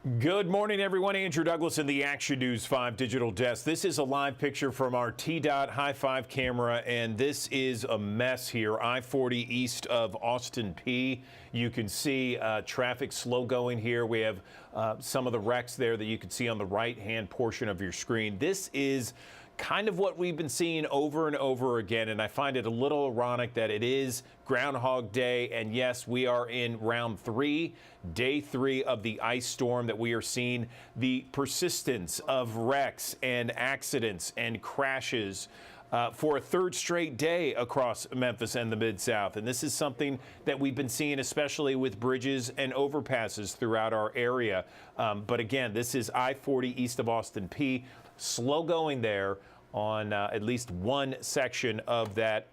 Good morning, everyone. Andrew Douglas in the Action News 5 digital desk. This is a live picture from our T-Dot High 5 camera, and this is a mess here. I-40 east of Austin P. You can see traffic slow going here. We have some of the wrecks there that you can see on the right-hand portion of your screen. This is kind of what we've been seeing over and over again, and I find it a little ironic that it is Groundhog Day, and yes, we are in round 3, day 3 of the ice storm that we are seeing. The persistence of wrecks and accidents and crashes for a third straight day across Memphis and the Mid-South. And this is something that we've been seeing, especially with bridges and overpasses throughout our area. But again, this is I-40 east of Austin P. Slow going there on at least one section of that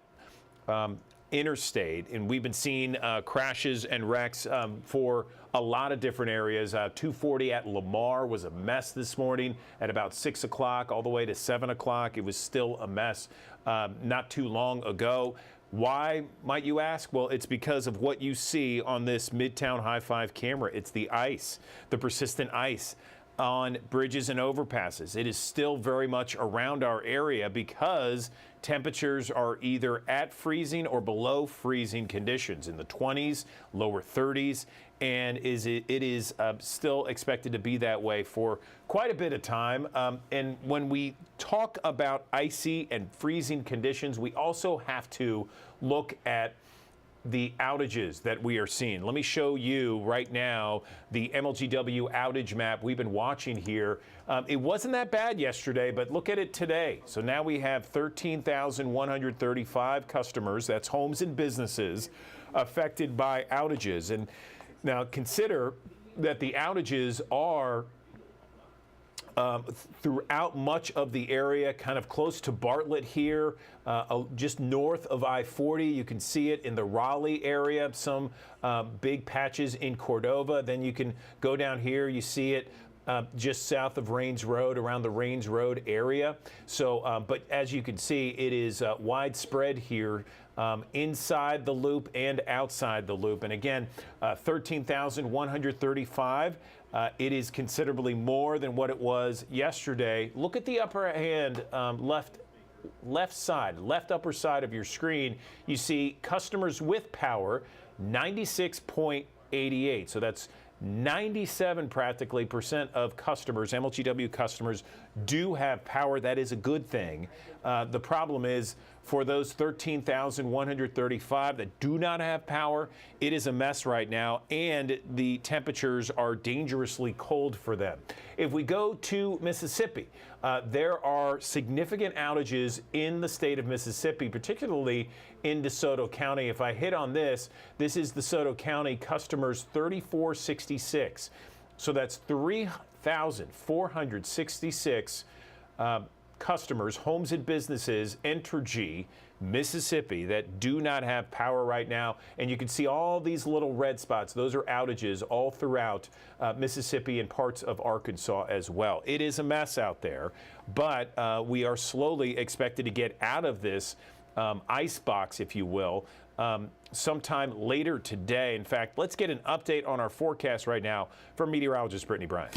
interstate, and we've been seeing crashes and wrecks for a lot of different areas. 240 at Lamar was a mess this morning at about 6 o'clock all the way to 7 o'clock. It was still a mess not too long ago. Why, might you ask? Well, it's because of what you see on this Midtown High 5 camera. It's the ice, the persistent ice on bridges and overpasses. It is still very much around our area because temperatures are either at freezing or below freezing conditions in the 20s, lower 30s, and it is still expected to be that way for quite a bit of time. And when we talk about icy and freezing conditions, we also have to look at the outages that we are seeing. Let me show you right now the MLGW outage map we've been watching here. It wasn't that bad yesterday, but look at it today. So now we have 13,135 customers, that's homes and businesses, affected by outages. And now consider that the outages are throughout much of the area, kind of close to Bartlett here, just north of I-40. You can see it in the Raleigh area, some big patches in Cordova. Then you can go down here, you see it just south of Rains Road, around the Rains Road area. So, but as you can see, it is widespread here inside the loop and outside the loop. And again, 13,135. It is considerably more than what it was yesterday. Look at the upper hand left upper side of your screen. You see customers with power, 96.88. So that's 97 practically percent of customers, MLGW customers, do have power. That is a good thing. The problem is for those 13,135 that do not have power, it is a mess right now, and the temperatures are dangerously cold for them. If we go to Mississippi, there are significant outages in the state of Mississippi, particularly in DeSoto County. If I hit on this, this is DeSoto County customers 3466. So that's 3,466 customers, homes and businesses, Entergy, Mississippi, that do not have power right now. And you can see all these little red spots. Those are outages all throughout Mississippi and parts of Arkansas as well. It is a mess out there, but we are slowly expected to get out of this ice box, if you will, sometime later today. In fact, let's get an update on our forecast right now from meteorologist Brittany Bryant.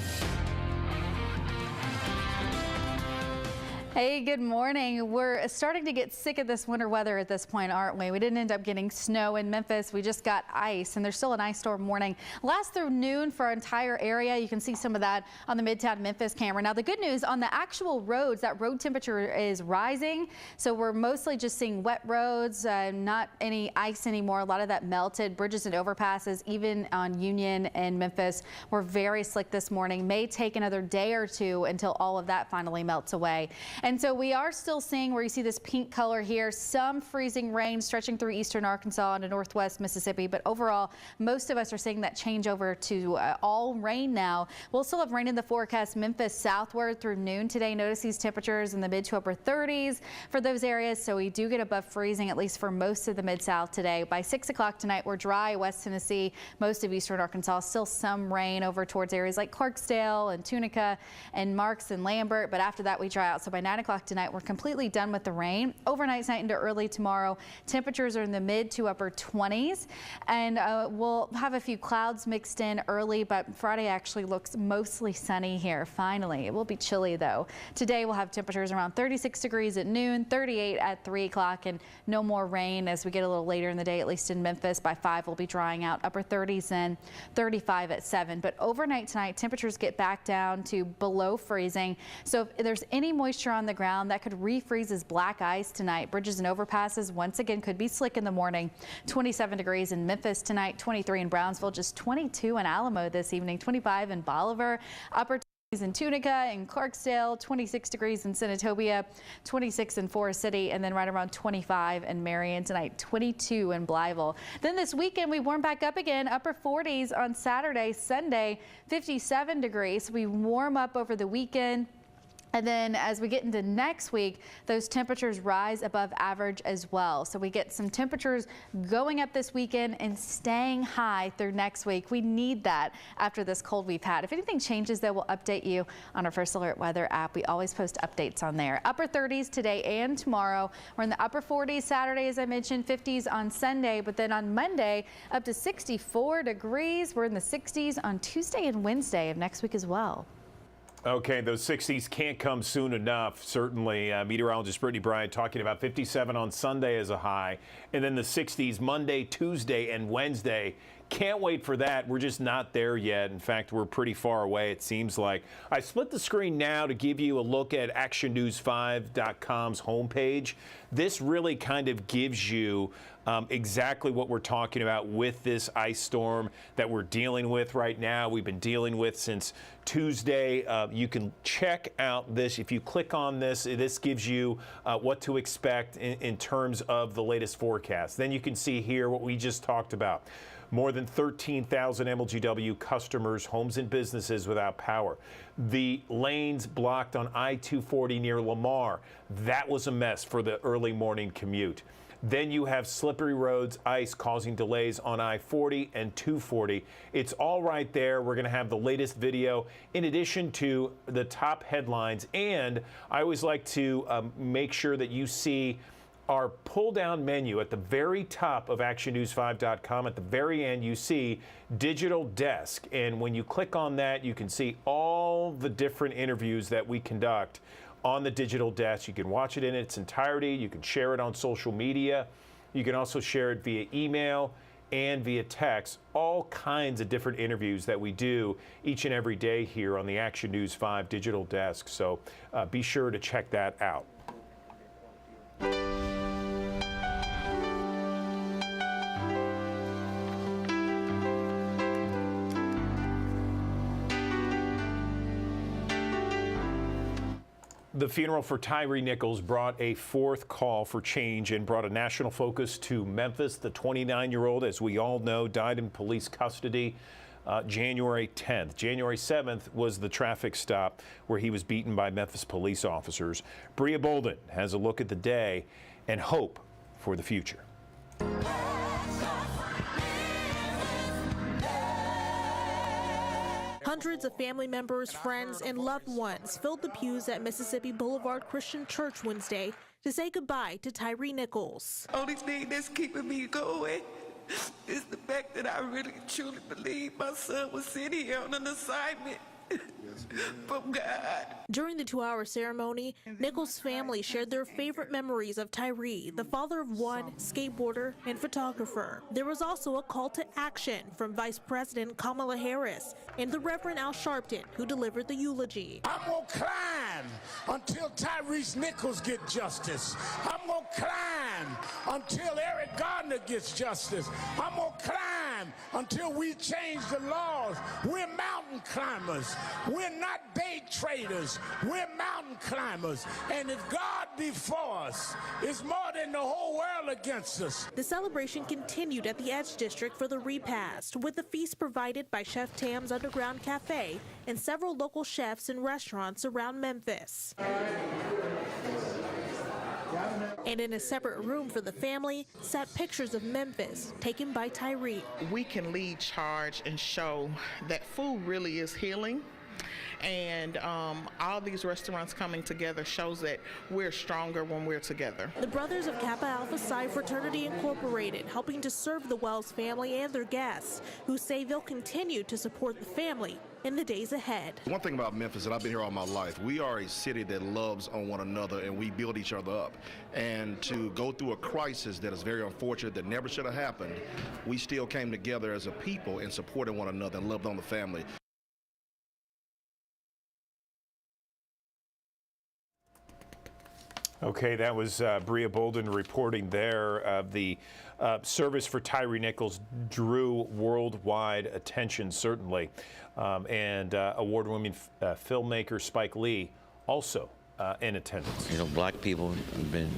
Hey, good morning. We're starting to get sick of this winter weather at this point, aren't we? We didn't end up getting snow in Memphis. We just got ice, and there's still an ice storm warning. Lasts through noon for our entire area. You can see some of that on the Midtown Memphis camera. Now, the good news on the actual roads, that road temperature is rising. So we're mostly just seeing wet roads, not any ice anymore. A lot of that melted. Bridges and overpasses, even on Union and Memphis, were very slick this morning. May take another day or two until all of that finally melts away. And so we are still seeing, where you see this pink color here, some freezing rain stretching through eastern Arkansas into northwest Mississippi. But overall, most of us are seeing that change over to all rain now. We'll still have rain in the forecast. Memphis southward through noon today. Notice these temperatures in the mid to upper 30s for those areas. So we do get above freezing, at least for most of the Mid-South today. By 6 o'clock tonight, we're dry. West Tennessee, most of eastern Arkansas, still some rain over towards areas like Clarksdale and Tunica and Marks and Lambert. But after that, we dry out. So by 9 9 o'clock tonight, we're completely done with the rain. Overnight tonight into early tomorrow, temperatures are in the mid to upper 20s, and we'll have a few clouds mixed in early, but Friday actually looks mostly sunny here. Finally, it will be chilly though. Today we'll have temperatures around 36 degrees at noon, 38 at 3 o'clock, and no more rain as we get a little later in the day, at least in Memphis. By 5 we'll be drying out, upper 30s and 35 at 7. But overnight tonight, temperatures get back down to below freezing. So if there's any moisture on the ground, that could refreeze as black ice tonight. Bridges and overpasses once again could be slick in the morning. 27 degrees in Memphis tonight, 23 in Brownsville, just 22 in Alamo this evening, 25 in Bolivar, upper in Tunica and Clarksdale, 26 degrees in Senatobia, 26 in Forest City, and then right around 25 in Marion tonight, 22 in Blytheville. Then this weekend we warm back up again, upper 40s on Saturday, Sunday, 57 degrees. We warm up over the weekend. And then as we get into next week, those temperatures rise above average as well. So we get some temperatures going up this weekend and staying high through next week. We need that after this cold we've had. If anything changes, though, we'll update you on our First Alert Weather app. We always post updates on there. Upper 30s today and tomorrow. We're in the upper 40s Saturday, as I mentioned, 50s on Sunday. But then on Monday, up to 64 degrees. We're in the 60s on Tuesday and Wednesday of next week as well. Okay, those 60s can't come soon enough, certainly. Meteorologist Brittany Bryant talking about 57 on Sunday as a high, and then the 60s Monday, Tuesday, and Wednesday. Can't wait for that. We're just not there yet. In fact, we're pretty far away, it seems like. I split the screen now to give you a look at actionnews5.com's homepage. This really kind of gives you exactly what we're talking about with this ice storm that we're dealing with right now. We've been dealing with since Tuesday. You can check out this. If you click on this, this gives you what to expect in terms of the latest forecast. Then you can see here what we just talked about. More than 13,000 MLGW customers, homes and businesses without power. The lanes blocked on I-240 near Lamar. That was a mess for the early morning commute. Then you have slippery roads, ice causing delays on I-40 and 240. It's all right there. We're going to have the latest video in addition to the top headlines. And I always like to make sure that you see our pull-down menu at the very top of actionnews5.com. At the very end, you see Digital Desk. And when you click on that, you can see all the different interviews that we conduct on the Digital Desk. You can watch it in its entirety. You can share it on social media. You can also share it via email and via text. All kinds of different interviews that we do each and every day here on the Action News 5 Digital Desk. So be sure to check that out. The funeral for Tyre Nichols brought a fourth call for change and brought a national focus to Memphis. The 29-year-old, as we all know, died in police custody January 10th. January 7th was the traffic stop where he was beaten by Memphis police officers. Bria Bolden has a look at the day and hope for the future. Hundreds of family members, friends, and loved ones filled the pews at Mississippi Boulevard Christian Church Wednesday to say goodbye to Tyre Nichols. Only thing that's keeping me going is the fact that I really truly believe my son was sent here on an assignment from God. During the 2-hour ceremony, Nichols' family shared their favorite memories of Tyre, the father of one, skateboarder, and photographer. There was also a call to action from Vice President Kamala Harris and the Reverend Al Sharpton, who delivered the eulogy. I'm gonna climb until Tyre Nichols gets justice. I'm gonna climb until Eric Gardner gets justice. I'm gonna climb until we change the laws. We're mountain climbers. We're not day traders. We're mountain climbers. And if God be for us, it's more than the whole world against us. The celebration continued at the Edge District for the repast, with a feast provided by Chef Tam's Underground Cafe and several local chefs and restaurants around Memphis. And in a separate room for the family sat pictures of Memphis taken by Tyre. We can lead charge and show that food really is healing. And all these restaurants coming together shows that we're stronger when we're together. The Brothers of Kappa Alpha Psi Fraternity Incorporated helping to serve the Wells family and their guests, who say they'll continue to support the family in the days ahead. One thing about Memphis, and I've been here all my life, we are a city that loves on one another and we build each other up. And to go through a crisis that is very unfortunate, that never should have happened, we still came together as a people and supported one another and loved on the family. Okay, that was Bria Bolden reporting there. The service for Tyre Nichols drew worldwide attention, certainly. And award-winning filmmaker Spike Lee also in attendance. You know, black people have been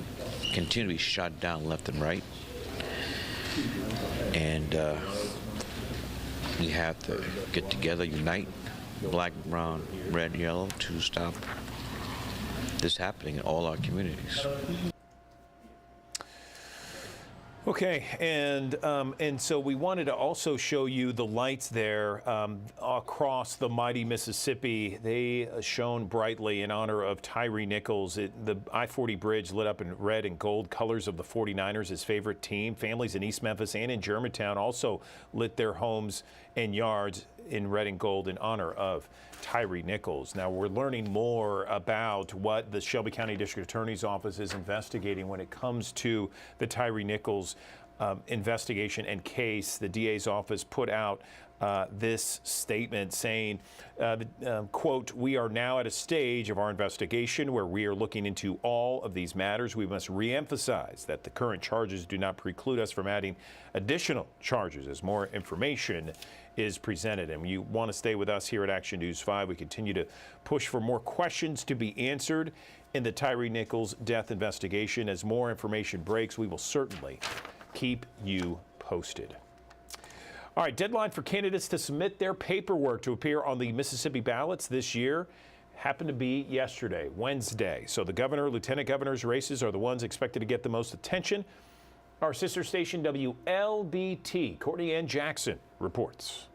continually shot down left and right. And we have to get together, unite, black, brown, red, yellow, to stop this happening in all our communities. Okay, and so we wanted to also show you the lights there across the mighty Mississippi. They shone brightly in honor of Tyre Nichols. The I-40 bridge lit up in red and gold, colors of the 49ers, his favorite team. Families in East Memphis and in Germantown also lit their homes and yards in red and gold in honor of Tyre Nichols. Now we're learning more about what the Shelby County District Attorney's Office is investigating when it comes to the Tyre Nichols investigation and case. The DA's office put out this statement saying, quote, "We are now at a stage of our investigation where we are looking into all of these matters. We must reemphasize that the current charges do not preclude us from adding additional charges as more information is presented." And you want to stay with us here at Action News 5. We continue to push for more questions to be answered in the Tyre Nichols death investigation. As more information breaks, we will certainly keep you posted. All right, deadline for candidates to submit their paperwork to appear on the Mississippi ballots this year happened to be yesterday, Wednesday. So the governor, lieutenant governor's races are the ones expected to get the most attention. Our sister station WLBT, Courtney Ann Jackson, reports.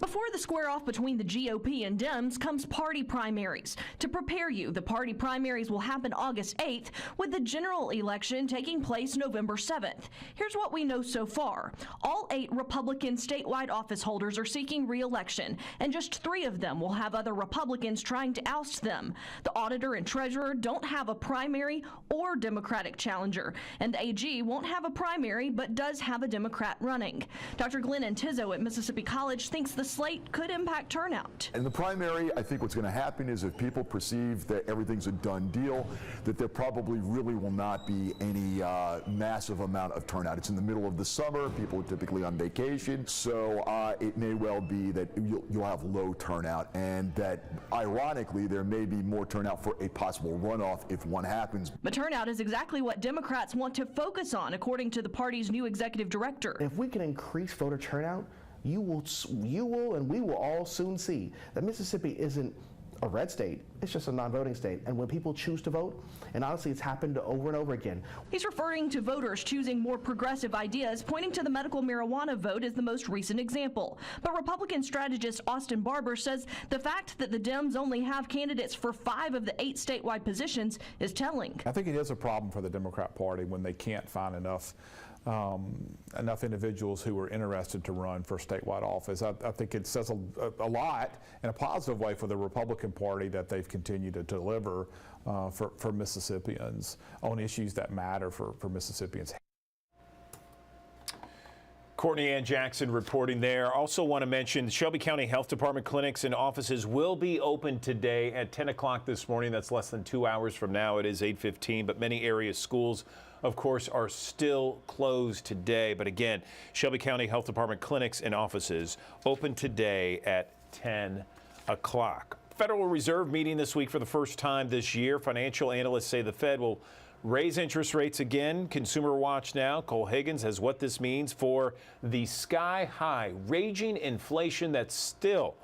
Before the square-off between the GOP and Dems comes party primaries. To prepare you, the party primaries will happen August 8th, with the general election taking place November 7th. Here's what we know so far. All 8 Republican statewide office holders are seeking re-election, and just 3 of them will have other Republicans trying to oust them. The auditor and treasurer don't have a primary or Democratic challenger, and the AG won't have a primary but does have a Democrat running. Dr. Glenn Antizzo at Mississippi College thinks the slate could impact turnout. In the primary, I think what's going to happen is if people perceive that everything's a done deal, that there probably really will not be any massive amount of turnout. It's in the middle of the summer. People are typically on vacation. So it may well be that you'll have low turnout, and that ironically there may be more turnout for a possible runoff if one happens. But turnout is exactly what Democrats want to focus on, according to the party's new executive director. If we can increase voter turnout, you will and we will all soon see that Mississippi isn't a red state, it's just a non-voting state. And when people choose to vote, and honestly it's happened over and over again. He's referring to voters choosing more progressive ideas, pointing to the medical marijuana vote as the most recent example. But Republican strategist Austin Barber says the fact that the Dems only have candidates for 5 of the 8 statewide positions is telling. I think it is a problem for the Democrat Party when they can't find enough individuals who are interested to run for statewide office. I think it says a lot in a positive way for the Republican Party that they've continued to deliver for Mississippians on issues that matter for Mississippians. Courtney Ann Jackson reporting there. Also want to mention the Shelby County Health Department clinics and offices will be open today at 10 o'clock this morning. That's less than 2 hours from now. It is 8:15, but many area schools, of course, are still closed today. But again, Shelby County Health Department clinics and offices open today at 10 o'clock. Federal Reserve meeting this week for the first time this year. Financial analysts say the Fed will raise interest rates again. Consumer Watch now. Cole Higgins has what this means for the sky-high, raging inflation that's still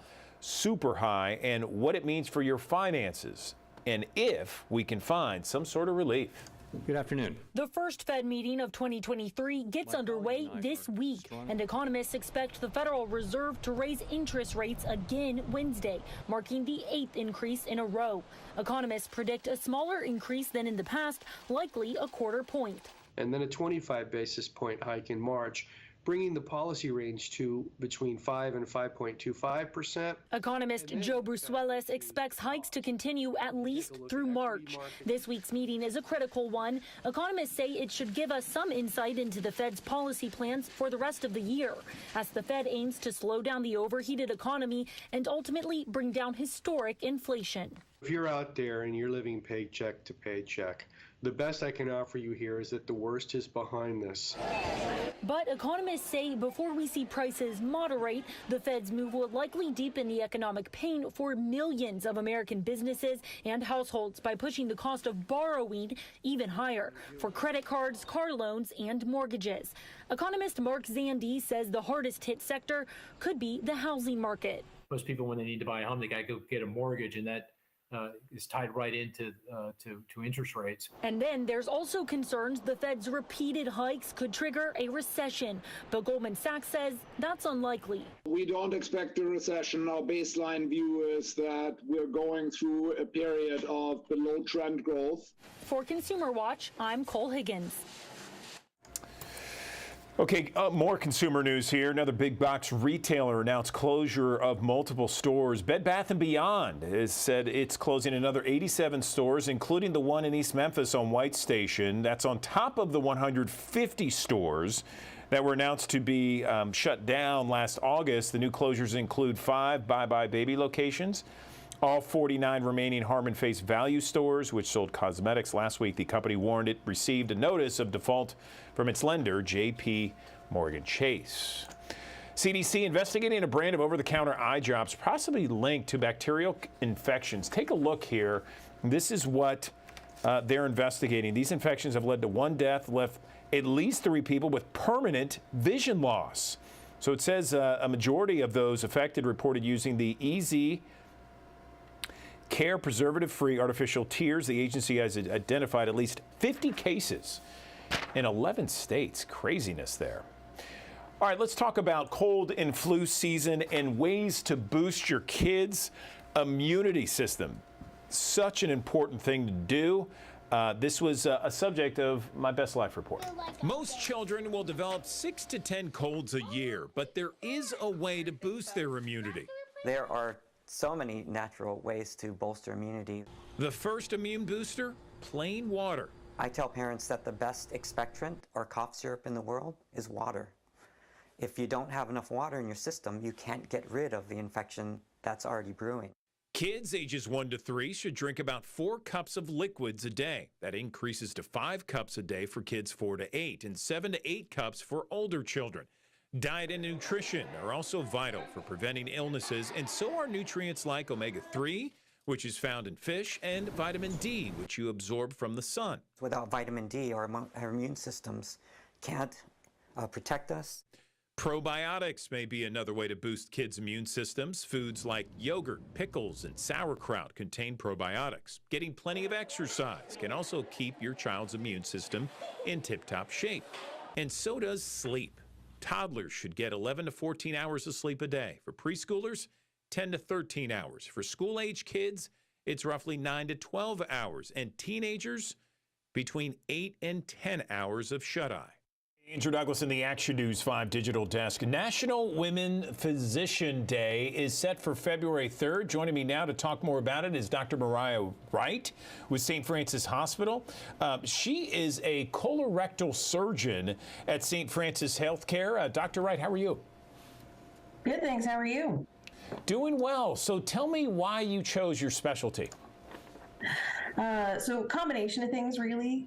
super high, and what it means for your finances, and if we can find some sort of relief. Good afternoon. The first Fed meeting of 2023 gets underway this week, and economists expect the Federal Reserve to raise interest rates again Wednesday, marking the 8th increase in a row. Economists predict a smaller increase than in the past, likely a quarter point. And then a 25 basis point hike in March, bringing the policy range to between 5 and 5.25%. Economist Joe Brusuelas expects hikes to continue at least through March. This week's meeting is a critical one. Economists say it should give us some insight into the Fed's policy plans for the rest of the year, as the Fed aims to slow down the overheated economy and ultimately bring down historic inflation. If you're out there and you're living paycheck to paycheck, the best I can offer you here is that the worst is behind this. But economists say before we see prices moderate, the Fed's move will likely deepen the economic pain for millions of American businesses and households by pushing the cost of borrowing even higher for credit cards, car loans, and mortgages. Economist Mark Zandi says the hardest hit sector could be the housing market. Most people, when they need to buy a home, they got to go get a mortgage, and that is tied right into to interest rates. And then there's also concerns the Fed's repeated hikes could trigger a recession. But Goldman Sachs says that's unlikely. We don't expect a recession. Our baseline view is that we're going through a period of below trend growth. For Consumer Watch, I'm Cole Higgins. Okay, more consumer news here. Another big box retailer announced closure of multiple stores. Bed Bath & Beyond has said it's closing another 87 stores, including the one in East Memphis on White Station. That's on top of the 150 stores that were announced to be shut down last August. The new closures include 5 Bye Bye Baby locations, all 49 remaining Harmon Face Value stores, which sold cosmetics. Last week, the company warned it received a notice of default from its lender, J.P. Morgan Chase. CDC investigating a brand of over-the-counter eye drops possibly linked to bacterial infections. Take a look here. This is what they're investigating. These infections have led to 1 death, left at least 3 people with permanent vision loss. So it says a majority of those affected reported using the EZ Care preservative-free artificial tears. The agency has identified at least 50 cases in 11 states. Craziness there. All right, let's talk about cold and flu season and ways to boost your kids' immunity system. Such an important thing to do. This was a subject of my Best Life report. Most children will develop 6 to 10 colds a year, but there is a way to boost their immunity. There are so many natural ways to bolster immunity. The first immune booster, plain water. I tell parents that the best expectorant or cough syrup in the world is water. If you don't have enough water in your system, you can't get rid of the infection that's already brewing. Kids ages 1 to 3 should drink about 4 cups of liquids a day. That increases to 5 cups a day for kids 4 to 8 and 7 to 8 cups for older children. Diet and nutrition are also vital for preventing illnesses, and so are nutrients like omega-3, which is found in fish, and vitamin D, which you absorb from the sun. Without vitamin D, our immune systems can't protect us. Probiotics may be another way to boost kids' immune systems. Foods like yogurt, pickles, and sauerkraut contain probiotics. Getting plenty of exercise can also keep your child's immune system in tip-top shape. And so does sleep. Toddlers should get 11 to 14 hours of sleep a day. For preschoolers, 10 to 13 hours. For school-age kids, it's roughly 9 to 12 hours. And teenagers, between 8 and 10 hours of shut-eye. Andrew Douglas in the Action News 5 Digital Desk. National Women Physician Day is set for February 3rd. Joining me now to talk more about it is Dr. Mariah Wright with St. Francis Hospital. She is a colorectal surgeon at St. Francis Healthcare. Dr. Wright, how are you? Good, thanks. How are you? Doing well. So tell me why you chose your specialty. So combination of things, really.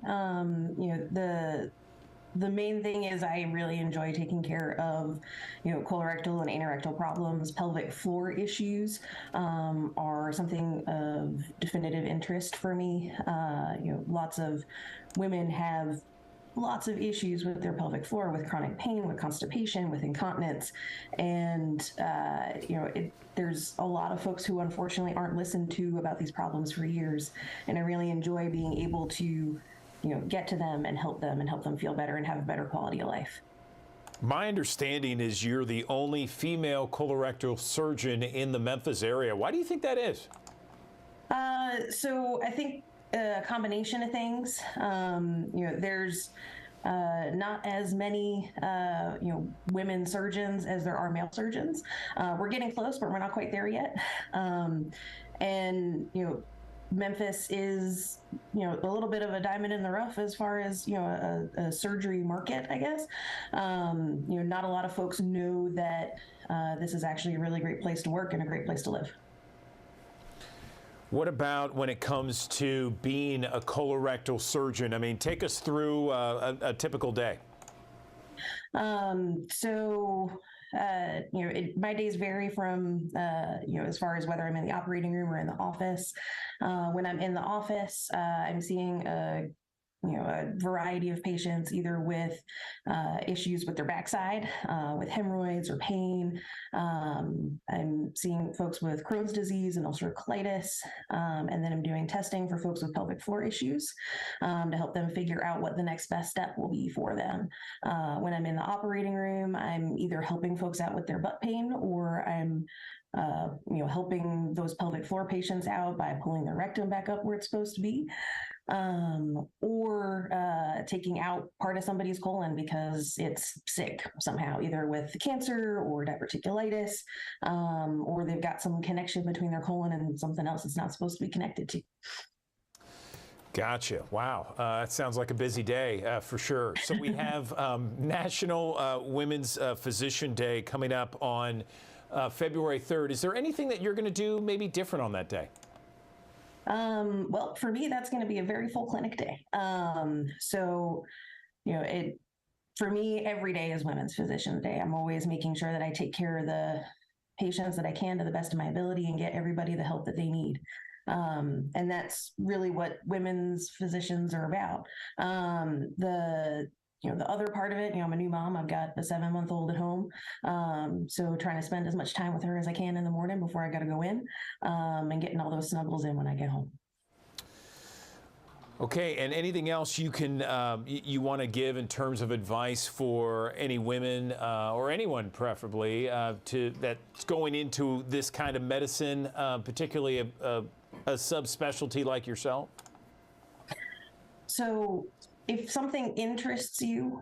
The main thing is I really enjoy taking care of, colorectal and anorectal problems. Pelvic floor issues are something of definitive interest for me. Lots of women have lots of issues with their pelvic floor, with chronic pain, with constipation, with incontinence, and there's a lot of folks who unfortunately aren't listened to about these problems for years. And I really enjoy being able to get to them and help them feel better and have a better quality of life. My understanding is you're the only female colorectal surgeon in the Memphis area. Why do you think that is? So I think a combination of things. There's not as many women surgeons as there are male surgeons. We're getting close, but we're not quite there yet. Memphis is, a little bit of a diamond in the rough as far as, a surgery market, I guess. Not a lot of folks know that this is actually a really great place to work and a great place to live. What about when it comes to being a colorectal surgeon? I mean, take us through a typical day. My days vary from, as far as whether I'm in the operating room or in the office. When I'm in the office, I'm seeing a variety of patients, either with issues with their backside, with hemorrhoids or pain. I'm seeing folks with Crohn's disease and ulcerative colitis, and then I'm doing testing for folks with pelvic floor issues to help them figure out what the next best step will be for them. When I'm in the operating room, I'm either helping folks out with their butt pain, or I'm helping those pelvic floor patients out by pulling their rectum back up where it's supposed to be, or taking out part of somebody's colon because it's sick somehow, either with cancer or diverticulitis, or they've got some connection between their colon and something else it's not supposed to be connected to. Gotcha. Wow. That sounds like a busy day for sure. So we have National Women's Physician Day coming up on February 3rd. Is there anything that you're going to do maybe different on that day? Well, for me, that's going to be a very full clinic day. For me, every day is Women's Physician Day. I'm always making sure that I take care of the patients that I can to the best of my ability and get everybody the help that they need. And that's really what women's physicians are about. The other part of it, I'm a new mom. I've got a 7-month-old at home. So trying to spend as much time with her as I can in the morning before I got to go in, and getting all those snuggles in when I get home. Okay, and anything else you can you want to give in terms of advice for any women or anyone preferably that's going into this kind of medicine, particularly a subspecialty like yourself? So if something interests you,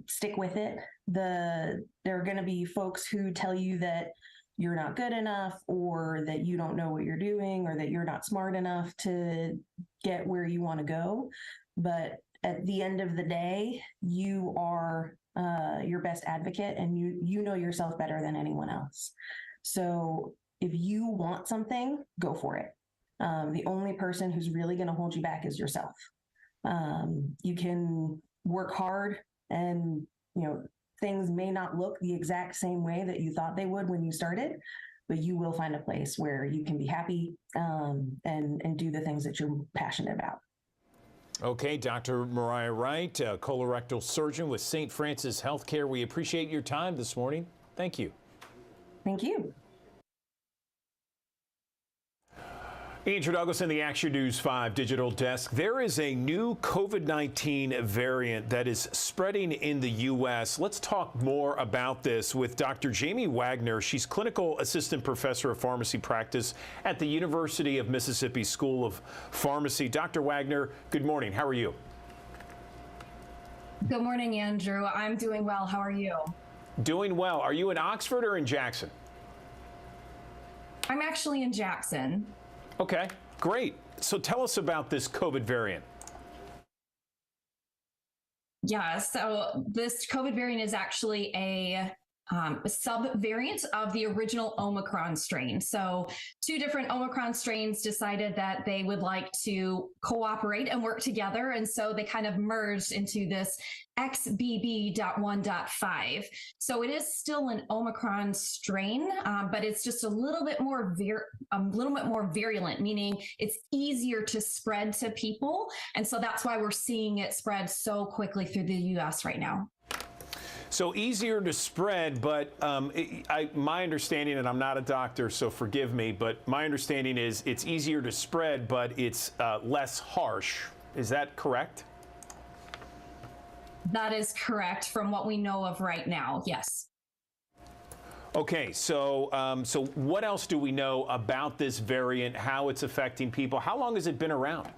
stick with it. There are going to be folks who tell you that you're not good enough, or that you don't know what you're doing, or that you're not smart enough to get where you want to go. But at the end of the day, you are your best advocate, and you know yourself better than anyone else. So if you want something, go for it. The only person who's really going to hold you back is yourself. You can work hard, and things may not look the exact same way that you thought they would when you started, but you will find a place where you can be happy and do the things that you're passionate about. Okay, Dr. Mariah Wright, colorectal surgeon with St. Francis Healthcare. We appreciate your time this morning. Thank you. Thank you. Andrew Douglas in the Action News 5 digital desk. There is a new COVID-19 variant that is spreading in the U.S. Let's talk more about this with Dr. Jamie Wagner. She's clinical assistant professor of pharmacy practice at the University of Mississippi School of Pharmacy. Dr. Wagner, good morning. How are you? Good morning, Andrew. I'm doing well. How are you? Doing well. Are you in Oxford or in Jackson? I'm actually in Jackson. Okay, great. So tell us about this COVID variant. Yeah, so this COVID variant is actually a sub-variant of the original Omicron strain. So 2 different Omicron strains decided that they would like to cooperate and work together. And so they kind of merged into this XBB.1.5. So it is still an Omicron strain, but it's just a little bit more virulent, meaning it's easier to spread to people. And so that's why we're seeing it spread so quickly through the US right now. So easier to spread, but my understanding, and I'm not a doctor, so forgive me, but my understanding is it's easier to spread, but it's less harsh. Is that correct? That is correct from what we know of right now, yes. Okay, so so what else do we know about this variant, how it's affecting people? How long has it been around?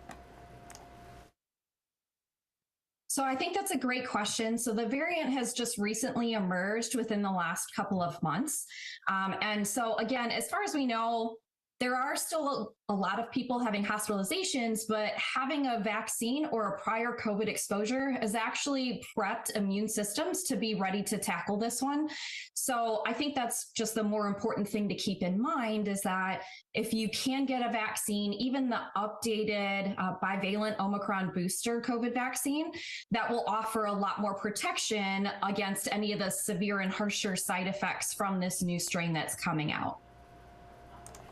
So I think that's a great question. So the variant has just recently emerged within the last couple of months. And so again, as far as we know, there are still a lot of people having hospitalizations, but having a vaccine or a prior COVID exposure has actually prepped immune systems to be ready to tackle this one. So I think that's just the more important thing to keep in mind is that if you can get a vaccine, even the updated bivalent Omicron booster COVID vaccine, that will offer a lot more protection against any of the severe and harsher side effects from this new strain that's coming out.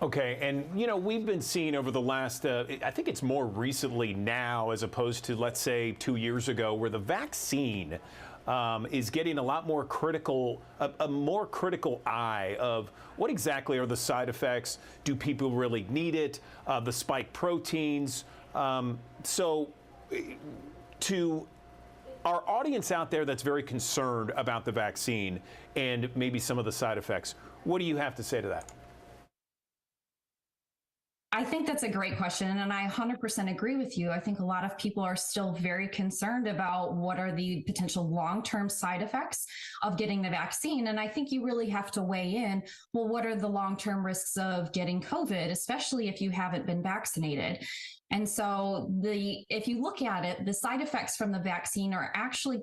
Okay, and you know, we've been seeing over the last, I think it's more recently now as opposed to, let's say, 2 years ago, where the vaccine is getting a lot more critical, a more critical eye of what exactly are the side effects? Do people really need it? The spike proteins. So to our audience out there that's very concerned about the vaccine and maybe some of the side effects, what do you have to say to that? I think that's a great question, and I 100% agree with you. I think a lot of people are still very concerned about what are the potential long-term side effects of getting the vaccine, and I think you really have to weigh in, well, what are the long-term risks of getting COVID, especially if you haven't been vaccinated? And so if you look at it, the side effects from the vaccine are actually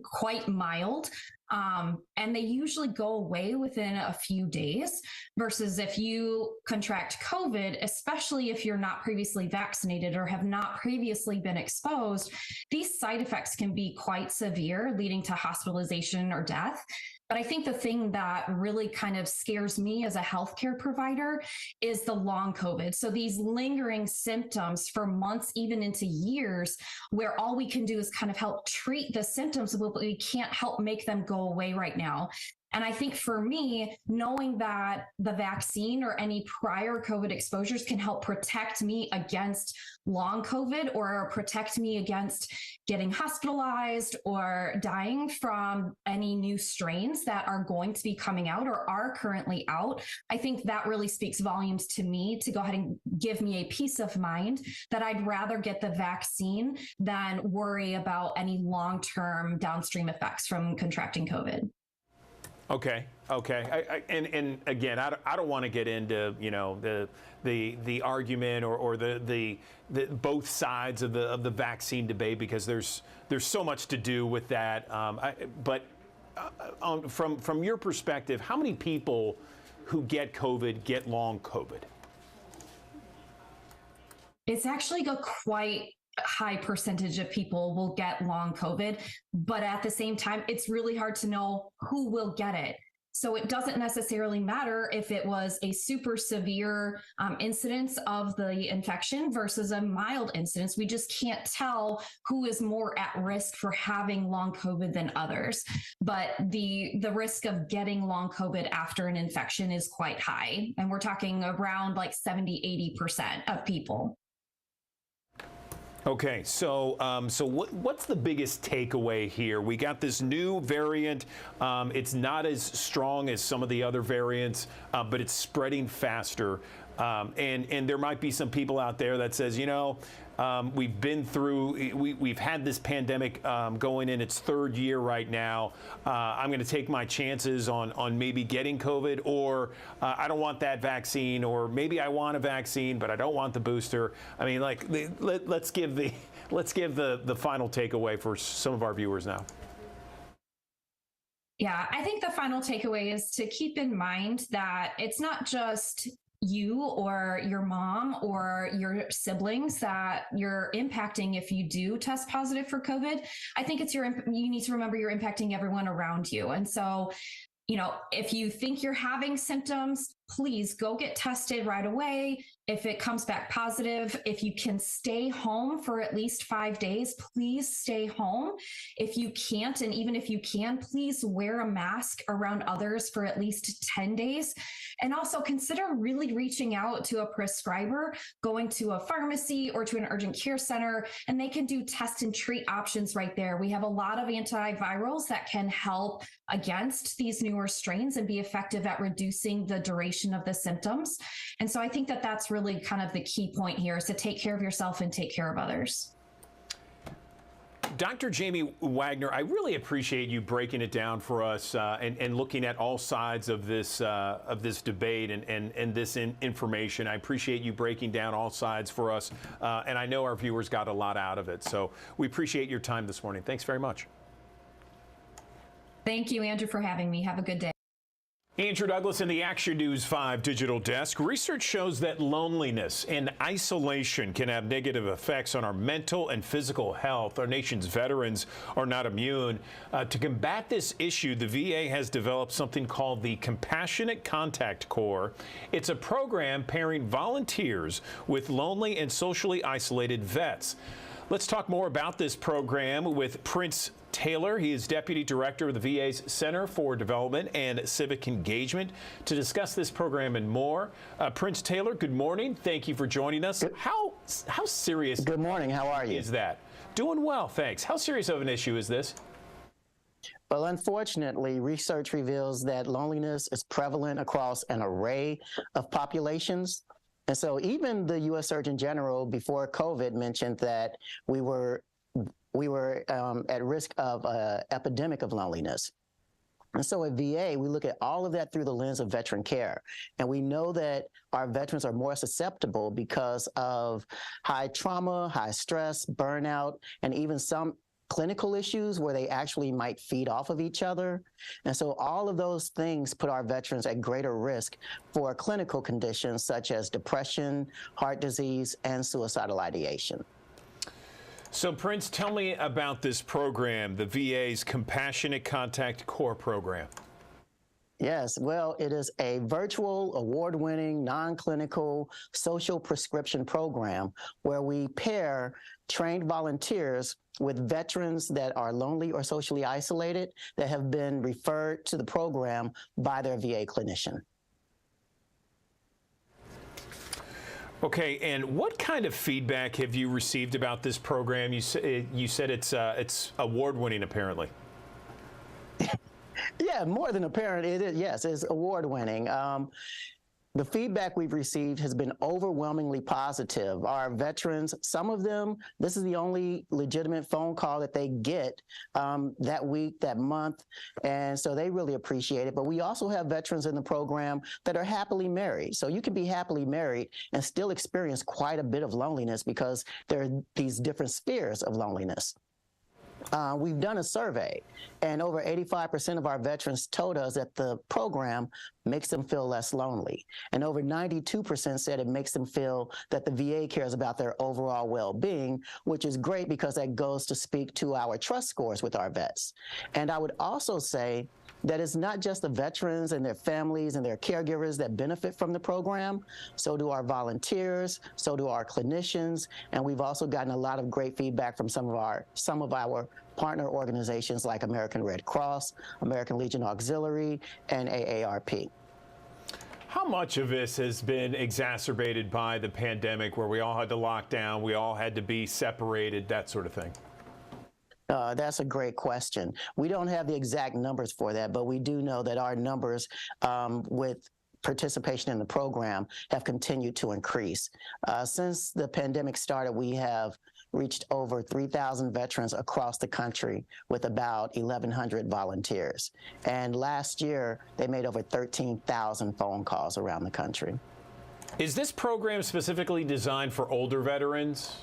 quite mild. And they usually go away within a few days versus if you contract COVID, especially if you're not previously vaccinated or have not previously been exposed, these side effects can be quite severe, leading to hospitalization or death. But I think the thing that really kind of scares me as a healthcare provider is the long COVID. So these lingering symptoms for months, even into years, where all we can do is kind of help treat the symptoms, but we can't help make them go away right now. And I think for me, knowing that the vaccine or any prior COVID exposures can help protect me against long COVID or protect me against getting hospitalized or dying from any new strains that are going to be coming out or are currently out, I think that really speaks volumes to me to go ahead and give me a peace of mind that I'd rather get the vaccine than worry about any long-term downstream effects from contracting COVID. Okay. And again, I don't want to get into, you know, the argument or the both sides of the vaccine debate because there's so much to do with that. But from your perspective, how many people who get COVID get long COVID? It's actually a quite high percentage of people will get long COVID, but at the same time, it's really hard to know who will get it. So it doesn't necessarily matter if it was a super severe incidence of the infection versus a mild incidence. We just can't tell who is more at risk for having long COVID than others. But the risk of getting long COVID after an infection is quite high. And we're talking around like 70–80% of people. Okay, so what's the biggest takeaway here? We got this new variant. It's not as strong as some of the other variants, but it's spreading faster. And there might be some people out there that says, you know, we've been through, we've had this pandemic going in its third year right now. I'm going to take my chances on maybe getting COVID, or I don't want that vaccine, or maybe I want a vaccine, but I don't want the booster. I mean, like, let's give the final takeaway for some of our viewers now. Yeah, I think the final takeaway is to keep in mind that it's not just you or your mom or your siblings that you're impacting if you do test positive for COVID. I think it's you need to remember you're impacting everyone around you. And so, you know, if you think you're having symptoms, please go get tested right away. If it comes back positive, if you can stay home for at least 5 days, please stay home. If you can't, and even if you can, please wear a mask around others for at least 10 days. And also consider really reaching out to a prescriber, going to a pharmacy or to an urgent care center, and they can do test and treat options right there. We have a lot of antivirals that can help against these newer strains and be effective at reducing the duration of the symptoms. And so I think that that's really kind of the key point here, is to take care of yourself and take care of others. Dr. Jamie Wagner, I really appreciate you breaking it down for us and looking at all sides of this debate and this information. I appreciate you breaking down all sides for us, and I know our viewers got a lot out of it. So we appreciate your time this morning. Thanks very much. Thank you, Andrew, for having me. Have a good day. Andrew Douglas in the Action News 5 digital desk. Research shows that loneliness and isolation can have negative effects on our mental and physical health. Our nation's veterans are not immune. To combat this issue, the VA has developed something called the Compassionate Contact Corps. It's a program pairing volunteers with lonely and socially isolated vets. Let's talk more about this program with Prince Taylor. He is Deputy Director of the VA's Center for Development and Civic Engagement. To discuss this program and more, Prince Taylor, good morning. Thank you for joining us. How serious? Good morning. How are you? Is that? Doing well, thanks. How serious of an issue is this? Well, unfortunately, research reveals that loneliness is prevalent across an array of populations. And so even the U.S. Surgeon General before COVID mentioned that we were at risk of an epidemic of loneliness. And so at VA, we look at all of that through the lens of veteran care. And we know that our veterans are more susceptible because of high trauma, high stress, burnout, and even some clinical issues where they actually might feed off of each other. And so all of those things put our veterans at greater risk for clinical conditions such as depression, heart disease, and suicidal ideation. So, Prince, tell me about this program, the VA's Compassionate Contact Corps program. Yes, well, it is a virtual, award-winning, non-clinical social prescription program where we pair trained volunteers with veterans that are lonely or socially isolated that have been referred to the program by their VA clinician. Okay, and what kind of feedback have you received about this program? You said it's award-winning, apparently. Yeah, more than apparent. It is, yes, it's award-winning. The feedback we've received has been overwhelmingly positive. Our veterans, some of them, this is the only legitimate phone call that they get that week, that month, and so they really appreciate it. But we also have veterans in the program that are happily married. So you can be happily married and still experience quite a bit of loneliness because there are these different spheres of loneliness. We've done a survey, and over 85% of our veterans told us that the program makes them feel less lonely. And over 92% said it makes them feel that the VA cares about their overall well-being, which is great because that goes to speak to our trust scores with our vets. And I would also say that it's not just the veterans and their families and their caregivers that benefit from the program. So do our volunteers, so do our clinicians, and we've also gotten a lot of great feedback from some of our partner organizations like American Red Cross, American Legion Auxiliary, and AARP. How much of this has been exacerbated by the pandemic, where we all had to lock down, we all had to be separated, that sort of thing? That's a great question. We don't have the exact numbers for that, but we do know that our numbers with participation in the program have continued to increase. Since the pandemic started, we have reached over 3,000 veterans across the country with about 1,100 volunteers. And last year, they made over 13,000 phone calls around the country. Is this program specifically designed for older veterans?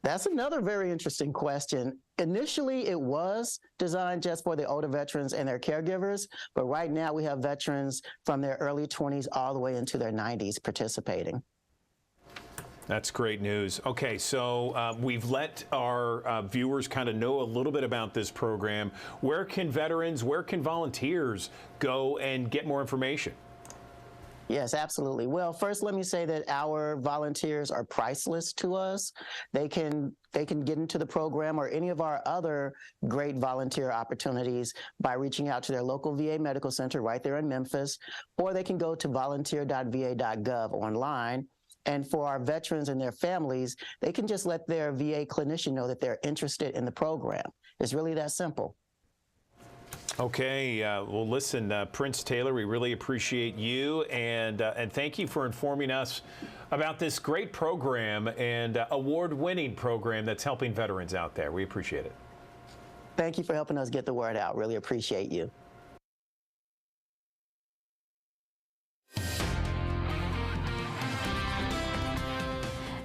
That's another very interesting question. Initially, it was designed just for the older veterans and their caregivers, but right now we have veterans from their early 20s all the way into their 90s participating. That's great news. Okay, so we've let our viewers kind of know a little bit about this program. Where can veterans, where can volunteers go and get more information? Yes, absolutely. Well, first, let me say that our volunteers are priceless to us. They can get into the program or any of our other great volunteer opportunities by reaching out to their local VA medical center right there in Memphis, or they can go to volunteer.va.gov online. And for our veterans and their families, they can just let their VA clinician know that they're interested in the program. It's really that simple. Okay, well, listen, Prince Taylor, we really appreciate you, and thank you for informing us about this great program and award-winning program that's helping veterans out there. We appreciate it. Thank you for helping us get the word out. Really appreciate you.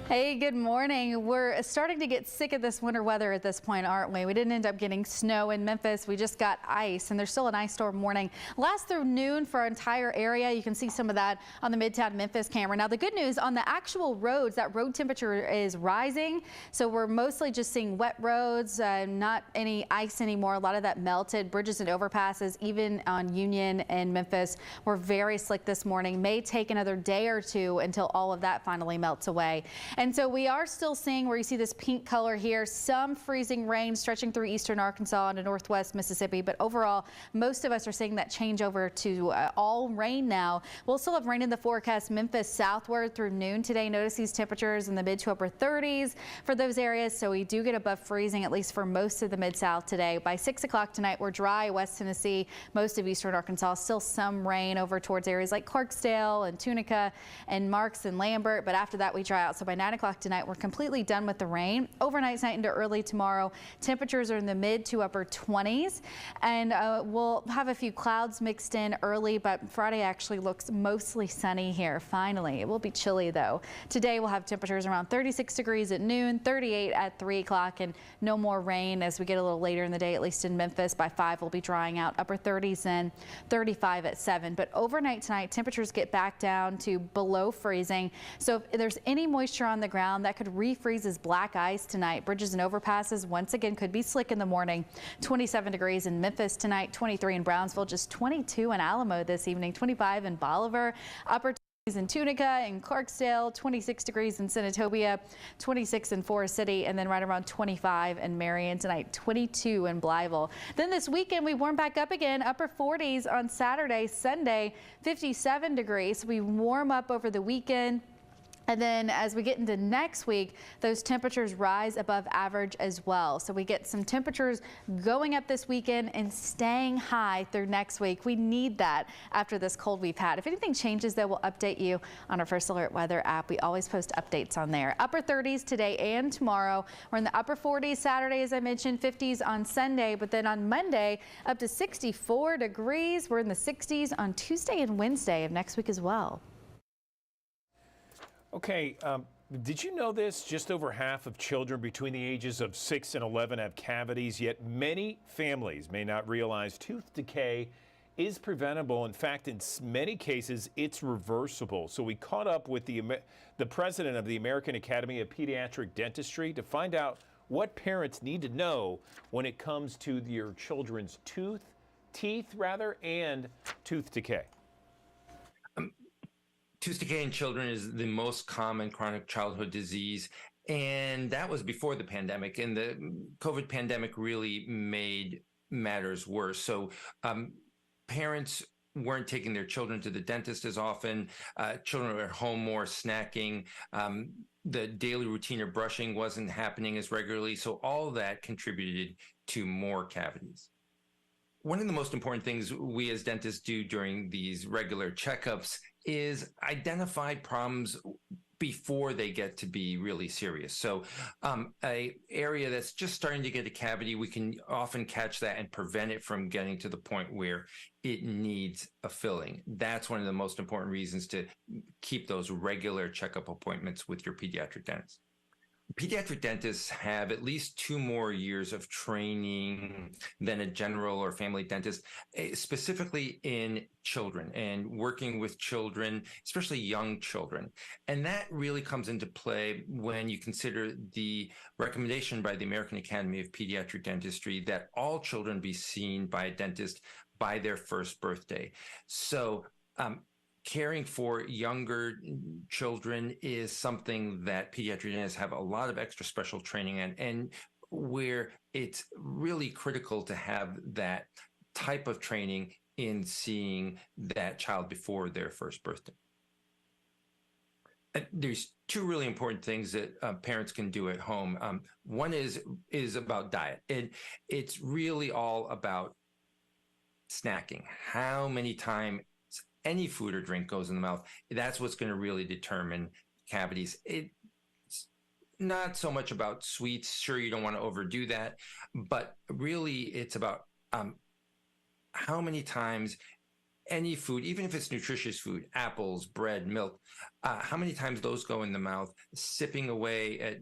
Hey, good morning. We're starting to get sick of this winter weather at this point, aren't we? We didn't end up getting snow in Memphis. We just got ice, and there's still an ice storm warning. Lasts through noon for our entire area. You can see some of that on the Midtown Memphis camera. Now, the good news on the actual roads, that road temperature is rising. So we're mostly just seeing wet roads, not any ice anymore. A lot of that melted. Bridges and overpasses, even on Union and Memphis, were very slick this morning. May take another day or two until all of that finally melts away. And so we are still seeing, where you see this pink color here, some freezing rain stretching through eastern Arkansas into northwest Mississippi. But overall, most of us are seeing that change over to all rain now. We'll still have rain in the forecast. Memphis southward through noon today. Notice these temperatures in the mid to upper 30s for those areas. So we do get above freezing, at least for most of the mid-south today. By 6 o'clock tonight, we're dry. West Tennessee, most of eastern Arkansas, still some rain over towards areas like Clarksdale and Tunica and Marks and Lambert. But after that, we dry out. So by 9 o'clock tonight, we're completely done with the rain. Overnight tonight into early tomorrow, temperatures are in the mid to upper 20s, and we'll have a few clouds mixed in early, but Friday actually looks mostly sunny here. Finally, it will be chilly though. Today we'll have temperatures around 36 degrees at noon, 38 at 3 o'clock, and no more rain as we get a little later in the day, at least in Memphis. By 5, we'll be drying out. Upper 30s and 35 at 7. But overnight tonight, temperatures get back down to below freezing. So if there's any moisture on the ground, that could refreeze as black ice tonight. Bridges and overpasses once again could be slick in the morning. 27 degrees in Memphis tonight, 23 in Brownsville, just 22 in Alamo this evening, 25 in Bolivar. Upper in Tunica and Clarksdale, 26 degrees in Senatobia, 26 in Forest City, and then right around 25 in Marion tonight, 22 in Blytheville. Then this weekend we warm back up again, upper 40s on Saturday, Sunday, 57 degrees. We warm up over the weekend. And then as we get into next week, those temperatures rise above average as well. So we get some temperatures going up this weekend and staying high through next week. We need that after this cold we've had. If anything changes, though, we'll update you on our First Alert Weather app. We always post updates on there. Upper 30s today and tomorrow. We're in the upper 40s Saturday, as I mentioned, 50s on Sunday. But then on Monday, up to 64 degrees. We're in the 60s on Tuesday and Wednesday of next week as well. Okay, did you know this? Just over half of children between the ages of 6 and 11 have cavities, yet many families may not realize tooth decay is preventable. In fact, in many cases, it's reversible. So we caught up with the president of the American Academy of Pediatric Dentistry to find out what parents need to know when it comes to your children's teeth, and tooth decay. Tooth decay in children is the most common chronic childhood disease, and that was before the pandemic, and the COVID pandemic really made matters worse. So parents weren't taking their children to the dentist as often. Children were at home more, snacking. The daily routine of brushing wasn't happening as regularly. So all that contributed to more cavities. One of the most important things we as dentists do during these regular checkups is identify problems before they get to be really serious. So a area that's just starting to get a cavity, we can often catch that and prevent it from getting to the point where it needs a filling. That's one of the most important reasons to keep those regular checkup appointments with your pediatric dentist. Pediatric dentists have at least 2 more years of training than a general or family dentist, specifically in children and working with children, especially young children. And that really comes into play when you consider the recommendation by the American Academy of Pediatric Dentistry that all children be seen by a dentist by their first birthday. So caring for younger children is something that pediatric dentists have a lot of extra special training in, and where it's really critical to have that type of training in seeing that child before their first birthday. There's two really important things that parents can do at home. One is about diet. It's really all about snacking. How many times any food or drink goes in the mouth, that's what's going to really determine cavities. It's not so much about sweets. Sure, you don't want to overdo that, but really it's about how many times any food, even if it's nutritious food, apples, bread, milk, how many times those go in the mouth, sipping away at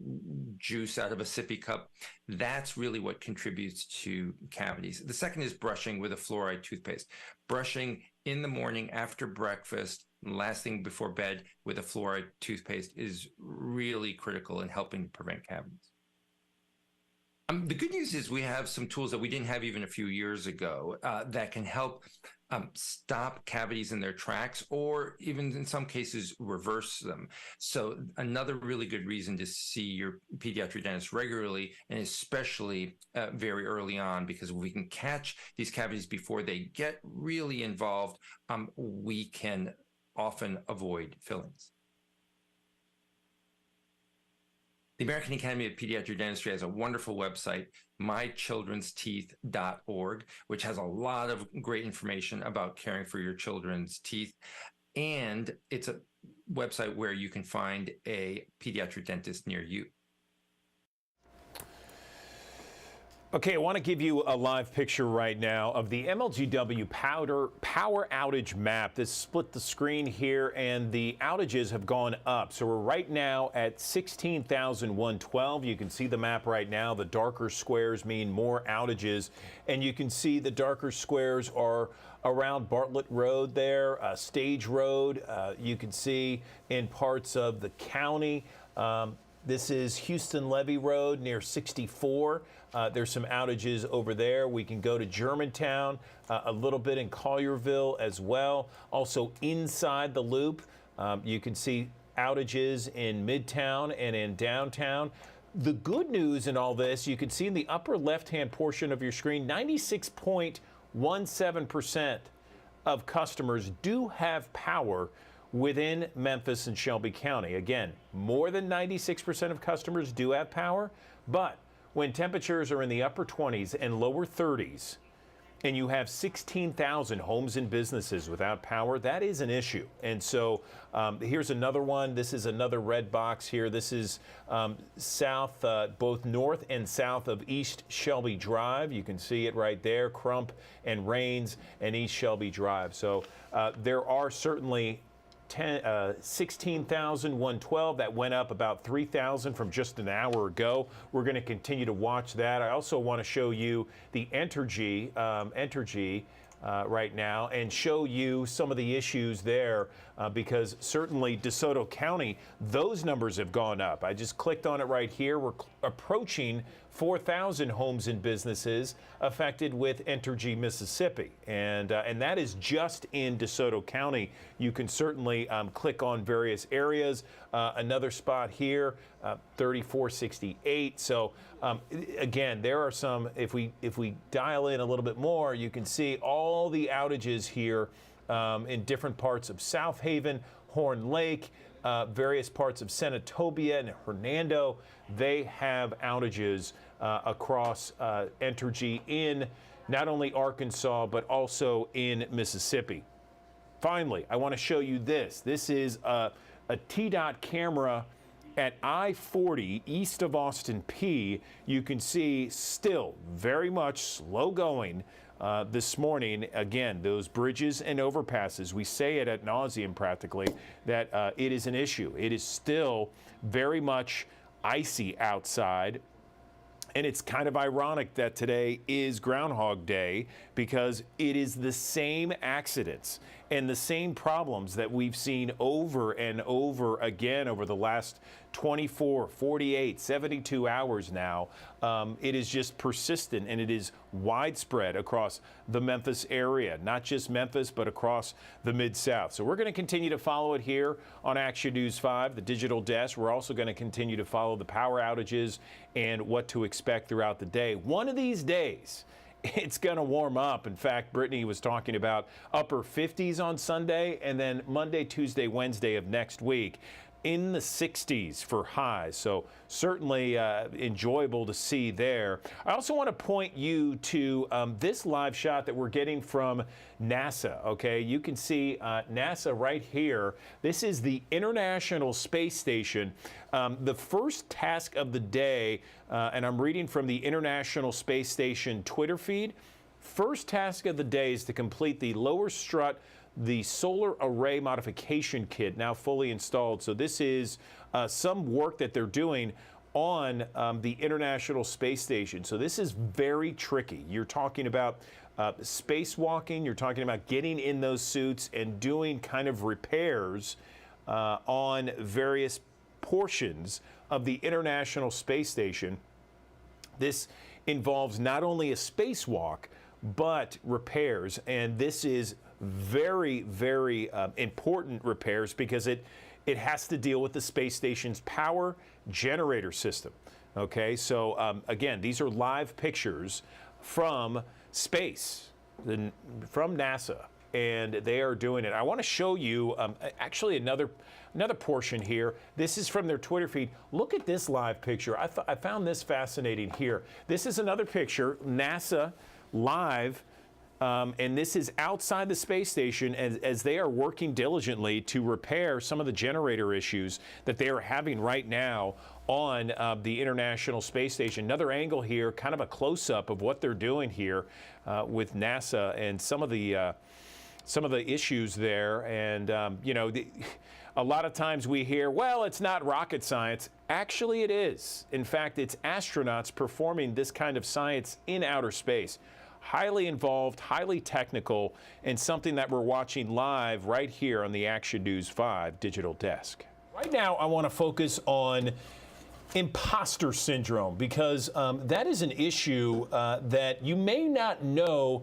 juice out of a sippy cup, that's really what contributes to cavities. The second is brushing with a fluoride toothpaste. Brushing in the morning after breakfast, last thing before bed with a fluoride toothpaste is really critical in helping prevent cavities. The good news is we have some tools that we didn't have even a few years ago that can help stop cavities in their tracks, or even in some cases reverse them. So another really good reason to see your pediatric dentist regularly, and especially very early on, because if we can catch these cavities before they get really involved, we can often avoid fillings. The American Academy of Pediatric Dentistry has a wonderful website, mychildrensteeth.org, which has a lot of great information about caring for your children's teeth. And it's a website where you can find a pediatric dentist near you. Okay, I want to give you a live picture right now of the MLGW power outage map. This split the screen here, and the outages have gone up. So we're right now at 16,112. You can see the map right now. The darker squares mean more outages, and you can see the darker squares are around Bartlett Road there, Stage Road. You can see in parts of the county. This is Houston Levy Road near 64. There's some outages over there. We can go to Germantown, a little bit in Collierville as well. Also inside the loop, you can see outages in Midtown and in downtown. The good news in all this, you can see in the upper left-hand portion of your screen, 96.17% of customers do have power within Memphis and Shelby County. Again, more than 96% of customers do have power, but when temperatures are in the upper 20s and lower 30s, and you have 16,000 homes and businesses without power, that is an issue. And so here's another one. This is another red box here. This is south, both north and south of East Shelby Drive. You can see it right there, Crump and Rains and East Shelby Drive. So there are certainly 16,112. That went up about 3,000 from just an hour ago. We're going to continue to watch that. I also want to show you the Entergy right now and show you some of the issues there because certainly DeSoto County, those numbers have gone up. I just clicked on it right here. We're approaching 4,000 homes and businesses affected with Entergy Mississippi, and that is just in DeSoto County. You can certainly click on various areas. Another spot here, 3468. So again, there are some. If we dial in a little bit more, you can see all the outages here in different parts of South Haven, Horn Lake, various parts of Senatobia and Hernando. They have outages across Entergy in not only Arkansas, but also in Mississippi. Finally, I want to show you this. This is a TDOT camera at I-40 east of Austin P. You can see still very much slow going this morning. Again, those bridges and overpasses, we say it ad nauseum practically, that it is an issue. It is still very much icy outside. And it's kind of ironic that today is Groundhog Day because it is the same accidents and the same problems that we've seen over and over again over the last 24, 48, 72 hours now. It is just persistent, and it is widespread across the Memphis area, not just Memphis, but across the Mid-South. So we're going to continue to follow it here on Action News 5, the digital desk. We're also going to continue to follow the power outages and what to expect throughout the day. One of these days, it's going to warm up. In fact, Brittany was talking about upper 50s on Sunday, and then Monday, Tuesday, Wednesday of next week in the 60s for highs. So certainly enjoyable to see there. I also want to point you to this live shot that we're getting from NASA. Okay, you can see NASA right here. This is the International Space Station. The first task of the day, and I'm reading from the International Space Station Twitter feed. First task of the day is to complete the lower strut, the solar array modification kit, now fully installed. So this is some work that they're doing on the International Space Station. So this is very tricky. You're talking about spacewalking, you're talking about getting in those suits and doing kind of repairs on various portions of the International Space Station. This involves not only a spacewalk, but repairs, and this is very, very important repairs because it has to deal with the space station's power generator system. Okay, so again, these are live pictures from space, from NASA, and they are doing it. I want to show you actually another portion here. This is from their Twitter feed. Look at this live picture. I found this fascinating here. This is another picture, NASA live. And this is outside the space station as they are working diligently to repair some of the generator issues that they are having right now on the International Space Station. Another angle here, kind of a close-up of what they're doing here with NASA and some of the issues there. And you know, a lot of times we hear, well, it's not rocket science. Actually, it is. In fact, it's astronauts performing this kind of science in outer space. Highly involved, highly technical, and something that we're watching live right here on the Action News 5 digital desk. Right now, I want to focus on imposter syndrome because that is an issue that you may not know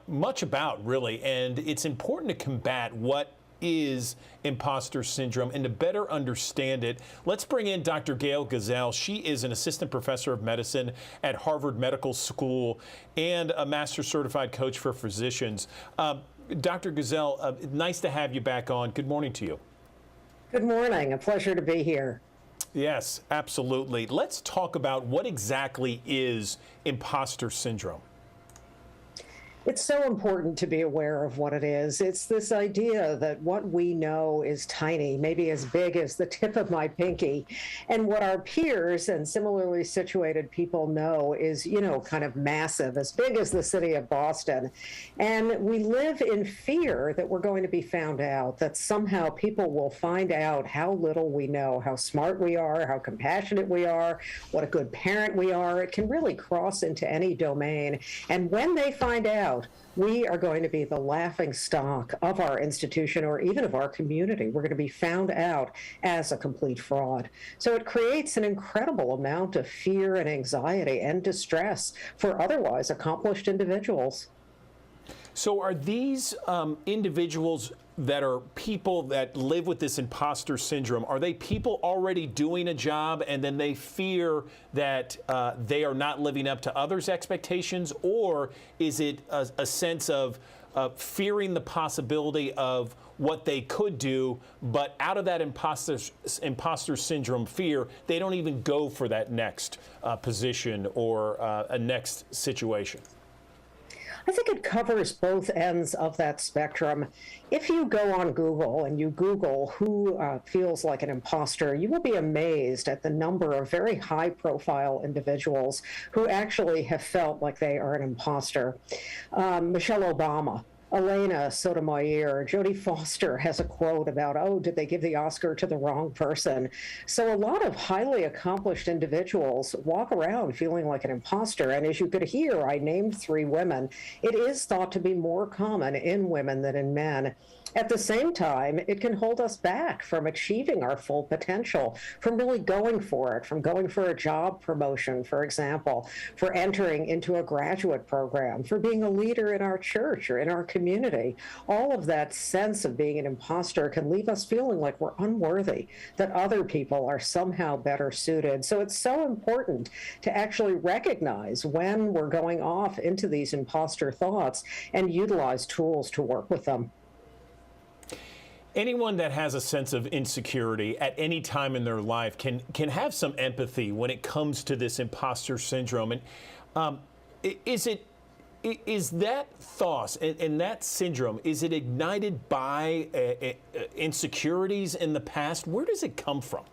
much about, really, and it's important to combat what is imposter syndrome and to better understand it. Let's bring in Dr. Gail Gazelle. She is an assistant professor of medicine at Harvard Medical School and a master certified coach for physicians. Dr. Gazelle, nice to have you back on. Good morning to you. Good morning. A pleasure to be here. Yes, absolutely. Let's talk about what exactly is imposter syndrome. It's so important to be aware of what it is. It's this idea that what we know is tiny, maybe as big as the tip of my pinky. And what our peers and similarly situated people know is, you know, kind of massive, as big as the city of Boston. And we live in fear that we're going to be found out, that somehow people will find out how little we know, how smart we are, how compassionate we are, what a good parent we are. It can really cross into any domain. And when they find out, we are going to be the laughing stock of our institution or even of our community. We're going to be found out as a complete fraud. So it creates an incredible amount of fear and anxiety and distress for otherwise accomplished individuals. So are these individuals that are people that live with this imposter syndrome, are they people already doing a job and then they fear that they are not living up to others' expectations? Or is it a sense of fearing the possibility of what they could do, but out of that imposter syndrome fear, they don't even go for that next position or a next situation? I think it covers both ends of that spectrum. If you go on Google and you Google who feels like an imposter, you will be amazed at the number of very high-profile individuals who actually have felt like they are an imposter. Michelle Obama Elena Sotomayor, Jodie Foster has a quote about, oh, did they give the Oscar to the wrong person? So a lot of highly accomplished individuals walk around feeling like an imposter. And as you could hear, I named 3 women. It is thought to be more common in women than in men. At the same time, it can hold us back from achieving our full potential, from really going for it, from going for a job promotion, for example, for entering into a graduate program, for being a leader in our church or in our community. All of that sense of being an imposter can leave us feeling like we're unworthy, that other people are somehow better suited. So it's so important to actually recognize when we're going off into these imposter thoughts and utilize tools to work with them. Anyone that has a sense of insecurity at any time in their life can have some empathy when it comes to this imposter syndrome. And is that thought and that syndrome, is it ignited by insecurities in the past? Where does it come from?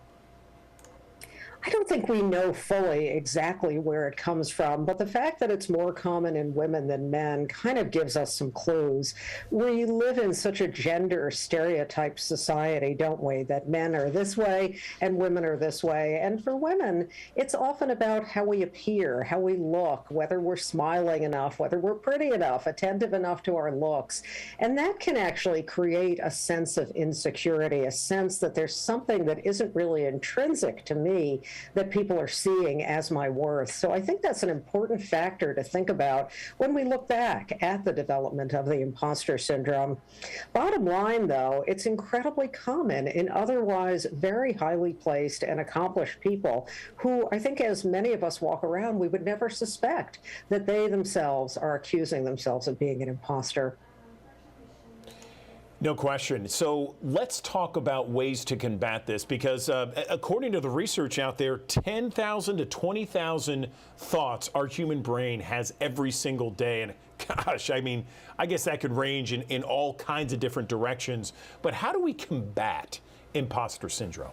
I don't think we know fully exactly where it comes from, but the fact that it's more common in women than men kind of gives us some clues. We live in such a gender stereotyped society, don't we, that men are this way and women are this way. And for women, it's often about how we appear, how we look, whether we're smiling enough, whether we're pretty enough, attentive enough to our looks. And that can actually create a sense of insecurity, a sense that there's something that isn't really intrinsic to me that people are seeing as my worth. So I think that's an important factor to think about when we look back at the development of the imposter syndrome. Bottom line, though, it's incredibly common in otherwise very highly placed and accomplished people who I think, as many of us walk around, we would never suspect that they themselves are accusing themselves of being an imposter. No question. So let's talk about ways to combat this, because according to the research out there, 10,000 to 20,000 thoughts our human brain has every single day. And gosh, I mean, I guess that could range in all kinds of different directions. But how do we combat imposter syndrome?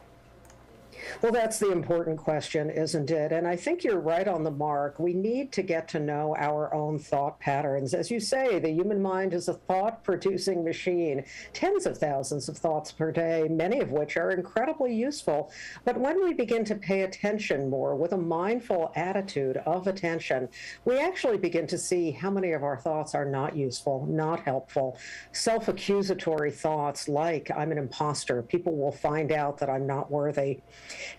Well, that's the important question, isn't it? And I think you're right on the mark. We need to get to know our own thought patterns. As you say, the human mind is a thought-producing machine, tens of thousands of thoughts per day, many of which are incredibly useful. But when we begin to pay attention more with a mindful attitude of attention, we actually begin to see how many of our thoughts are not useful, not helpful. Self-accusatory thoughts like, I'm an imposter, people will find out that I'm not worthy.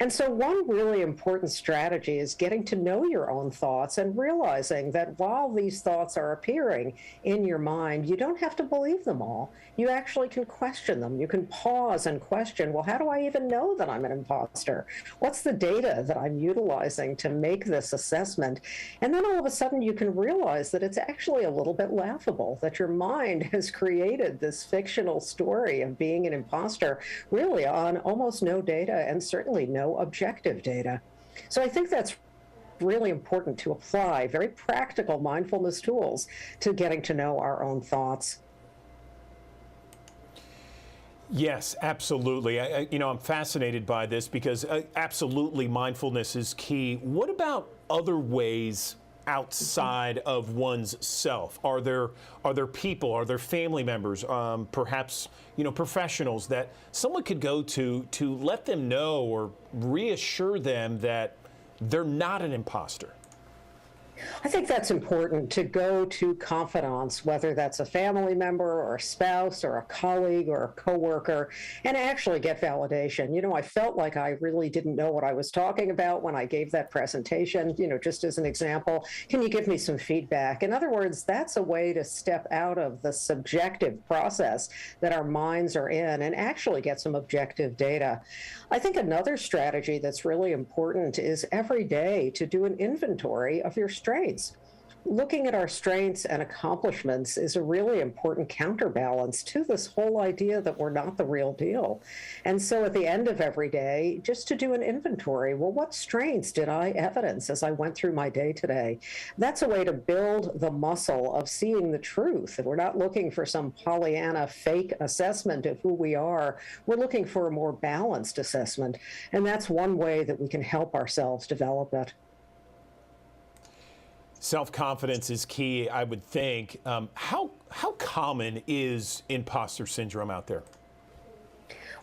And so one really important strategy is getting to know your own thoughts and realizing that while these thoughts are appearing in your mind, you don't have to believe them all. You actually can question them. You can pause and question, well, how do I even know that I'm an imposter? What's the data that I'm utilizing to make this assessment? And then all of a sudden you can realize that it's actually a little bit laughable, that your mind has created this fictional story of being an imposter really on almost no data and certainly no objective data. So I think that's really important to apply very practical mindfulness tools to getting to know our own thoughts. Yes, absolutely. I'm fascinated by this because absolutely mindfulness is key. What about other ways outside of one's self? Are there people, are there family members, perhaps professionals that someone could go to let them know or reassure them that they're not an imposter? I think that's important, to go to confidants, whether that's a family member or a spouse or a colleague or a coworker, and actually get validation. I felt like I really didn't know what I was talking about when I gave that presentation, just as an example. Can you give me some feedback? In other words, that's a way to step out of the subjective process that our minds are in and actually get some objective data. I think another strategy that's really important is every day to do an inventory of your strengths. Looking at our strengths and accomplishments is a really important counterbalance to this whole idea that we're not the real deal. And so at the end of every day, just to do an inventory, well, what strengths did I evidence as I went through my day today? That's a way to build the muscle of seeing the truth. We're not looking for some Pollyanna fake assessment of who we are. We're looking for a more balanced assessment. And that's one way that we can help ourselves develop it. Self-confidence is key, I would think. How How common is imposter syndrome out there?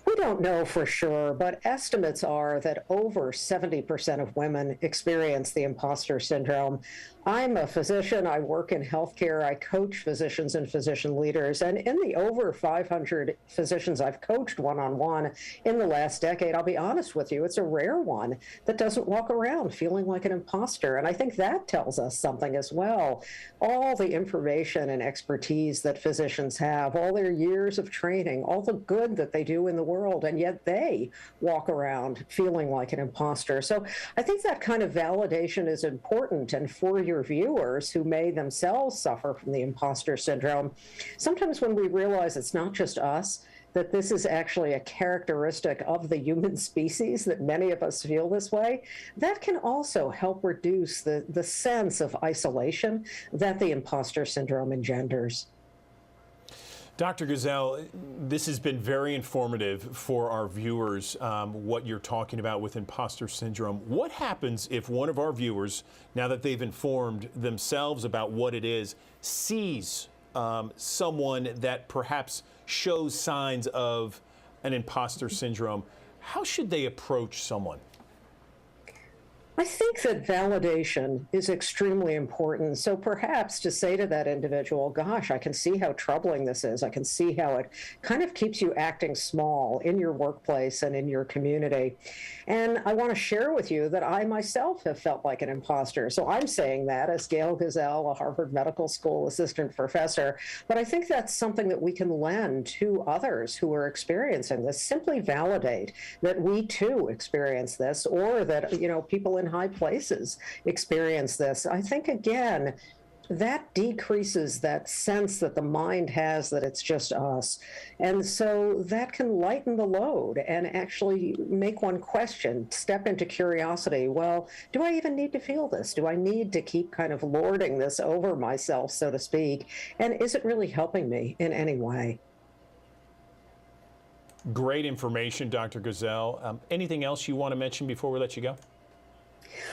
We don't know for sure, but estimates are that over 70% of women experience the imposter syndrome. I'm a physician. I work in healthcare. I coach physicians and physician leaders. And in the over 500 physicians I've coached one-on-one in the last decade, I'll be honest with you, it's a rare one that doesn't walk around feeling like an imposter. And I think that tells us something as well. All the information and expertise that physicians have, all their years of training, all the good that they do in the world, and yet they walk around feeling like an imposter. So I think that kind of validation is important. And for your viewers who may themselves suffer from the imposter syndrome, sometimes when we realize it's not just us, that this is actually a characteristic of the human species, that many of us feel this way, that can also help reduce the sense of isolation that the imposter syndrome engenders. Dr. Gazelle, this has been very informative for our viewers, what you're talking about with imposter syndrome. What happens if one of our viewers, now that they've informed themselves about what it is, sees someone that perhaps shows signs of an imposter syndrome? How should they approach someone? I think that validation is extremely important. So perhaps to say to that individual, gosh, I can see how troubling this is. I can see how it kind of keeps you acting small in your workplace and in your community. And I want to share with you that I myself have felt like an imposter. So I'm saying that as Gail Gazelle, a Harvard Medical School assistant professor. But I think that's something that we can lend to others who are experiencing this. Simply validate that we too experience this, or that, people in high places experience this. I think, again, that decreases that sense that the mind has that it's just us. And so that can lighten the load and actually make one question, step into curiosity. Well, do I even need to feel this? Do I need to keep kind of lording this over myself, so to speak? And is it really helping me in any way? Great information, Dr. Gazelle. Anything else you want to mention before we let you go?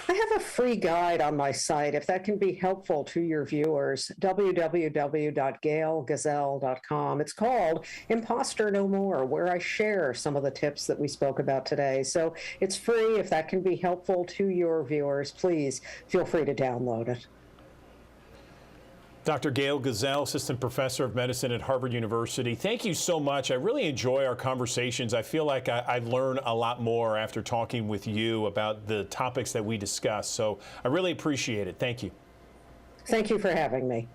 I have a free guide on my site, if that can be helpful to your viewers, www.gailgazelle.com. It's called Imposter No More, where I share some of the tips that we spoke about today. So it's free. If that can be helpful to your viewers, please feel free to download it. Dr. Gail Gazelle, Assistant Professor of Medicine at Harvard University. Thank you so much. I really enjoy our conversations. I feel like I learn a lot more after talking with you about the topics that we discuss. So I really appreciate it. Thank you. Thank you for having me.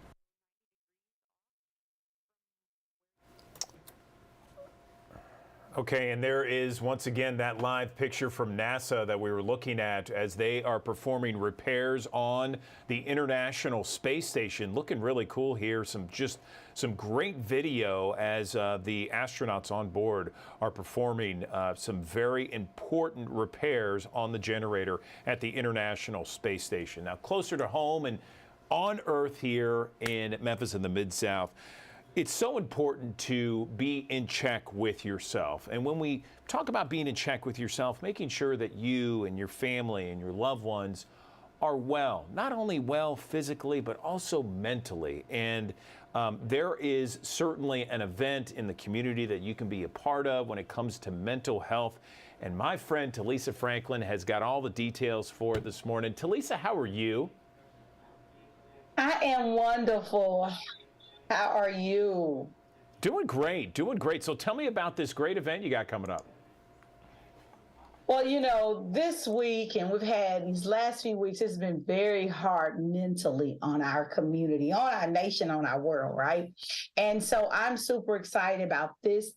Okay, and there is once again that live picture from NASA that we were looking at as they are performing repairs on the International Space Station. Looking really cool here. Some great video as the astronauts on board are performing some very important repairs on the generator at the International Space Station. Now, closer to home and on Earth here in Memphis in the Mid-South, it's so important to be in check with yourself. And when we talk about being in check with yourself, making sure that you and your family and your loved ones are well, not only well physically, but also mentally. And there is certainly an event in the community that you can be a part of when it comes to mental health. And my friend Talisa Franklin has got all the details for it this morning. Talisa, how are you? I am wonderful. How are you? Doing great, doing great. So tell me about this great event you got coming up. Well, this week, and we've had these last few weeks, it's been very hard mentally on our community, on our nation, on our world, right? And so I'm super excited about this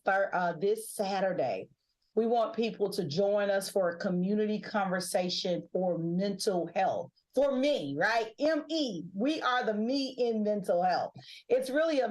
Saturday. We want people to join us for a community conversation for mental health. For me, right? M-E, we are the me in mental health. It's really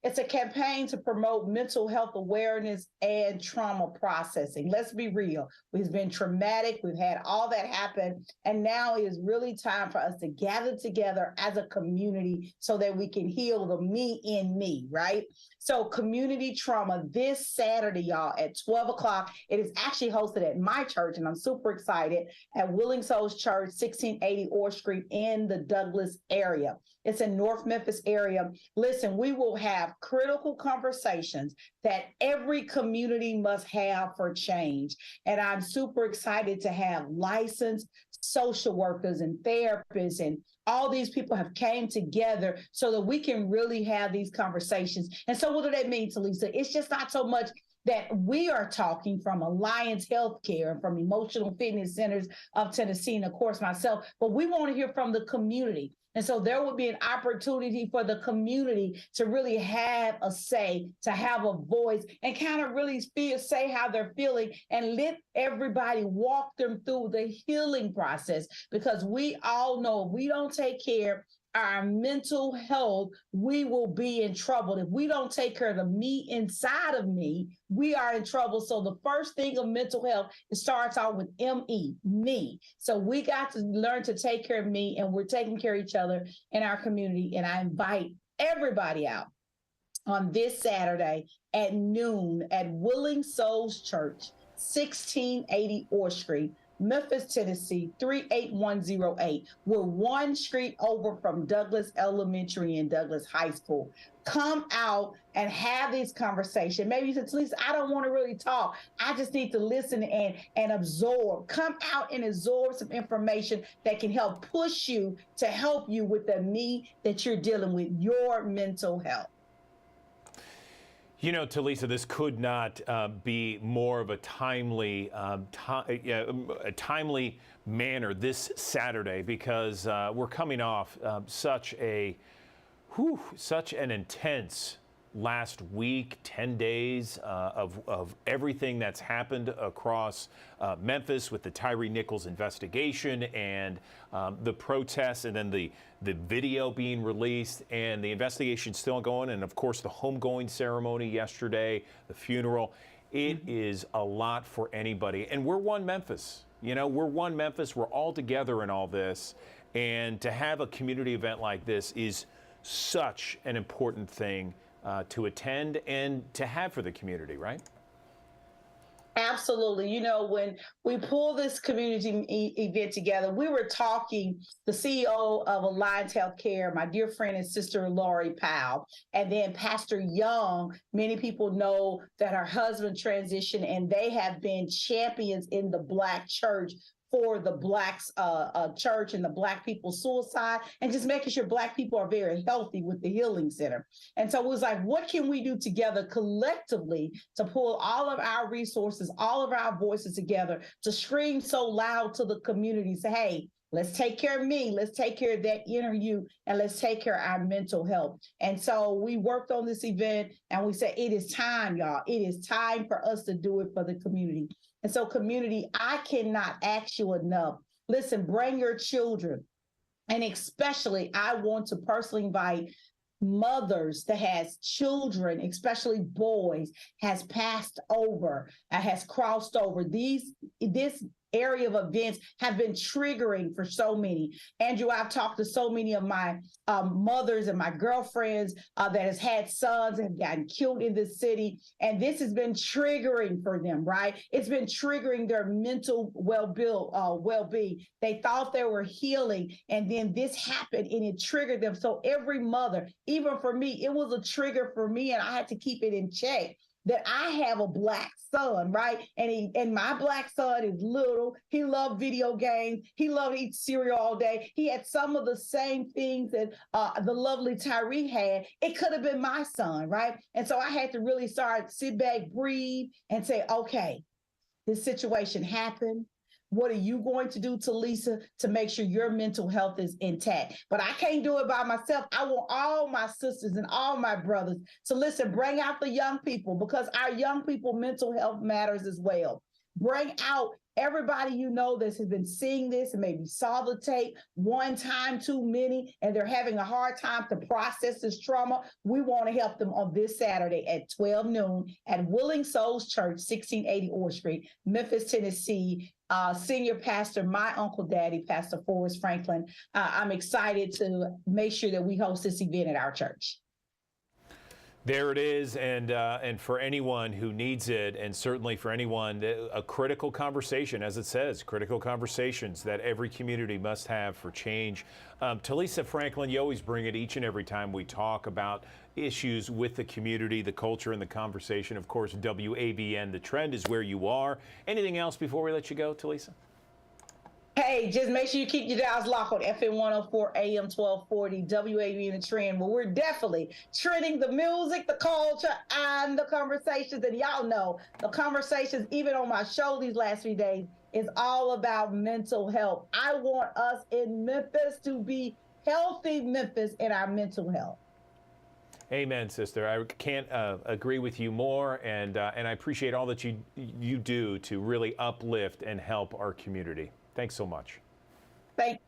it's a campaign to promote mental health awareness and trauma processing. Let's be real. It's been traumatic. We've had all that happen. And now is really time for us to gather together as a community so that we can heal the me in me, right? So community trauma this Saturday, y'all, at 12 o'clock. It is actually hosted at my church, and I'm super excited, at Willing Souls Church, 1680 Orr Street in the Douglas area. It's in North Memphis area. Listen, we will have critical conversations that every community must have for change. And I'm super excited to have licensed social workers and therapists, and all these people have came together so that we can really have these conversations. And so what do that mean, Talisa? It's just not so much that we are talking from Alliance Healthcare and from Emotional Fitness Centers of Tennessee, and of course myself, but we want to hear from the community. And so there will be an opportunity for the community to really have a say, to have a voice, and kind of really say how they're feeling, and let everybody walk them through the healing process. Because we all know if we don't take care our mental health, we will be in trouble. If we don't take care of the me inside of me, we are in trouble. So the first thing of mental health, it starts out with me. So we got to learn to take care of me, and we're taking care of each other in our community. And I invite everybody out on this Saturday at noon at Willing Souls Church, 1680 Orr Street, Memphis, Tennessee, 38108. We're one street over from Douglas Elementary and Douglas High School. Come out and have this conversation. Maybe you said, Talisa, I don't want to really talk. I just need to listen and absorb. Come out and absorb some information that can help push you to help you with the me that you're dealing with, your mental health. You know, Talisa, this could not be more of a timely manner this Saturday, because we're coming off such an intense last week, 10 days of everything that's happened across Memphis with the Tyree Nichols investigation and the protests, and then the video being released, and the investigation still going, and of course the homegoing ceremony yesterday, the funeral. It is a lot for anybody, and we're one Memphis. You know, we're one Memphis. We're all together in all this, and to have a community event like this is such an important thing to attend and to have for the community, right? Absolutely. You know, when we pull this community event together, we were talking, the CEO of Alliance Healthcare, my dear friend and sister, Lori Powell, and then Pastor Young. Many people know that her husband transitioned, and they have been champions in the Black church for the Blacks church and the Black people's suicide, and just making sure Black people are very healthy with the Healing Center. And so it was like, what can we do together collectively to pull all of our resources, all of our voices together to scream so loud to the community, say, hey, let's take care of me, let's take care of that inner you, and let's take care of our mental health. And so we worked on this event, and we said, it is time, y'all. It is time for us to do it for the community. And so community, I cannot ask you enough. Listen, bring your children. And especially, I want to personally invite mothers that has children, especially boys, has passed over, has crossed over. This area of events have been triggering for so many. Andrew, I've talked to so many of my mothers and my girlfriends that has had sons and have gotten killed in this city. And this has been triggering for them, right? It's been triggering their mental well-being. They thought they were healing, and then this happened and it triggered them. So every mother, even for me, it was a trigger for me, and I had to keep it in check. That I have a Black son, right? And my Black son is little. He loved video games. He loved to eat cereal all day. He had some of the same things that the lovely Tyree had. It could have been my son, right? And so I had to really sit back, breathe, and say, okay, this situation happened. What are you going to do, Talisa, to make sure your mental health is intact? But I can't do it by myself. I want all my sisters and all my brothers to listen, bring out the young people, because our young people mental health matters as well. Bring out everybody you know that has been seeing this and maybe saw the tape one time too many, and they're having a hard time to process this trauma. We want to help them on this Saturday at 12 noon at Willing Souls Church, 1680 Orr Street, Memphis, Tennessee. Senior pastor, my uncle daddy, Pastor Forrest Franklin. I'm excited to make sure that we host this event at our church. There it is, and for anyone who needs it, and certainly for anyone, a critical conversation, as it says, critical conversations that every community must have for change. Talisa Franklin, you always bring it each and every time we talk about issues with the community, the culture, and the conversation. Of course, WABN, the trend is where you are. Anything else before we let you go, Talisa? Hey, just make sure you keep your dials locked on FM 104 AM 1240 WABN The Trend, where we're definitely trending the music, the culture, and the conversations. And y'all know the conversations, even on my show these last 3 days, is all about mental health. I want us in Memphis to be healthy Memphis in our mental health. Amen, sister. I can't agree with you more, and I appreciate all that you do to really uplift and help our community. Thanks so much. Thank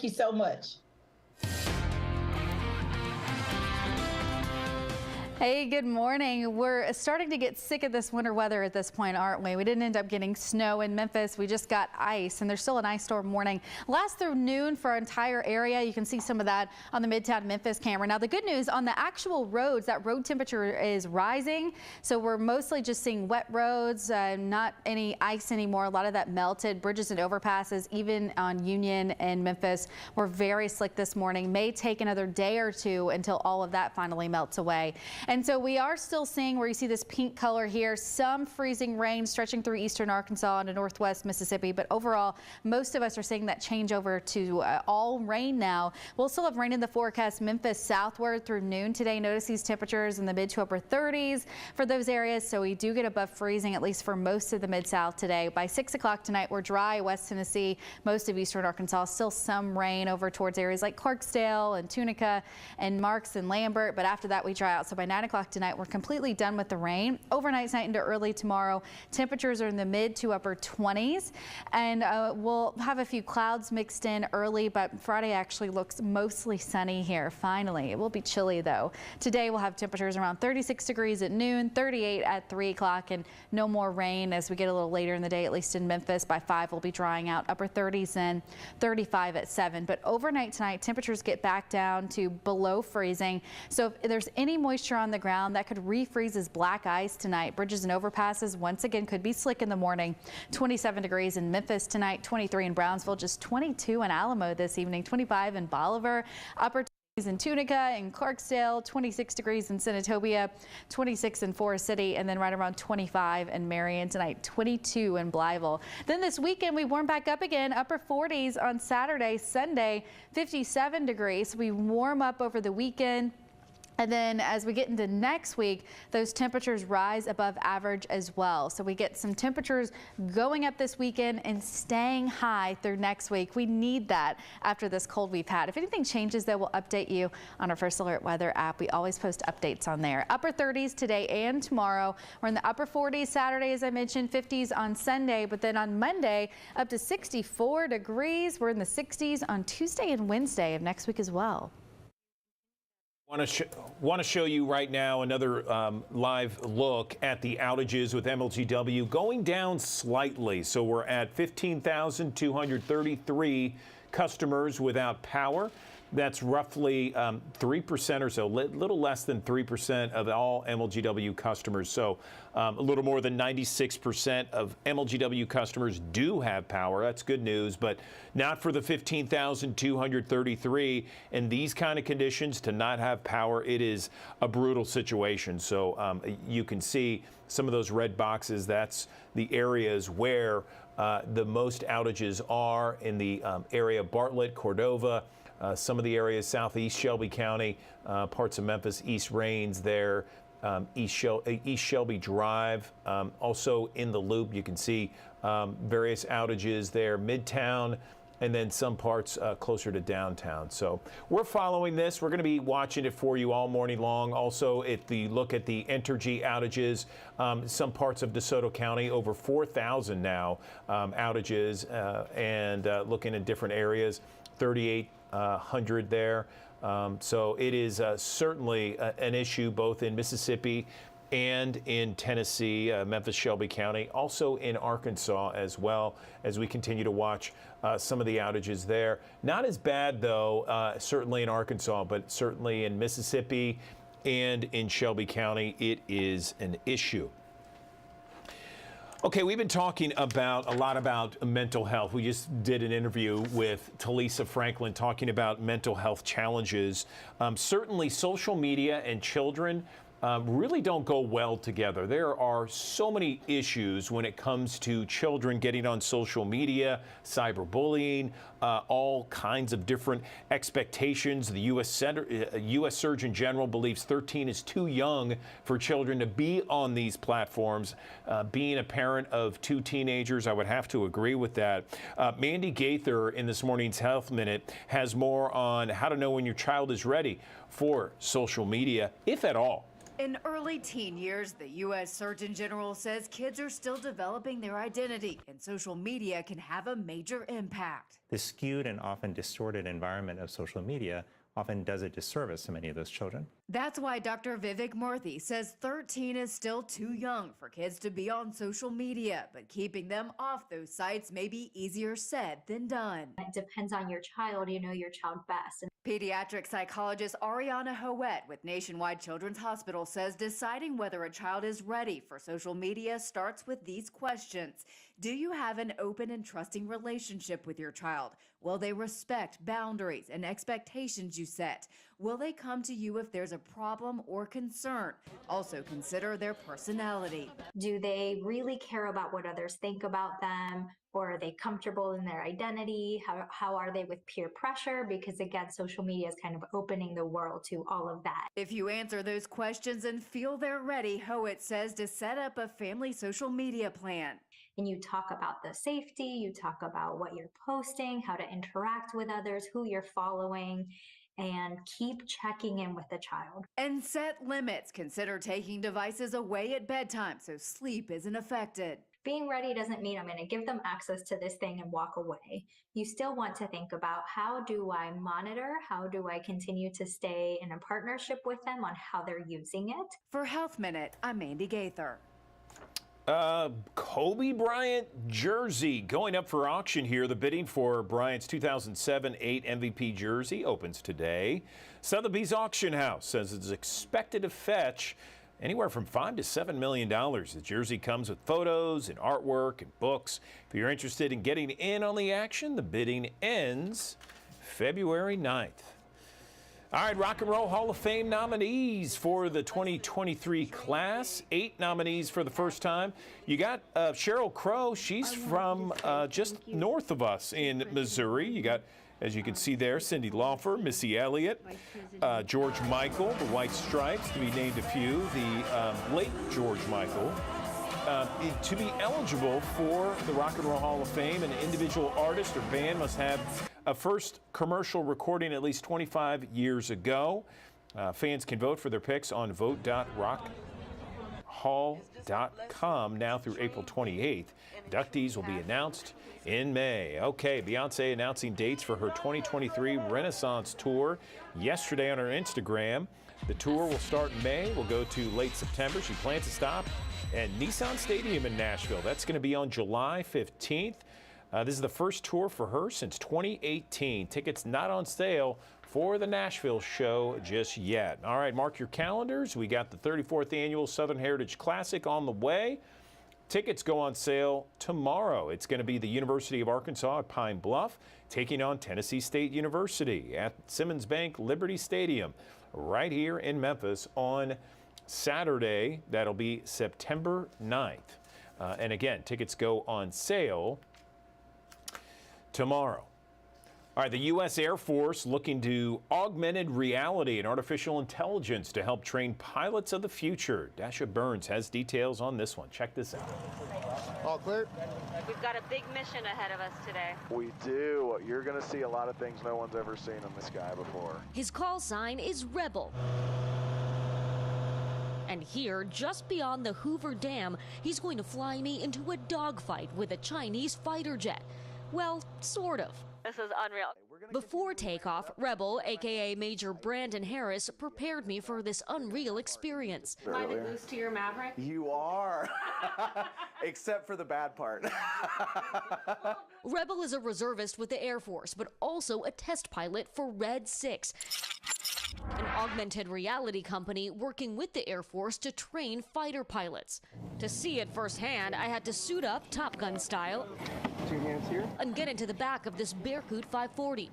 you so much. Hey, good morning. We're starting to get sick of this winter weather at this point, aren't we? We didn't end up getting snow in Memphis. We just got ice, and there's still an ice storm warning. Lasts through noon for our entire area. You can see some of that on the Midtown Memphis camera. Now, the good news on the actual roads, that road temperature is rising. So we're mostly just seeing wet roads, not any ice anymore. A lot of that melted. Bridges and overpasses, even on Union and Memphis, were very slick this morning. May take another day or two until all of that finally melts away. And so we are still seeing, where you see this pink color here, some freezing rain stretching through eastern Arkansas into northwest Mississippi. But overall, most of us are seeing that change over to all rain now. We'll still have rain in the forecast. Memphis southward through noon today. Notice these temperatures in the mid to upper 30s for those areas. So we do get above freezing, at least for most of the mid-south today. By 6 o'clock tonight, we're dry. West Tennessee, most of eastern Arkansas, still some rain over towards areas like Clarksdale and Tunica and Marks and Lambert. But after that, we dry out. So by 9 o'clock tonight, we're completely done with the rain. Overnight tonight into early tomorrow, temperatures are in the mid to upper 20s, and we'll have a few clouds mixed in early, but Friday actually looks mostly sunny here. Finally, it will be chilly though. Today we'll have temperatures around 36 degrees at noon, 38 at 3 o'clock, and no more rain as we get a little later in the day, at least in Memphis. By 5, we'll be drying out, upper 30s and 35 at 7. But overnight tonight, temperatures get back down to below freezing. So if there's any moisture on the ground, that could refreeze as black ice tonight. Bridges and overpasses once again could be slick in the morning. 27 degrees in Memphis tonight, 23 in Brownsville, just 22 in Alamo this evening, 25 in Bolivar, upper 20s in Tunica and Clarksdale, 26 degrees in Senatobia, 26 in Forest City, and then right around 25 in Marion tonight, 22 in Blytheville. Then this weekend we warm back up again, upper 40s on Saturday, Sunday, 57 degrees. We warm up over the weekend. And then as we get into next week, those temperatures rise above average as well. So we get some temperatures going up this weekend and staying high through next week. We need that after this cold we've had. If anything changes, though, we'll update you on our First Alert Weather app. We always post updates on there. Upper 30s today and tomorrow. We're in the upper 40s Saturday, as I mentioned, 50s on Sunday. But then on Monday, up to 64 degrees. We're in the 60s on Tuesday and Wednesday of next week as well. Want to show you right now another live look at the outages with MLGW going down slightly. So we're at 15,233 customers without power. That's roughly 3% or so, little less than 3% of all MLGW customers. So a little more than 96% of MLGW customers do have power. That's good news, but not for the 15,233. In these kind of conditions, to not have power, it is a brutal situation. So you can see some of those red boxes. That's the areas where the most outages are in the area of Bartlett, Cordova, some of the areas southeast Shelby County, parts of Memphis, East Rains there, East Shelby Drive. Also in the loop, you can see various outages there, Midtown, and then some parts closer to downtown. So we're following this. We're going to be watching it for you all morning long. Also, if you look at the Entergy outages, some parts of DeSoto County, over 4,000 now outages, and looking at different areas, 3,800 there. So it is certainly an issue both in Mississippi and in Tennessee, Memphis, Shelby County, also in Arkansas as well, as we continue to watch some of the outages there. Not as bad, though, certainly in Arkansas, but certainly in Mississippi and in Shelby County, it is an issue. Okay, we've been talking a lot about mental health. We just did an interview with Talisa Franklin talking about mental health challenges. Certainly social media and children really don't go well together. There are so many issues when it comes to children getting on social media, cyberbullying, all kinds of different expectations. The U.S. Surgeon General believes 13 is too young for children to be on these platforms. Being a parent of 2 teenagers, I would have to agree with that. Mandy Gaither in this morning's Health Minute has more on how to know when your child is ready for social media, if at all. In early teen years, the U.S. Surgeon General says kids are still developing their identity, and social media can have a major impact. The skewed and often distorted environment of social media often does a disservice to many of those children. That's why Dr. Vivek Murthy says 13 is still too young for kids to be on social media, but keeping them off those sites may be easier said than done. It depends on your child. You know your child best. Pediatric psychologist Ariana Hoet with Nationwide Children's Hospital says deciding whether a child is ready for social media starts with these questions. Do you have an open and trusting relationship with your child? Will they respect boundaries and expectations you set? Will they come to you if there's a problem or concern? Also consider their personality. Do they really care about what others think about them? Or are they comfortable in their identity? How are they with peer pressure? Because again, social media is kind of opening the world to all of that. If you answer those questions and feel they're ready, Hoet says to set up a family social media plan. And you talk about the safety, you talk about what you're posting, how to interact with others, who you're following, and keep checking in with the child. And set limits. Consider taking devices away at bedtime so sleep isn't affected. Being ready doesn't mean I'm going to give them access to this thing and walk away. You still want to think about how do I monitor? How do I continue to stay in a partnership with them on how they're using it? For Health Minute, I'm Mandy Gaither. Kobe Bryant jersey going up for auction here. The bidding for Bryant's 2007-8 MVP jersey opens today. Sotheby's Auction House says it's expected to fetch anywhere from $5 to $7 million. The jersey comes with photos and artwork and books. If you're interested in getting in on the action, the bidding ends February 9th. All right, Rock and Roll Hall of Fame nominees for the 2023 class. 8 nominees for the first time. You got Sheryl Crow. She's from just north of us in Missouri. You got, as you can see there, Cyndi Lauper, Missy Elliott, George Michael, the White Stripes, to be named a few, the late George Michael. To be eligible for the Rock and Roll Hall of Fame, an individual artist or band must have a first commercial recording at least 25 years ago. Fans can vote for their picks on vote.rockhall.com now through April 28th. Inductees will be announced in May. Okay, Beyonce announcing dates for her 2023 Renaissance Tour yesterday on her Instagram. The tour will start in May, will go to late September. She plans to stop at Nissan Stadium in Nashville. That's going to be on July 15th. This is the first tour for her since 2018. Tickets not on sale for the Nashville show just yet. All right, mark your calendars. We got the 34th Annual Southern Heritage Classic on the way. Tickets go on sale tomorrow. It's going to be the University of Arkansas at Pine Bluff taking on Tennessee State University at Simmons Bank Liberty Stadium right here in Memphis on Saturday. That'll be September 9th. And again, tickets go on sale tomorrow. All right, the U.S. Air Force looking to augmented reality and artificial intelligence to help train pilots of the future. Dasha Burns has details on this one. Check this out. All clear? We've got a big mission ahead of us today. We do. You're going to see a lot of things no one's ever seen in the sky before. His call sign is Rebel. And here, just beyond the Hoover Dam, he's going to fly me into a dogfight with a Chinese fighter jet. Well, sort of. This is unreal. Before takeoff, Rebel, aka Major Brandon Harris, prepared me for this unreal experience. Am I the goose to your Maverick? You are. Except for the bad part. Rebel is a reservist with the Air Force, but also a test pilot for Red 6. An augmented reality company working with the Air Force to train fighter pilots. To see it firsthand, I had to suit up Top Gun style 2 hands here, and get into the back of this Bearcoot 540.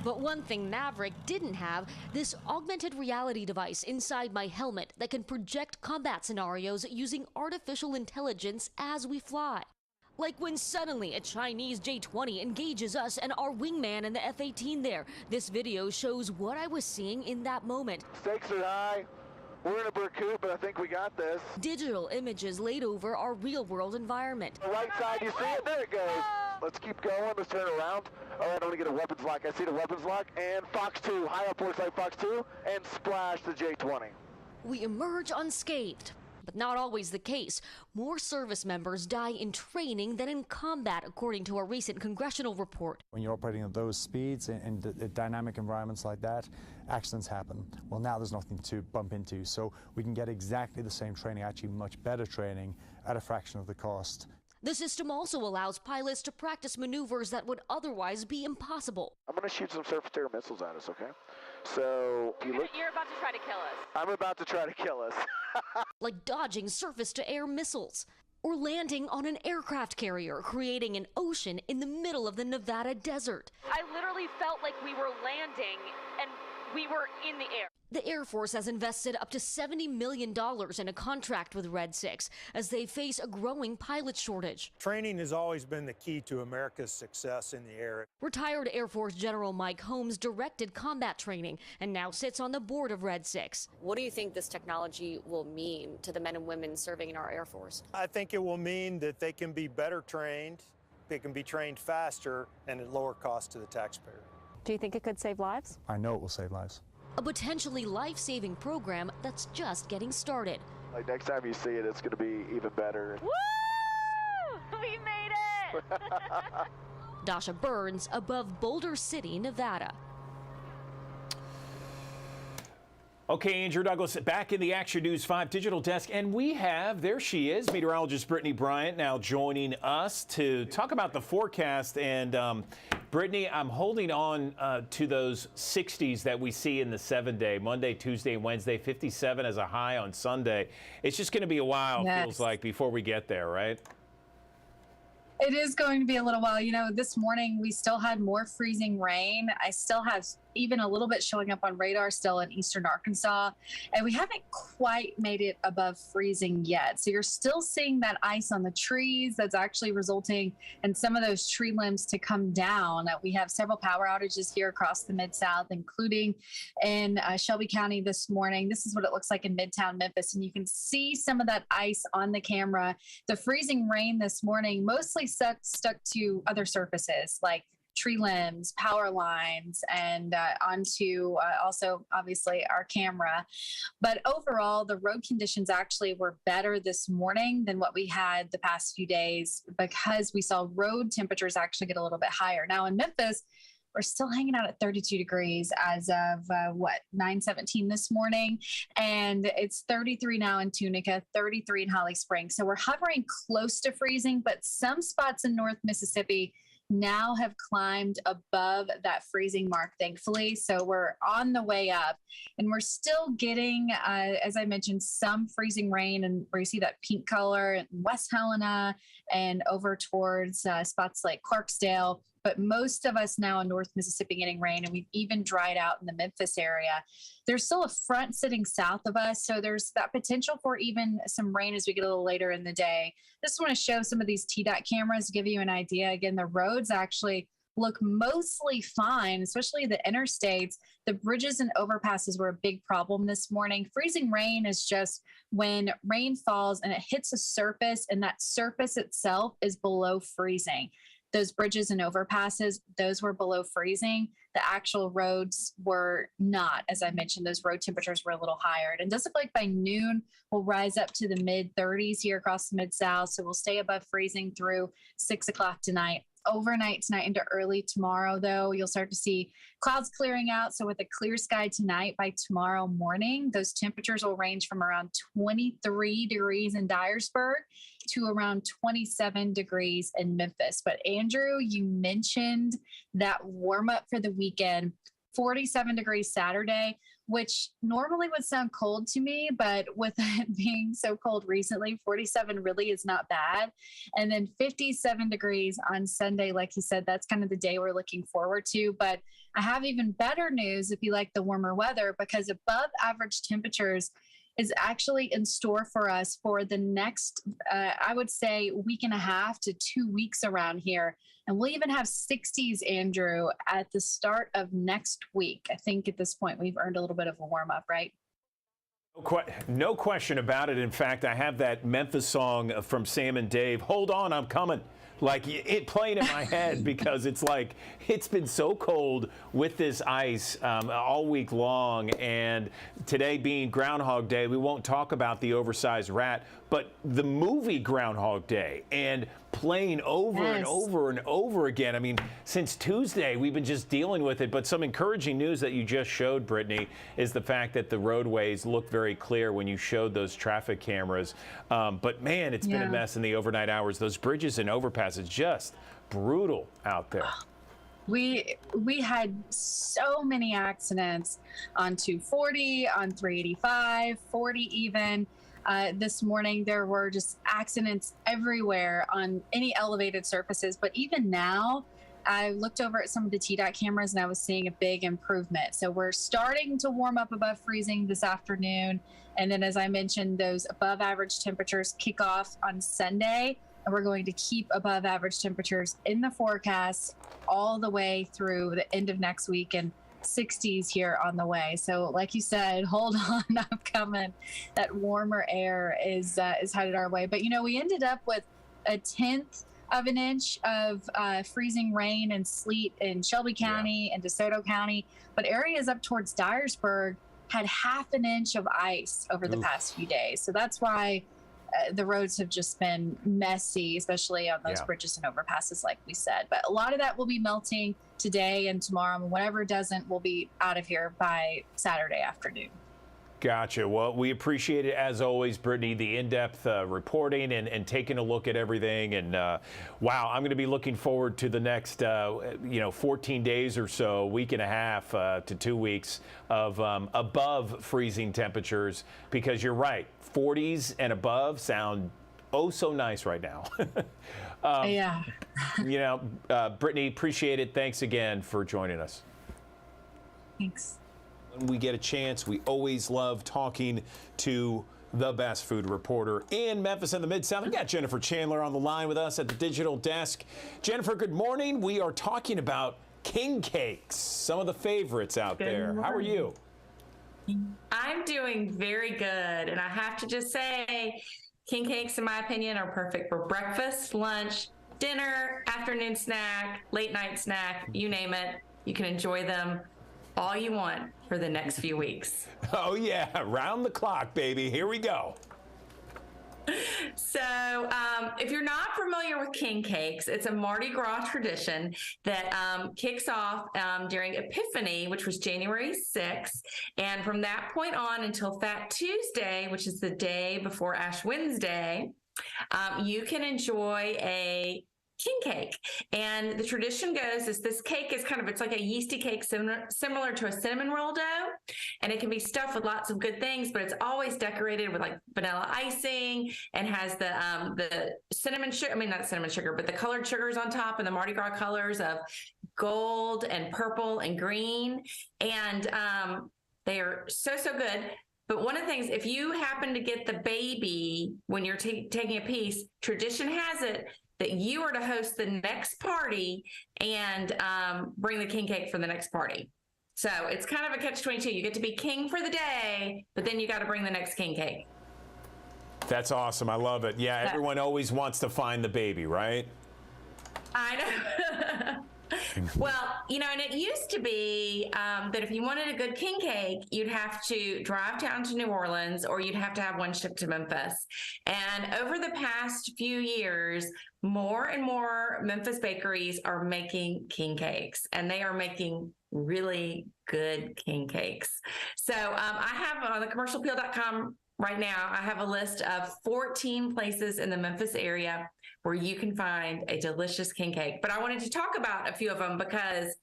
But one thing Maverick didn't have, this augmented reality device inside my helmet that can project combat scenarios using artificial intelligence as we fly. Like when suddenly a Chinese J-20 engages us and our wingman in the F-18 there. This video shows what I was seeing in that moment. Stakes are high. We're in a Bearcoot, but I think we got this. Digital images laid over our real-world environment. The right side, you see it? There it goes. Let's keep going. Let's turn around. All right, I'm going to get a weapons lock. I see the weapons lock. And Fox 2, high up works like Fox 2, and splash the J-20. We emerge unscathed, but not always the case. More service members die in training than in combat, according to a recent congressional report. When you're operating at those speeds in dynamic environments like that, accidents happen. Well, now there's nothing to bump into, so we can get exactly the same training, actually much better training, at a fraction of the cost. The system also allows pilots to practice maneuvers that would otherwise be impossible. I'm going to shoot some surface-to-air missiles at us, okay? So, if you look... You're about to try to kill us. I'm about to try to kill us. Like dodging surface-to-air missiles, or landing on an aircraft carrier, creating an ocean in the middle of the Nevada desert. I literally felt like we were landing and we were in the air. The Air Force has invested up to $70 million in a contract with Red 6 as they face a growing pilot shortage. Training has always been the key to America's success in the air. Retired Air Force General Mike Holmes directed combat training and now sits on the board of Red 6. What do you think this technology will mean to the men and women serving in our Air Force? I think it will mean that they can be better trained, they can be trained faster, and at lower cost to the taxpayer. Do you think it could save lives? I know it will save lives. A potentially life-saving program that's just getting started. Like next time you see it, it's going to be even better. Woo! We made it! Dasha Burns, above Boulder City, Nevada. Okay, Andrew Douglas, back in the Action News 5 digital desk, and we have, there she is, meteorologist Brittany Bryant now joining us to talk about the forecast. And Brittany, I'm holding on to those 60s that we see in the 7-day, Monday, Tuesday, and Wednesday, 57 as a high on Sunday. It's just going to be a while, Yes. feels like, before we get there, right? It is going to be a little while. You know, this morning we still had more freezing rain. I still have even a little bit showing up on radar still in eastern Arkansas, and we haven't quite made it above freezing yet. So you're still seeing that ice on the trees that's actually resulting in some of those tree limbs to come down. We have several power outages here across the Mid-South, including in Shelby County this morning. This is what it looks like in Midtown Memphis, and you can see some of that ice on the camera. The freezing rain this morning mostly stuck to other surfaces like tree limbs, power lines, and onto also obviously our camera. But overall, the road conditions actually were better this morning than what we had the past few days because we saw road temperatures actually get a little bit higher. Now in Memphis, we're still hanging out at 32 degrees as of 9:17 this morning. And it's 33 now in Tunica, 33 in Holly Springs. So we're hovering close to freezing, but some spots in North Mississippi now have climbed above that freezing mark, thankfully. So we're on the way up, and we're still getting, as I mentioned, some freezing rain, and where you see that pink color in West Helena and over towards spots like Clarksdale. But most of us now in North Mississippi getting rain, and we've even dried out in the Memphis area. There's still a front sitting south of us, so there's that potential for even some rain as we get a little later in the day. Just want to show some of these TDOT cameras to give you an idea. Again, the roads actually look mostly fine, especially the interstates. The bridges and overpasses were a big problem this morning. Freezing rain is just when rain falls and it hits a surface, and that surface itself is below freezing. Those bridges and overpasses, those were below freezing. The actual roads were not. As I mentioned, those road temperatures were a little higher. And it does look like by noon, we'll rise up to the mid-30s here across the Mid-South. So we'll stay above freezing through 6 o'clock tonight. Overnight tonight into early tomorrow, though, you'll start to see clouds clearing out. So with a clear sky tonight, by tomorrow morning, those temperatures will range from around 23 degrees in Dyersburg to around 27 degrees in Memphis. But Andrew, you mentioned that warm up for the weekend. 47 degrees Saturday, which normally would sound cold to me, but with it being so cold recently, 47 really is not bad. And then 57 degrees on Sunday, like you said, that's kind of the day we're looking forward to. But I have even better news if you like the warmer weather, because above average temperatures is actually in store for us for the next, I would say, week and a half to 2 weeks around here. And we'll even have 60s, Andrew, at the start of next week. I think at this point we've earned a little bit of a warm up, right? No question about it. In fact, I have that Memphis song from Sam and Dave, "Hold On, I'm Coming," like it playing in my head, because it's like it's been so cold with this ice all week long. And today being Groundhog Day, we won't talk about the oversized rat, but the movie Groundhog Day, and playing over and over and over again. I mean, since Tuesday, we've been just dealing with it. But some encouraging news that you just showed, Brittany, is the fact that the roadways look very clear when you showed those traffic cameras. But man, it's been a mess in the overnight hours. Those bridges and overpasses, just brutal out there. We had so many accidents on 240, on 385, 40 even. This morning, there were just accidents everywhere on any elevated surfaces. But even now, I looked over at some of the TDOT cameras and I was seeing a big improvement. So we're starting to warm up above freezing this afternoon. And then, as I mentioned, those above average temperatures kick off on Sunday. And we're going to keep above average temperatures in the forecast all the way through the end of next week, and 60s here on the way. So like you said, hold on, I'm coming. That warmer air is headed our way. But, you know, we ended up with 1/10 of an inch of freezing rain and sleet in Shelby County and DeSoto County. But areas up towards Dyersburg had 1/2 inch of ice over the past few days. So that's why the roads have just been messy, especially on those bridges and overpasses, like we said. But a lot of that will be melting today and tomorrow. And whatever doesn't, will be out of here by Saturday afternoon. Gotcha. Well, we appreciate it, as always, Brittany, the in-depth reporting and taking a look at everything. And wow, I'm going to be looking forward to the next 14 days or so, week and a half to 2 weeks of above freezing temperatures, because you're right, 40s and above sound oh so nice right now. Brittany, appreciate it. Thanks again for joining us. Thanks. When we get a chance, we always love talking to the best food reporter in Memphis and the Mid-South. We've got Jennifer Chandler on the line with us at the digital desk. Jennifer, good morning. We are talking about king cakes, some of the favorites out there. How are you? I'm doing very good, and I have to just say, king cakes, in my opinion, are perfect for breakfast, lunch, dinner, afternoon snack, late night snack, you name it. You can enjoy them all you want for the next few weeks. Oh yeah, round the clock, baby. Here we go. So if you're not familiar with king cakes, it's a Mardi Gras tradition that kicks off during Epiphany, which was January 6th. And from that point on until Fat Tuesday, which is the day before Ash Wednesday, you can enjoy a king cake. And the tradition goes is this cake is it's like a yeasty cake similar to a cinnamon roll dough, and it can be stuffed with lots of good things, but it's always decorated with like vanilla icing and has the cinnamon sugar, not cinnamon sugar, but the colored sugars on top, and the Mardi Gras colors of gold and purple and green. And they are so good. But one of the things, if you happen to get the baby when you're taking a piece, tradition has it that you are to host the next party and bring the king cake for the next party. So it's kind of a catch-22. You get to be king for the day, but then you got to bring the next king cake. That's awesome. I love it. Yeah, everyone always wants to find the baby, right? I know. Well, and it used to be that if you wanted a good king cake, you'd have to drive down to New Orleans, or you'd have to have one shipped to Memphis. And over the past few years, more and more Memphis bakeries are making king cakes, and they are making really good king cakes. So I have on the commercialappeal.com right now, I have a list of 14 places in the Memphis area where you can find a delicious king cake. But I wanted to talk about a few of them because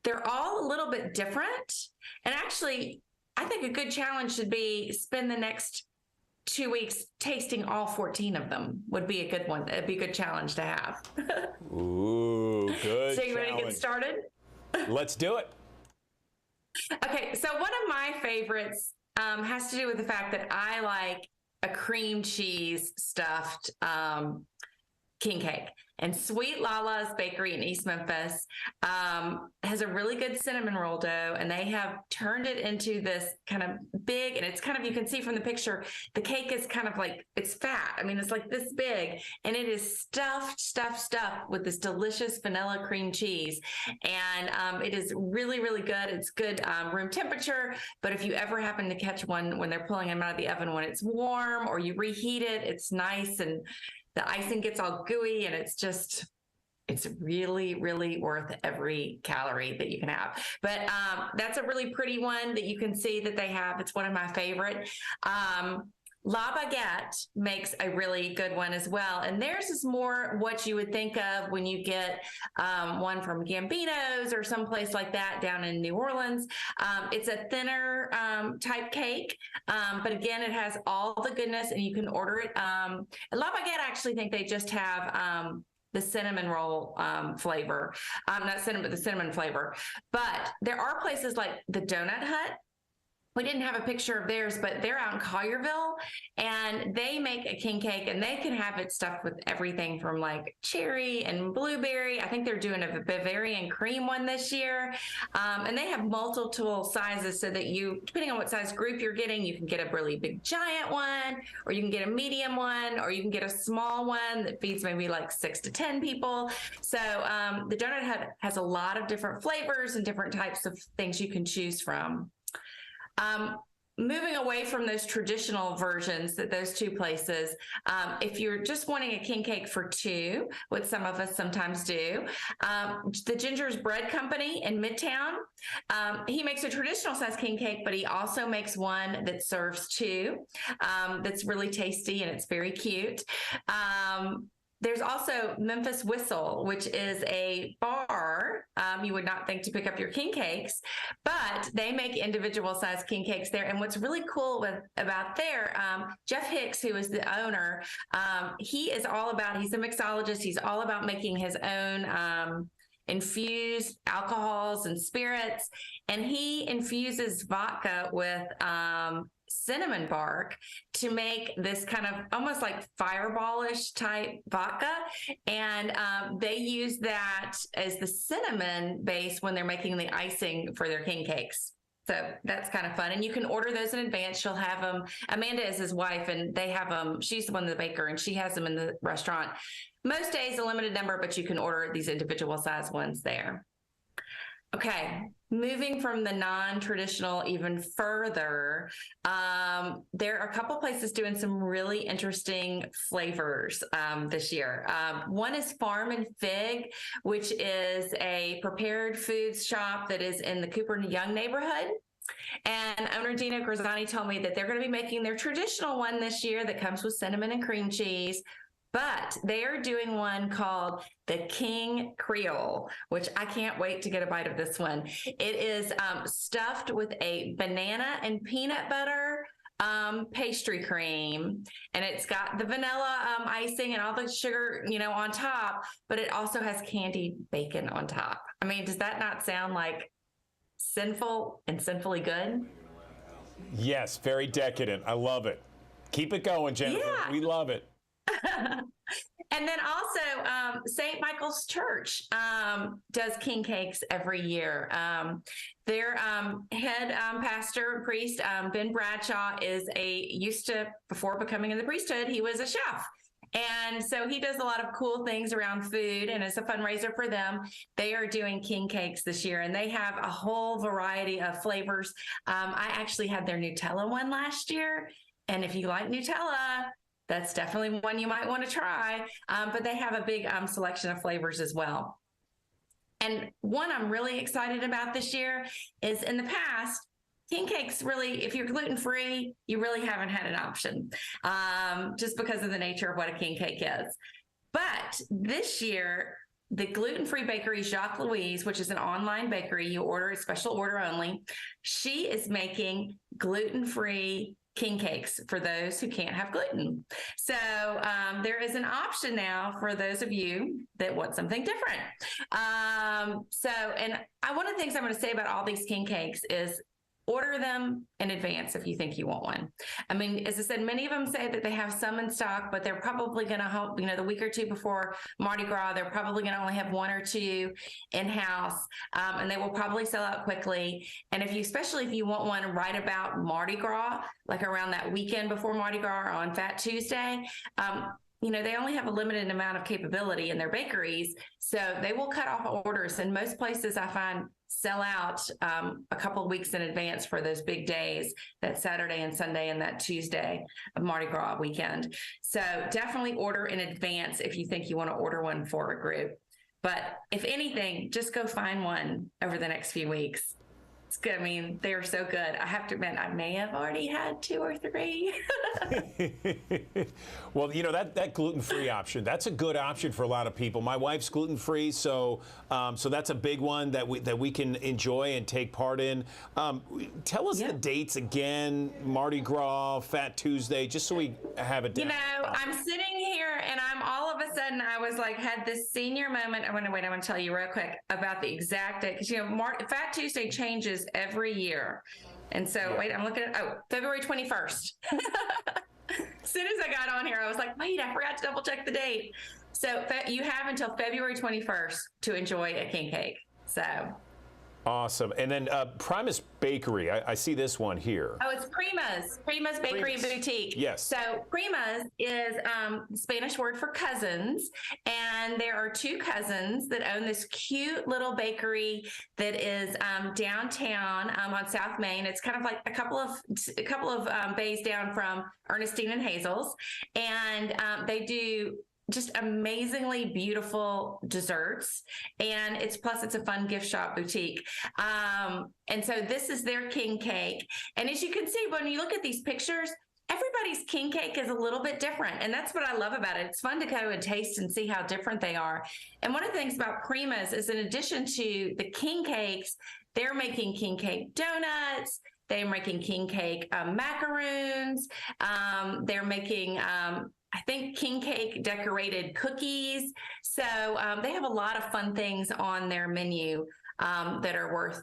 they're all a little bit different. And actually, I think a good challenge should be spend the next 2 weeks tasting all 14 of them would be a good one. It'd be a good challenge to have. Ooh, good So you ready to challenge. get started? Let's do it. Okay, so one of my favorites has to do with the fact that I like a cream cheese stuffed king cake. And Sweet Lala's Bakery in East Memphis has a really good cinnamon roll dough, and they have turned it into this kind of big, and it's kind of, you can see from the picture, the cake is kind of like, it's fat. I mean, it's like this big, and it is stuffed with this delicious vanilla cream cheese. And it is really, really good. It's good room temperature, but if you ever happen to catch one when they're pulling them out of the oven when it's warm, or you reheat it, it's nice, and the icing gets all gooey, and it's really, really worth every calorie that you can have. But that's a really pretty one that you can see that they have. It's one of my favorite. La Baguette makes a really good one as well. And theirs is more what you would think of when you get one from Gambino's or someplace like that down in New Orleans. It's a thinner type cake, but again, it has all the goodness, and you can order it. La Baguette, I actually think they just have the cinnamon roll flavor. Not cinnamon, but the cinnamon flavor. But there are places like the Donut Hut. We didn't have a picture of theirs, but they're out in Collierville, and they make a king cake, and they can have it stuffed with everything from like cherry and blueberry. I think they're doing a Bavarian cream one this year. And they have multiple sizes so that you, depending on what size group you're getting, you can get a really big giant one, or you can get a medium one, or you can get a small one that feeds maybe like 6 to 10 people. So the Donut Hut has a lot of different flavors and different types of things you can choose from. Moving away from those traditional versions that those two places, if you're just wanting a king cake for two, what some of us sometimes do, the Ginger's Bread Company in Midtown, he makes a traditional size king cake, but he also makes one that serves two, that's really tasty, and it's very cute. There's also Memphis Whistle, which is a bar. You would not think to pick up your king cakes, but they make individual size king cakes there. And what's really cool about there, Jeff Hicks, who is the owner, he's a mixologist. He's all about making his own infused alcohols and spirits. And he infuses vodka with cinnamon bark to make this kind of almost like fireballish type vodka. And they use that as the cinnamon base when they're making the icing for their king cakes. So that's kind of fun. And you can order those in advance. She'll have them. Amanda is his wife, and they have them. She's the one, the baker, and she has them in the restaurant. Most days, a limited number, but you can order these individual size ones there. Okay, moving from the non-traditional even further, there are a couple places doing some really interesting flavors this year. One is Farm and Fig, which is a prepared foods shop that is in the Cooper Young neighborhood. And owner Dina Grazzani told me that they're going to be making their traditional one this year that comes with cinnamon and cream cheese. But they are doing one called the King Creole, which I can't wait to get a bite of this one. It is stuffed with a banana and peanut butter pastry cream, and it's got the vanilla icing and all the sugar, on top, but it also has candied bacon on top. I mean, does that not sound like sinful and sinfully good? Yes, very decadent. I love it. Keep it going, Jennifer. Yeah. We love it. And then also St. Michael's Church does king cakes every year. Their head pastor and priest, Ben Bradshaw, before becoming in the priesthood, he was a chef. And so he does a lot of cool things around food, and it's a fundraiser for them. They are doing king cakes this year, and they have a whole variety of flavors. I actually had their Nutella one last year, and if you like Nutella, that's definitely one you might want to try, but they have a big selection of flavors as well. And one I'm really excited about this year is, in the past, king cakes really, if you're gluten-free, you really haven't had an option, just because of the nature of what a king cake is. But this year, the gluten-free bakery Jacques Louise, which is an online bakery, you order a special order only. She is making gluten-free king cakes for those who can't have gluten. So there is an option now for those of you that want something different. And one of the things I'm going to say about all these king cakes is order them in advance if you think you want one. I mean, as I said, many of them say that they have some in stock, but they're probably going to help, the week or two before Mardi Gras, they're probably going to only have one or two in-house, and they will probably sell out quickly. And especially if you want one right about Mardi Gras, like around that weekend before Mardi Gras or on Fat Tuesday, they only have a limited amount of capability in their bakeries, so they will cut off orders. And most places I find sell out a couple of weeks in advance for those big days, that Saturday and Sunday and that Tuesday of Mardi Gras weekend. So definitely order in advance if you think you want to order one for a group. But if anything, just go find one over the next few weeks. It's good. I mean, they are so good. I have to admit, I may have already had 2 or 3. Well, that gluten-free option, that's a good option for a lot of people. My wife's gluten-free, so that's a big one that we can enjoy and take part in. Tell us the dates again, Mardi Gras, Fat Tuesday, just so we have it down. I'm sitting here and I'm all of a sudden, I was like, had this senior moment. I want to tell you real quick about the exact date, because, Fat Tuesday changes every year. And so, wait, I'm looking at, February 21st. As soon as I got on here, I was like, wait, I forgot to double check the date. So you have until February 21st to enjoy a king cake. So. Awesome. And then Primus Bakery, I see this one here. Oh, it's Prima's Bakery and Boutique. Yes. So Prima's is Spanish word for cousins. And there are 2 cousins that own this cute little bakery that is downtown on South Main. It's kind of like a couple of bays down from Ernestine and Hazel's. And they do just amazingly beautiful desserts, and it's a fun gift shop boutique. And so this is their king cake. And as you can see, when you look at these pictures, everybody's king cake is a little bit different. And that's what I love about it. It's fun to go and taste and see how different they are. And one of the things about Prima's is, in addition to the king cakes, they're making king cake donuts. They're making king cake macaroons. They're making I think king cake decorated cookies. So they have a lot of fun things on their menu that are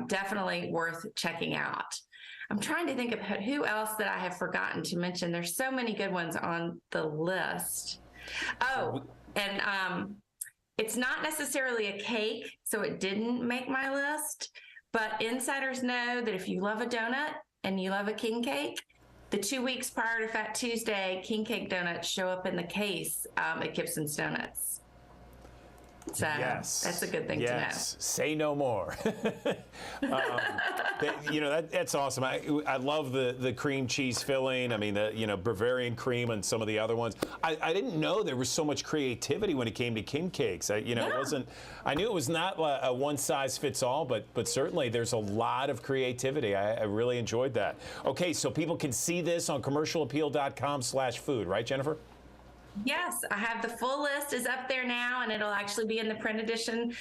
definitely worth checking out. I'm trying to think of who else that I have forgotten to mention. There's so many good ones on the list. Oh, and it's not necessarily a cake, so it didn't make my list, but insiders know that if you love a donut and you love a king cake, the 2 weeks prior to Fat Tuesday, king cake donuts show up in the case at Gibson's Donuts. So that's a good thing to know. Say no more. That's awesome. I love the cream cheese filling. I mean, the Bavarian cream and some of the other ones. I didn't know there was so much creativity when it came to king cakes. It wasn't. I knew it was not a one size fits all, but certainly there's a lot of creativity. I really enjoyed that. Okay, so people can see this on commercialappeal.com/food, right, Jennifer? Yes, I have the full list is up there now, and it'll actually be in the print edition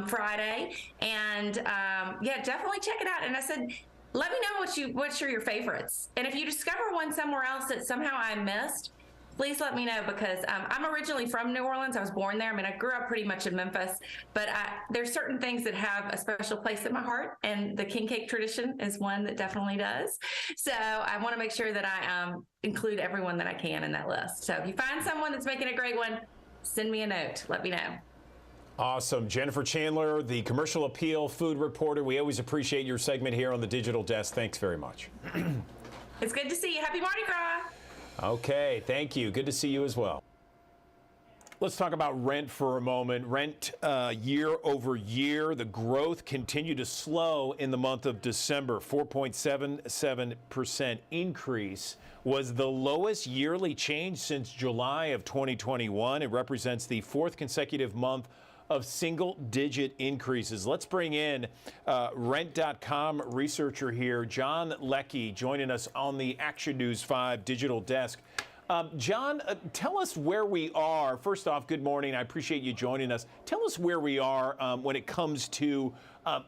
Friday. And definitely check it out. And I said, let me know what are your favorites. And if you discover one somewhere else that somehow I missed, please let me know, because I'm originally from New Orleans. I was born there. I mean, I grew up pretty much in Memphis, but there's certain things that have a special place in my heart, and the king cake tradition is one that definitely does. So I want to make sure that I include everyone that I can in that list. So if you find someone that's making a great one, send me a note. Let me know. Awesome. Jennifer Chandler, the Commercial Appeal food reporter. We always appreciate your segment here on the Digital Desk. Thanks very much. It's good to see you. Happy Mardi Gras. Okay, thank you. Good to see you as well. Let's talk about rent for a moment. Rent year over year, the growth continued to slow in the month of December. 4.77% increase was the lowest yearly change since July of 2021. It represents the 4th consecutive month of single-digit increases. Let's bring in Rent.com researcher here, John Leckie, joining us on the Action News 5 digital desk. John, tell us where we are. First off, good morning. I appreciate you joining us. Tell us where we are when it comes to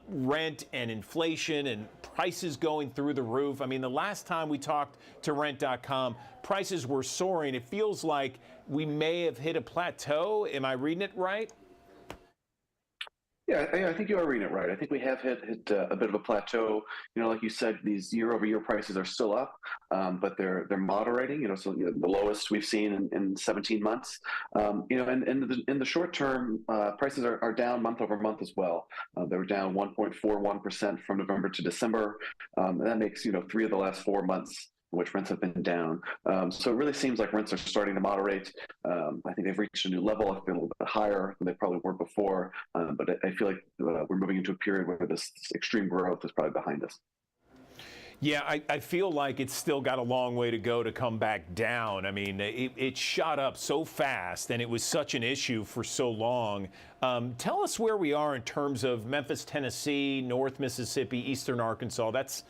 rent and inflation and prices going through the roof. I mean, the last time we talked to Rent.com, prices were soaring. It feels like we may have hit a plateau. Am I reading it right? Yeah, I think you are reading it right. I think we have hit a bit of a plateau. Like you said, these year-over-year prices are still up, but they're moderating. So the lowest we've seen in 17 months. And in the short term, prices are down month over month as well. They were down 1.41% from November to December. And that makes 3 of the last 4 months in which rents have been down. So it really seems like rents are starting to moderate. I think they've reached a new level. I feel a little bit higher than they probably were before. But I feel like we're moving into a period where this extreme growth is probably behind us. Yeah, I feel like it's still got a long way to go to come back down. I mean, it shot up so fast, and it was such an issue for so long. Tell us where we are in terms of Memphis, Tennessee, North Mississippi, Eastern Arkansas. That's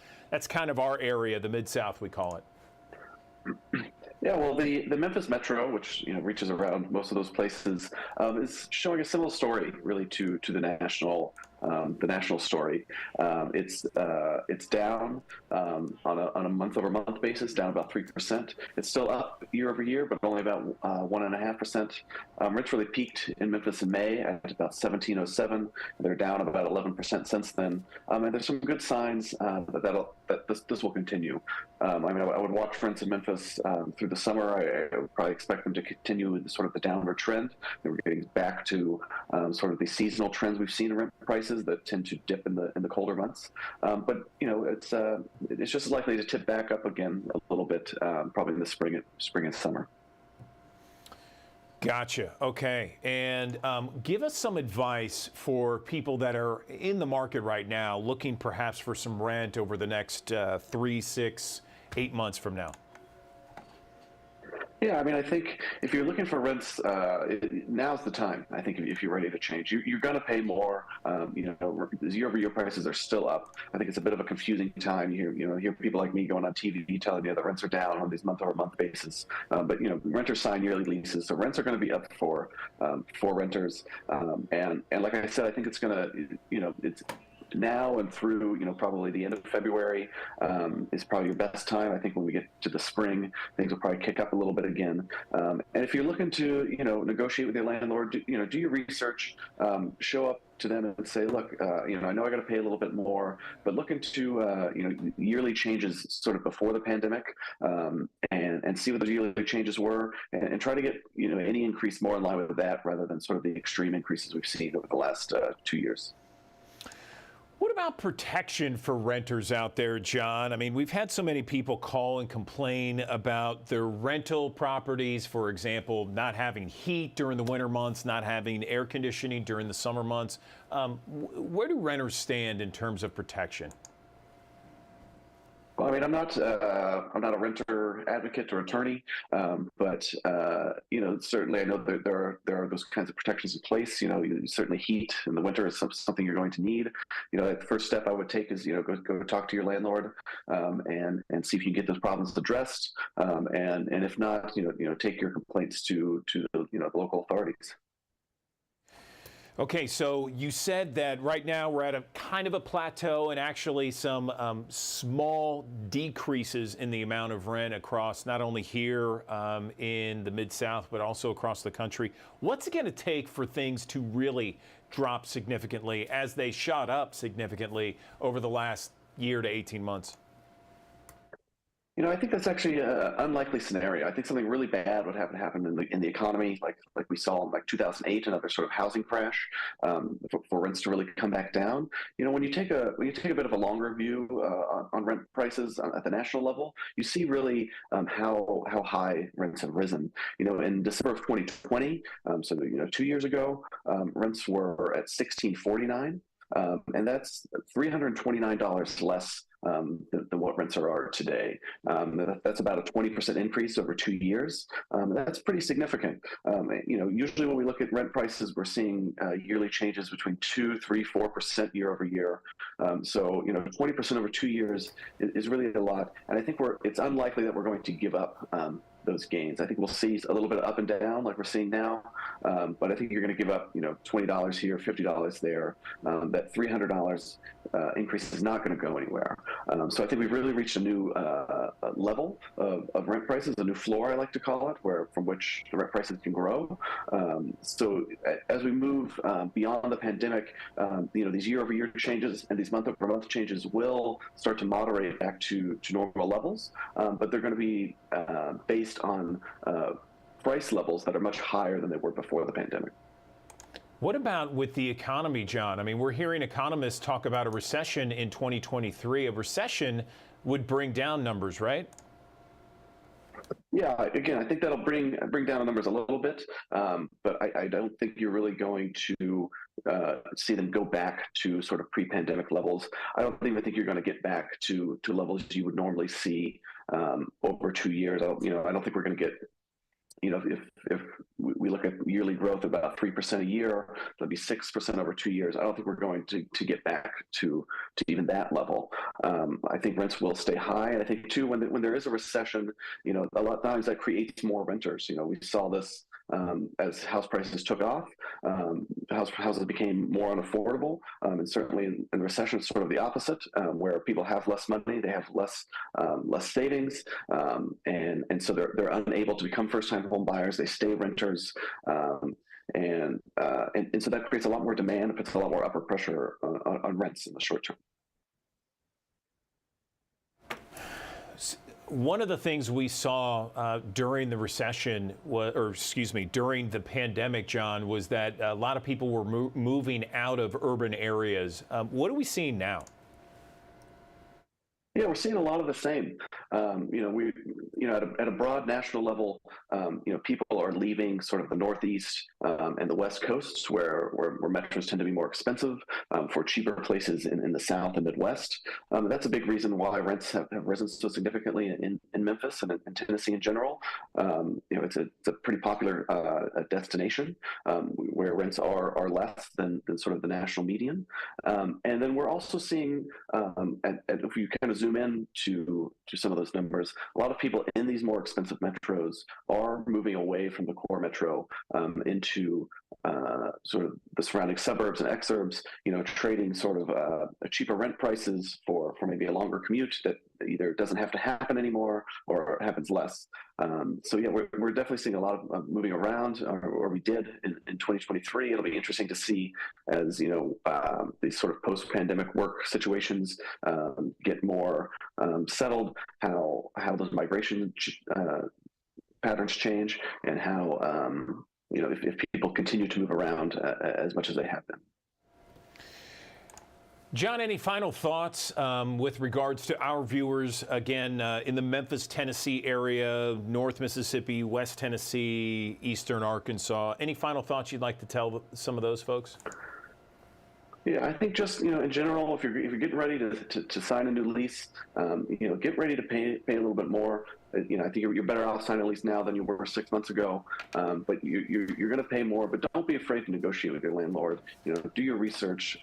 kind of our area, the Mid-South, we call it. Yeah, well, the Memphis Metro, which reaches around most of those places, is showing a similar story, really, to the national story. It's down on a month-over-month basis, down about 3%. It's still up year over year, but only about 1.5%. Rents really peaked in Memphis in May at about 1707. They're down about 11% since then. And there's some good signs that this will continue. I would watch rents in Memphis through the summer. I would probably expect them to continue sort of the downward trend. We're getting back to sort of the seasonal trends we've seen in rent prices that tend to dip in the colder months. But it's just as likely to tip back up again a little bit, probably in the spring and summer. Gotcha. Okay. And give us some advice for people that are in the market right now, looking perhaps for some rent over the next 3, 6, 8 months from now. Yeah, I think if you're looking for rents, now's the time. I think if you're ready to change, you're going to pay more. Year-over-year prices are still up. I think it's a bit of a confusing time. You hear people like me going on TV telling you that rents are down on these month-over-month basis. But renters sign yearly leases, so rents are going to be up for renters. And like I said, I think it's going to, it's now and through probably the end of February is probably your best time. I think when we get to the spring, things will probably kick up a little bit again. And if you're looking to negotiate with your landlord, do your research, show up to them and say, look, I know I got to pay a little bit more, but look into yearly changes sort of before the pandemic, and see what those yearly changes were, and try to get any increase more in line with that rather than sort of the extreme increases we've seen over the last 2 years. What about protection for renters out there, John? I mean, we've had so many people call and complain about their rental properties, for example, not having heat during the winter months, not having air conditioning during the summer months. Where do renters stand in terms of protection? Well, I'm not a renter advocate or attorney, but certainly I know that there are those kinds of protections in place. Certainly heat in the winter is something you're going to need. The first step I would take is go talk to your landlord, and see if you can get those problems addressed. And if not, take your complaints to the local authorities. Okay, so you said that right now we're at a kind of a plateau and actually some small decreases in the amount of rent across not only here in the Mid-South, but also across the country. What's it going to take for things to really drop significantly as they shot up significantly over the last year to 18 months? I think that's actually an unlikely scenario. I think something really bad would have to happen in the economy, like we saw in 2008, another sort of housing crash, for rents to really come back down. When you take a bit of a longer view on rent prices at the national level, you see really how high rents have risen. In December of 2020, so 2 years ago, rents were at $1,649. And that's $329 less than what rents are today. That's about a 20% increase over 2 years. That's pretty significant. Usually when we look at rent prices, we're seeing yearly changes between 2, 3, 4% year over year. 20% over 2 years is really a lot. And I think it's unlikely that we're going to give up those gains. I think we'll see a little bit of up and down like we're seeing now, but I think you're going to give up, $20 here, $50 there. That $300 increase is not going to go anywhere. So I think we've really reached a new level of rent prices, a new floor, I like to call it, from which the rent prices can grow. So as we move beyond the pandemic, these year-over-year changes and these month-over-month changes will start to moderate back to normal levels, but they're going to be based on price levels that are much higher than they were before the pandemic. What about with the economy, John? I mean, we're hearing economists talk about a recession in 2023. A recession would bring down numbers, right? Yeah, again, I think that'll bring down the numbers a little bit, but I don't think you're really going to see them go back to sort of pre-pandemic levels. I don't even think you're going to get back to levels you would normally see over 2 years. I don't think we're going to get, if we look at yearly growth about 3% a year, that'd be 6% over 2 years. I don't think we're going to get back to even that level. I think rents will stay high. And I think too, when there is a recession, a lot of times that creates more renters. We saw this as house prices took off, houses became more unaffordable, and certainly in the recession, it's sort of the opposite, where people have less money, they have less savings, and so they're unable to become first-time home buyers. They stay renters, and so that creates a lot more demand, puts a lot more upward pressure on rents in the short term. One of the things we saw during the recession, during the pandemic, John, was that a lot of people were moving out of urban areas. What are we seeing now? Yeah, we're seeing a lot of the same. At a broad national level, people are leaving sort of the Northeast and the West Coasts, where metros tend to be more expensive, for cheaper places in the South and Midwest. That's a big reason why rents have risen so significantly in Memphis and in Tennessee in general. It's a pretty popular destination where rents are less than sort of the national median. And then we're also seeing, if you kind of zoom in to some of those numbers, a lot of people in these more expensive metros are moving away from the core metro into sort of the surrounding suburbs and exurbs, trading sort of cheaper rent prices for maybe a longer commute that either doesn't have to happen anymore or happens less. So yeah, we're definitely seeing a lot of moving around, or we did in 2023. It'll be interesting to see as these sort of post-pandemic work situations get more settled, how those migration patterns change, and how if people continue to move around as much as they have been. John, any final thoughts with regards to our viewers, again, in the Memphis, Tennessee area, North Mississippi, West Tennessee, Eastern Arkansas? Any final thoughts you'd like to tell some of those folks? Yeah, I think just, in general, if you're getting ready to sign a new lease, get ready to pay a little bit more. I think you're better off signing a lease now than you were 6 months ago. But you're going to pay more. But don't be afraid to negotiate with your landlord. Do your research.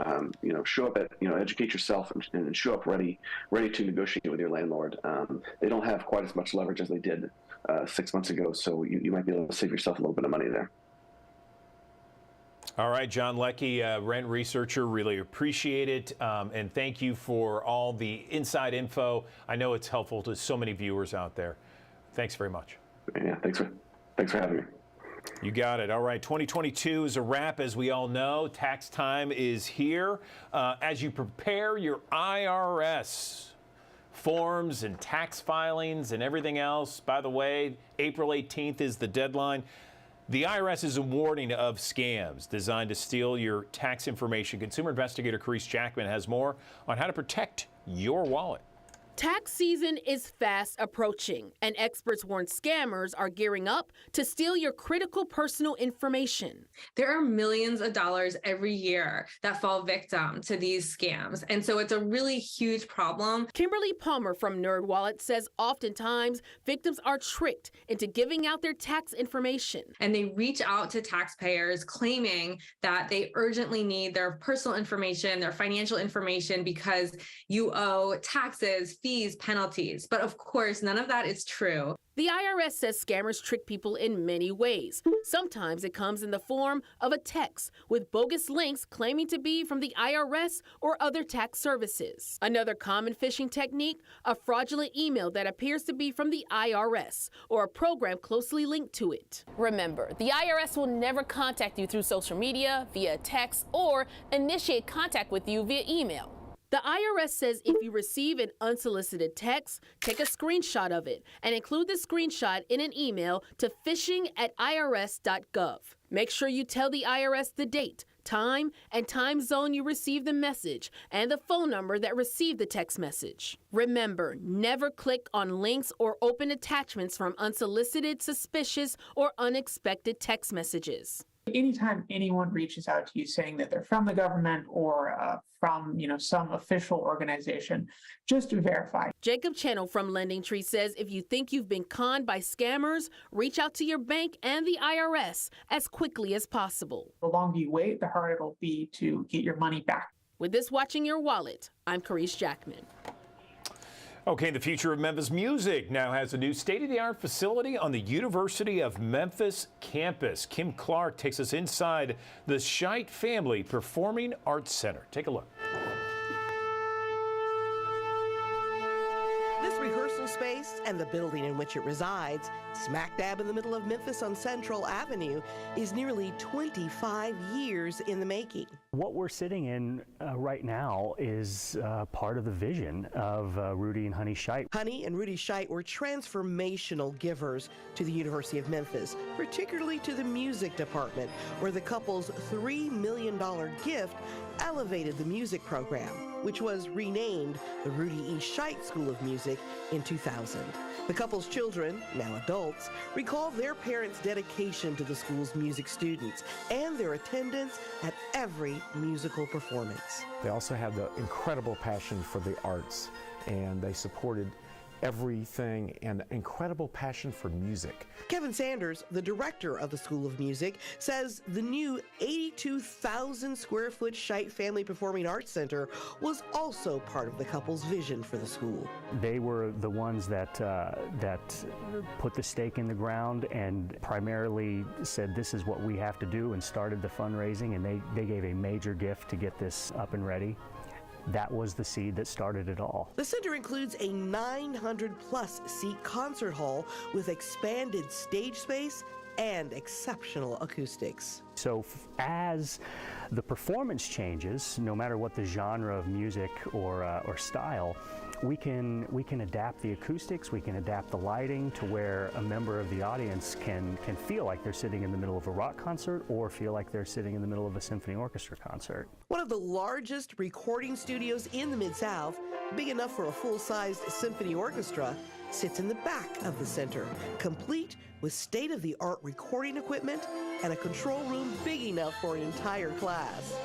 Show up educate yourself and show up ready to negotiate with your landlord. They don't have quite as much leverage as they did 6 months ago, so you might be able to save yourself a little bit of money there. All right, John Leckie, rent researcher, really appreciate it. And thank you for all the inside info. I know it's helpful to so many viewers out there. Thanks very much. Yeah, thanks for having me. You got it. All right, 2022 is a wrap, as we all know. Tax time is here. As you prepare your IRS forms and tax filings and everything else, by the way, April 18th is the deadline. The IRS is a warning of scams designed to steal your tax information. Consumer investigator Carice Jackman has more on how to protect your wallet. Tax season is fast approaching, and experts warn scammers are gearing up to steal your critical personal information. There are millions of dollars every year that fall victim to these scams, and so it's a really huge problem. Kimberly Palmer from NerdWallet says oftentimes victims are tricked into giving out their tax information. And they reach out to taxpayers claiming that they urgently need their personal information, their financial information, because you owe taxes, fees, penalties. But of course, none of that is true. The IRS says scammers trick people in many ways. Sometimes it comes in the form of a text with bogus links claiming to be from the IRS or other tax services. Another common phishing technique, a fraudulent email that appears to be from the IRS or a program closely linked to it. Remember, the IRS will never contact you through social media, via text, or initiate contact with you via email. The IRS says if you receive an unsolicited text, take a screenshot of it and include the screenshot in an email to phishing@irs.gov. Make sure you tell the IRS the date, time, and time zone you received the message and the phone number that received the text message. Remember, never click on links or open attachments from unsolicited, suspicious, or unexpected text messages. Anytime anyone reaches out to you saying that they're from the government or from some official organization, just to verify. Jacob Channel from Lending Tree says if you think you've been conned by scammers, reach out to your bank and the IRS as quickly as possible. The longer you wait, the harder it'll be to get your money back. With this Watching Your Wallet, I'm Carice Jackman. Okay, the future of Memphis music now has a new state-of-the-art facility on the University of Memphis campus. Kim Clark takes us inside the Scheit Family Performing Arts Center. Take a look. This rehearsal space and the building in which it resides, smack dab in the middle of Memphis on Central Avenue, is nearly 25 years in the making. What we're sitting in right now is part of the vision of Rudy and Honey Scheit. Honey and Rudy Scheit were transformational givers to the University of Memphis, particularly to the music department, where the couple's $3 million gift elevated the music program, which was renamed the Rudy E. Scheit School of Music in 2000. The couple's children, now adults, recall their parents' dedication to the school's music students and their attendance at every musical performance. They also had the incredible passion for the arts, and they supported everything and incredible passion for music. Kevin Sanders, the director of the School of Music, says the new 82,000 square foot Scheit Family Performing Arts Center was also part of the couple's vision for the school. They were the ones that put the stake in the ground and primarily said this is what we have to do and started the fundraising, and they gave a major gift to get this up and ready. That was the seed that started it all. The center includes a 900-plus seat concert hall with expanded stage space and exceptional acoustics. So as the performance changes, no matter what the genre of music or style, we can adapt the acoustics, we can adapt the lighting to where a member of the audience can feel like they're sitting in the middle of a rock concert or feel like they're sitting in the middle of a symphony orchestra concert. One of the largest recording studios in the Mid-South, big enough for a full-sized symphony orchestra, sits in the back of the center, complete with state-of-the-art recording equipment and a control room big enough for an entire class.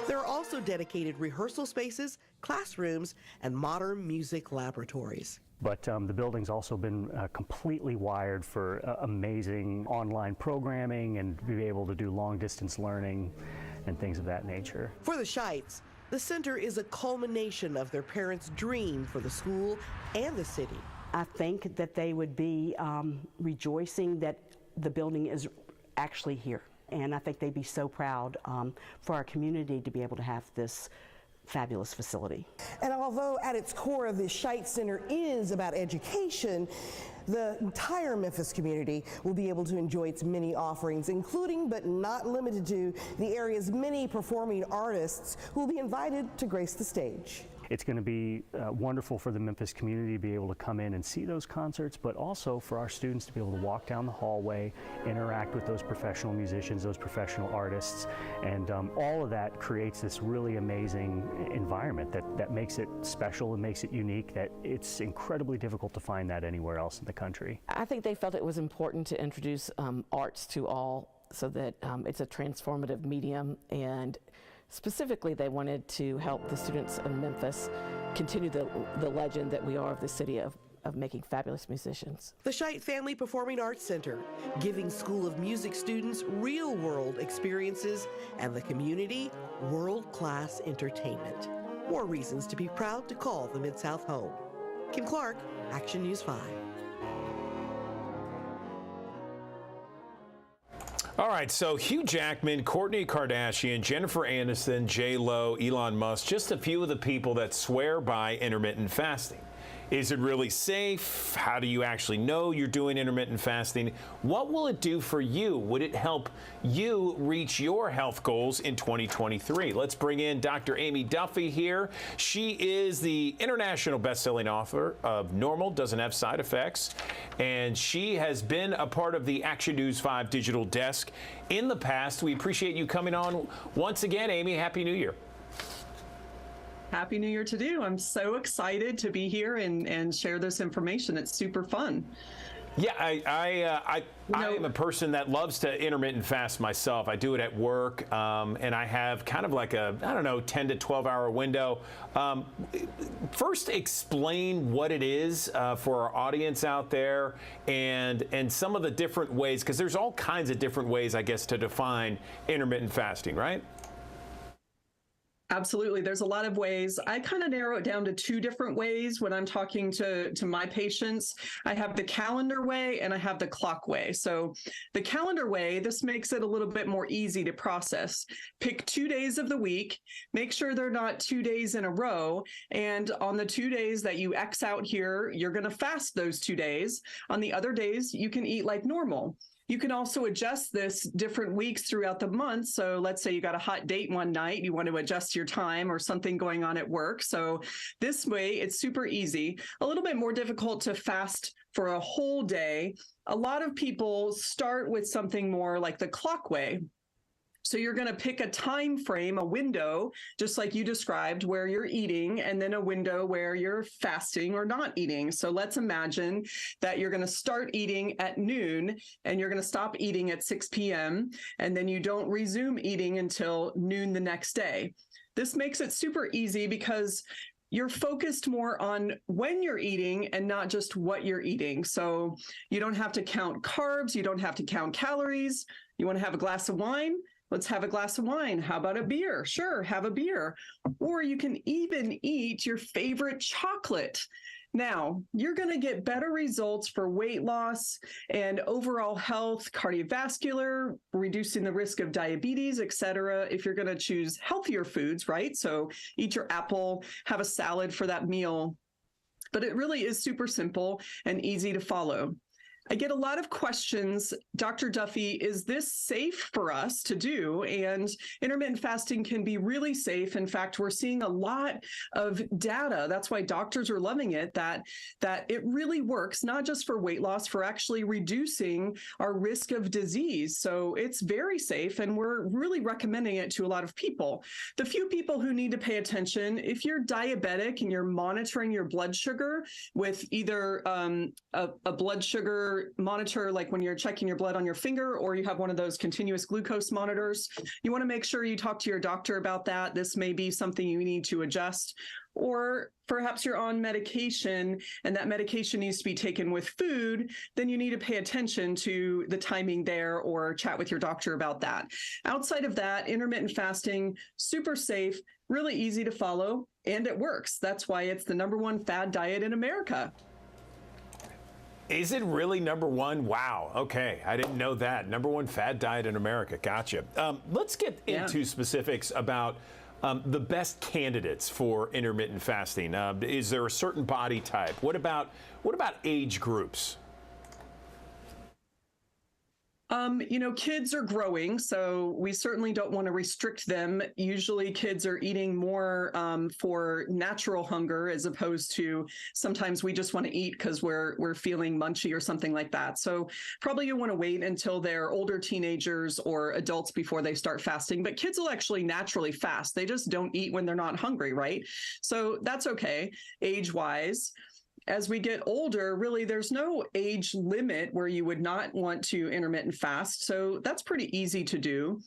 There are also dedicated rehearsal spaces, classrooms, and modern music laboratories. But the building's also been completely wired for amazing online programming and be able to do long-distance learning and things of that nature. For the Scheits, the center is a culmination of their parents' dream for the school and the city. I think that they would be rejoicing that the building is actually here. And I think they'd be so proud for our community to be able to have this fabulous facility. And although at its core the Scheit Center is about education, the entire Memphis community will be able to enjoy its many offerings, including but not limited to the area's many performing artists who will be invited to grace the stage. It's going to be wonderful for the Memphis community to be able to come in and see those concerts, but also for our students to be able to walk down the hallway, interact with those professional musicians, those professional artists, and all of that creates this really amazing environment that makes it special and makes it unique, that it's incredibly difficult to find that anywhere else in the country. I think they felt it was important to introduce arts to all, so that it's a transformative medium, and specifically they wanted to help the students in Memphis continue the legend that we are of the city of making fabulous musicians. The Scheidt Family Performing Arts Center, giving School of Music students real-world experiences and the community world-class entertainment. More reasons to be proud to call the Mid-South home. Kim Clark, Action News 5. All right, so Hugh Jackman, Kourtney Kardashian, Jennifer Aniston, J-Lo, Elon Musk, just a few of the people that swear by intermittent fasting. Is it really safe? How do you actually know you're doing intermittent fasting? What will it do for you? Would it help you reach your health goals in 2023? Let's bring in Dr. Amy Duffy here. She is the international best-selling author of Normal Doesn't Have Side Effects, and she has been a part of the Action News 5 digital desk in the past. We appreciate you coming on once again, Amy. Happy New Year. Happy New Year to you. I'm so excited to be here and share this information. It's super fun. Yeah, I am a person that loves to intermittent fast myself. I do it at work, and I have kind of like a, 10 to 12 hour window. First, explain what it is for our audience out there, and some of the different ways, because there's all kinds of different ways, I guess, to define intermittent fasting, right? Absolutely. There's a lot of ways. I kind of narrow it down to two different ways when I'm talking to my patients. I have the calendar way and I have the clock way. So the calendar way, this makes it a little bit more easy to process. Pick 2 days of the week, make sure they're not 2 days in a row. And on the 2 days that you X out here, you're going to fast those 2 days. On the other days, you can eat like normal. You can also adjust this different weeks throughout the month. So let's say you got a hot date one night, you want to adjust your time or something going on at work. So this way, it's super easy. A little bit more difficult to fast for a whole day. A lot of people start with something more like the clock way. So you're going to pick a time frame, a window, just like you described, where you're eating, and then a window where you're fasting or not eating. So let's imagine that you're going to start eating at noon and you're going to stop eating at 6 p.m. and then you don't resume eating until noon the next day. This makes it super easy because you're focused more on when you're eating and not just what you're eating. So you don't have to count carbs. You don't have to count calories. You want to have a glass of wine? Let's have a glass of wine. How about a beer? Sure, have a beer. Or you can even eat your favorite chocolate. Now, you're going to get better results for weight loss and overall health, cardiovascular, reducing the risk of diabetes, etc. if you're going to choose healthier foods, right? So eat your apple, have a salad for that meal. But it really is super simple and easy to follow. I get a lot of questions, Dr. Duffy, is this safe for us to do? And intermittent fasting can be really safe. In fact, we're seeing a lot of data. That's why doctors are loving it, that it really works, not just for weight loss, for actually reducing our risk of disease. So it's very safe, and we're really recommending it to a lot of people. The few people who need to pay attention, if you're diabetic and you're monitoring your blood sugar with either a blood sugar monitor, like when you're checking your blood on your finger, or you have one of those continuous glucose monitors, you want to make sure you talk to your doctor about that. This may be something you need to adjust. Or perhaps you're on medication and that medication needs to be taken with food, then you need to pay attention to the timing there or chat with your doctor about that. Outside of that, intermittent fasting, super safe, really easy to follow, and it works. That's why it's the #1 fad diet in America. Is it really #1? Wow. Okay. I didn't know that. #1 fad diet in America. Gotcha. Let's get into specifics about the best candidates for intermittent fasting. Is there a certain body type? What about age groups? Kids are growing, so we certainly don't want to restrict them. Usually kids are eating more for natural hunger as opposed to sometimes we just want to eat because we're feeling munchy or something like that. So probably you want to wait until they're older teenagers or adults before they start fasting. But kids will actually naturally fast. They just don't eat when they're not hungry, right? So that's okay, age-wise. As we get older, really, there's no age limit where you would not want to intermittent fast. So that's pretty easy to do.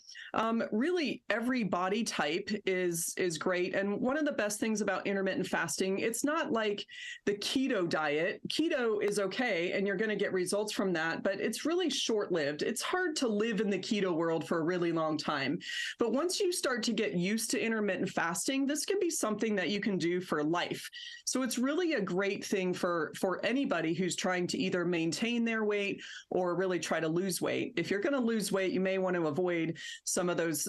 Really, every body type is great. And one of the best things about intermittent fasting, it's not like the keto diet. Keto is okay, and you're going to get results from that, but it's really short-lived. It's hard to live in the keto world for a really long time. But once you start to get used to intermittent fasting, this can be something that you can do for life. So it's really a great thing for anybody who's trying to either maintain their weight or really try to lose weight. If you're going to lose weight, you may want to avoid some of those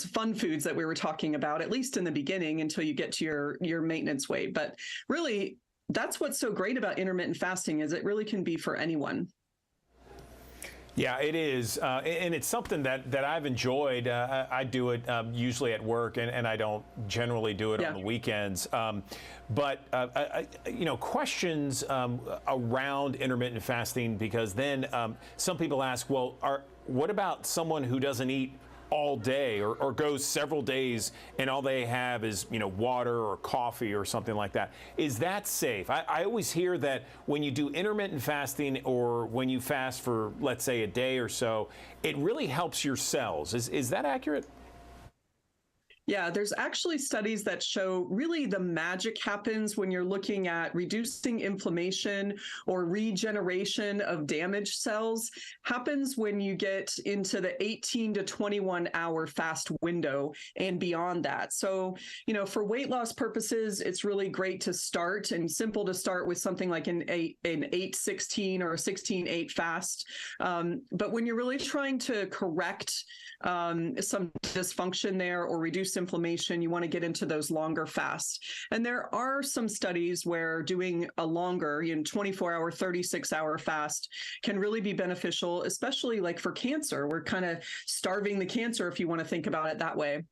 fun foods that we were talking about, at least in the beginning, until you get to your maintenance weight. But really, that's what's so great about intermittent fasting is it really can be for anyone. Yeah, it is. And it's something that I've enjoyed. I do it usually at work, and I don't generally do it on the weekends. But questions around intermittent fasting, because then some people ask, well, what about someone who doesn't eat all day or goes several days and all they have is, water or coffee or something like that? Is that safe? I always hear that when you do intermittent fasting or when you fast for, let's say, a day or so, it really helps your cells. Is that accurate? Yeah, there's actually studies that show really the magic happens when you're looking at reducing inflammation or regeneration of damaged cells happens when you get into the 18 to 21 hour fast window and beyond that. So, for weight loss purposes, it's really great to start and simple to start with something like an 8-16 or a 16-8 fast. But when you're really trying to correct some dysfunction there or reduce inflammation, you want to get into those longer fasts. And there are some studies where doing a longer, 24-hour, 36-hour fast can really be beneficial, especially like for cancer. We're kind of starving the cancer, if you want to think about it that way.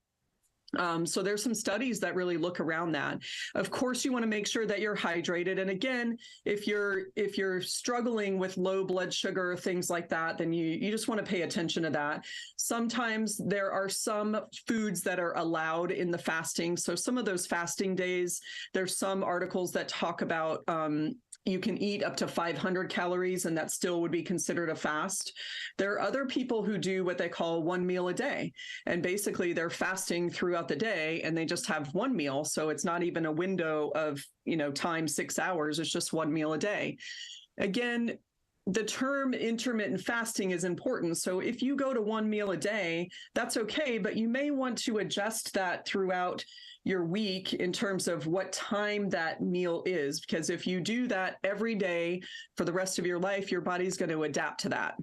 So there's some studies that really look around that. Of course, you want to make sure that you're hydrated. And again, if you're struggling with low blood sugar, things like that, then you just want to pay attention to that. Sometimes there are some foods that are allowed in the fasting. So some of those fasting days, there's some articles that talk about you can eat up to 500 calories and that still would be considered a fast. There are other people who do what they call one meal a day. And basically they're fasting throughout the day and they just have one meal. So it's not even a window of, time 6 hours. It's just one meal a day. Again, the term intermittent fasting is important. So if you go to one meal a day, that's okay, but you may want to adjust that throughout your week in terms of what time that meal is, because if you do that every day for the rest of your life, your body's going to adapt to that.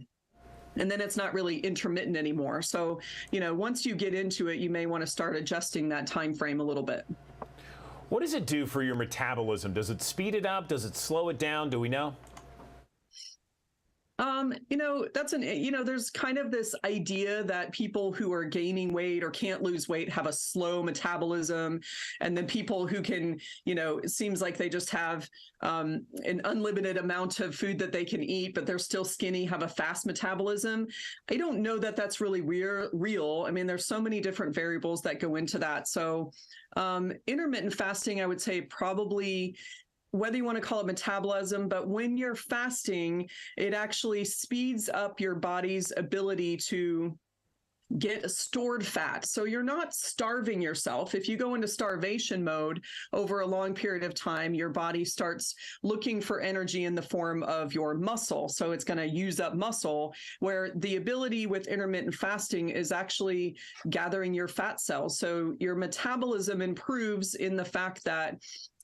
And then it's not really intermittent anymore. So, once you get into it, you may want to start adjusting that time frame a little bit. What does it do for your metabolism? Does it speed it up? Does it slow it down? Do we know? There's kind of this idea that people who are gaining weight or can't lose weight have a slow metabolism. And then people who can, it seems like they just have an unlimited amount of food that they can eat, but they're still skinny, have a fast metabolism. I don't know that that's really real. I mean, there's so many different variables that go into that. So intermittent fasting, I would say probably, whether you want to call it metabolism, but when you're fasting, it actually speeds up your body's ability to get stored fat. So you're not starving yourself. If you go into starvation mode over a long period of time, your body starts looking for energy in the form of your muscle. So it's going to use up muscle, where the ability with intermittent fasting is actually gathering your fat cells. So your metabolism improves in the fact that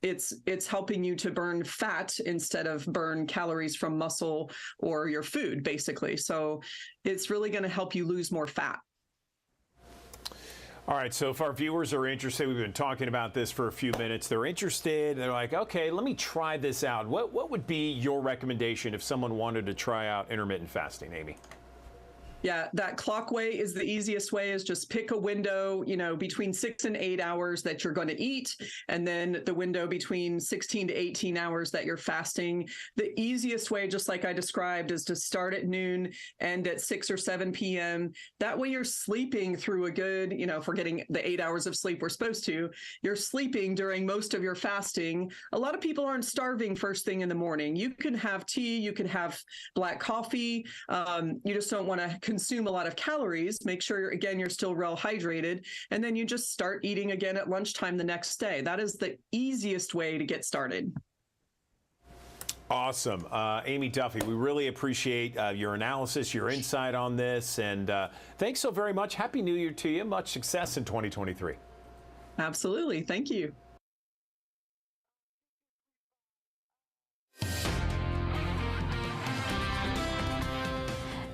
it's helping you to burn fat instead of burn calories from muscle or your food, basically. So it's really going to help you lose more fat. All right, so if our viewers are interested, we've been talking about this for a few minutes. They're interested. They're like, okay, let me try this out. What would be your recommendation if someone wanted to try out intermittent fasting, Amy? Yeah, that clock way is the easiest way, is just pick a window, between 6 and 8 hours that you're going to eat, and then the window between 16 to 18 hours that you're fasting. The easiest way, just like I described, is to start at noon, end at 6 or 7 p.m. That way you're sleeping through a good, if we're getting the 8 hours of sleep we're supposed to, you're sleeping during most of your fasting. A lot of people aren't starving first thing in the morning. You can have tea, you can have black coffee. You just don't want to consume a lot of calories. Make sure, you're still well hydrated. And then you just start eating again at lunchtime the next day. That is the easiest way to get started. Awesome. Amy Duffy, we really appreciate your analysis, your insight on this. And thanks so very much. Happy New Year to you. Much success in 2023. Absolutely. Thank you.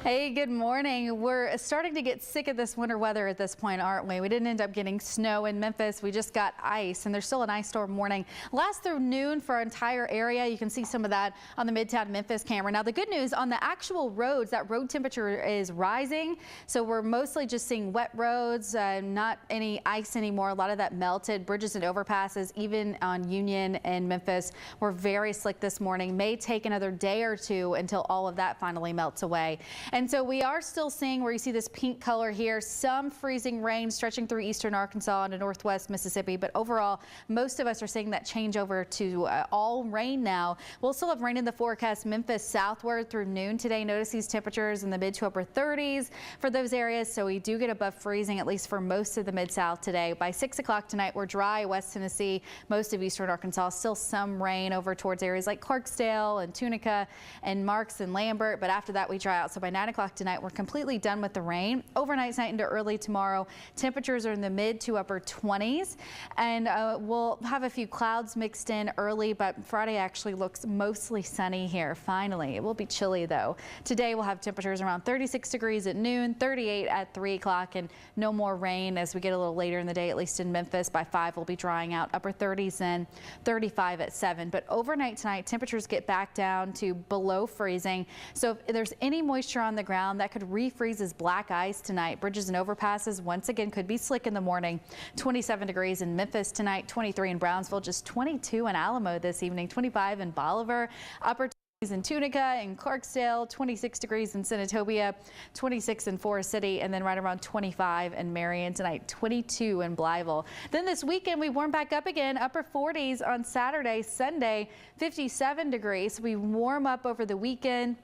Hey, good morning. We're starting to get sick of this winter weather at this point, aren't we? We didn't end up getting snow in Memphis. We just got ice, and there's still an ice storm warning. Lasts through noon for our entire area. You can see some of that on the Midtown Memphis camera. Now, the good news on the actual roads, that road temperature is rising. So we're mostly just seeing wet roads, not any ice anymore. A lot of that melted. Bridges and overpasses, even on Union and Memphis, were very slick this morning. May take another day or two until all of that finally melts away. And so we are still seeing, where you see this pink color here, some freezing rain stretching through eastern Arkansas into northwest Mississippi. But overall, most of us are seeing that change over to all rain now. We'll still have rain in the forecast. Memphis southward through noon today. Notice these temperatures in the mid to upper 30s for those areas. So we do get above freezing, at least for most of the mid-south today. By 6 o'clock tonight, we're dry. West Tennessee, most of eastern Arkansas, still some rain over towards areas like Clarksdale and Tunica and Marks and Lambert. But after that, we dry out. So by 9 o'clock tonight, we're completely done with the rain. Overnight tonight into early tomorrow, temperatures are in the mid to upper 20s, and we'll have a few clouds mixed in early, but Friday actually looks mostly sunny here. Finally, it will be chilly though. Today we'll have temperatures around 36 degrees at noon, 38 at 3 o'clock, and no more rain as we get a little later in the day, at least in Memphis. By 5, we'll be drying out. Upper 30s then, 35 at 7. But overnight tonight, temperatures get back down to below freezing. So if there's any moisture on the ground, that could refreeze as black ice tonight. Bridges and overpasses once again could be slick in the morning. 27 degrees in Memphis tonight, 23 in Brownsville, just 22 in Alamo this evening, 25 in Bolivar. Upper in Tunica and Clarksdale, 26 degrees in Senatobia, 26 in Forest City, and then right around 25 in Marion tonight, 22 in Blytheville. Then this weekend we warm back up again, upper 40s on Saturday, Sunday, 57 degrees. We warm up over the weekend.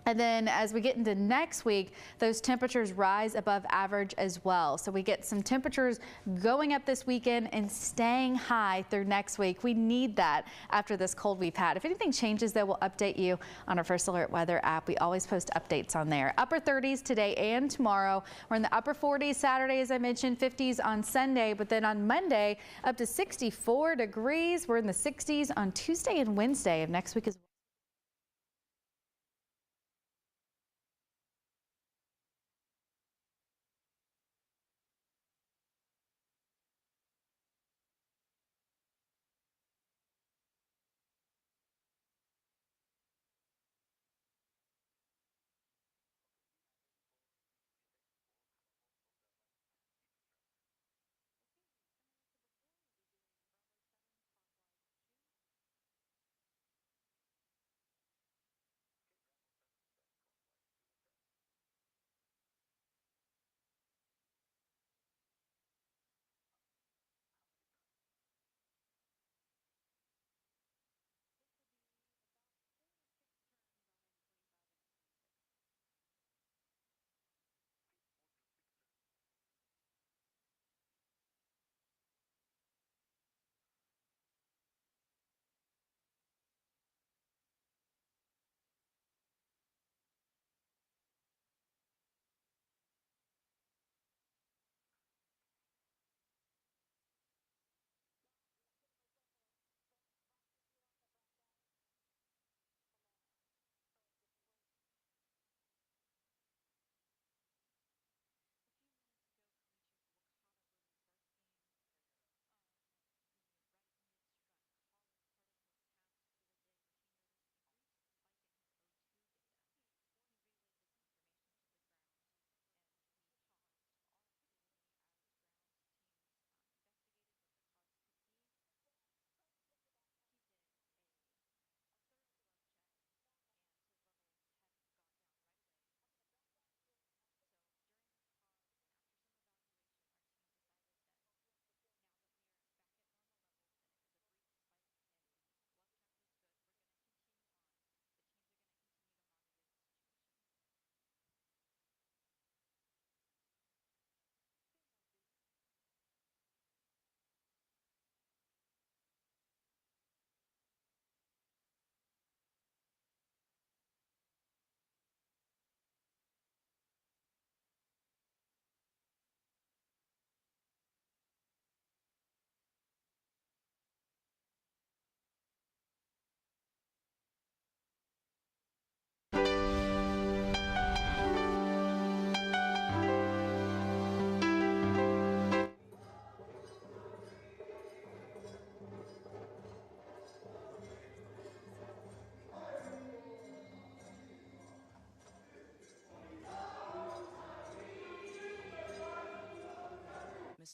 And then as we get into next week, those temperatures rise above average as well. So we get some temperatures going up this weekend and staying high through next week. We need that after this cold we've had. If anything changes, though, we'll update you on our First Alert Weather app. We always post updates on there. Upper 30s today and tomorrow. We're in the upper 40s Saturday, as I mentioned, 50s on Sunday. But then on Monday, up to 64 degrees. We're in the 60s on Tuesday and Wednesday of next week as well.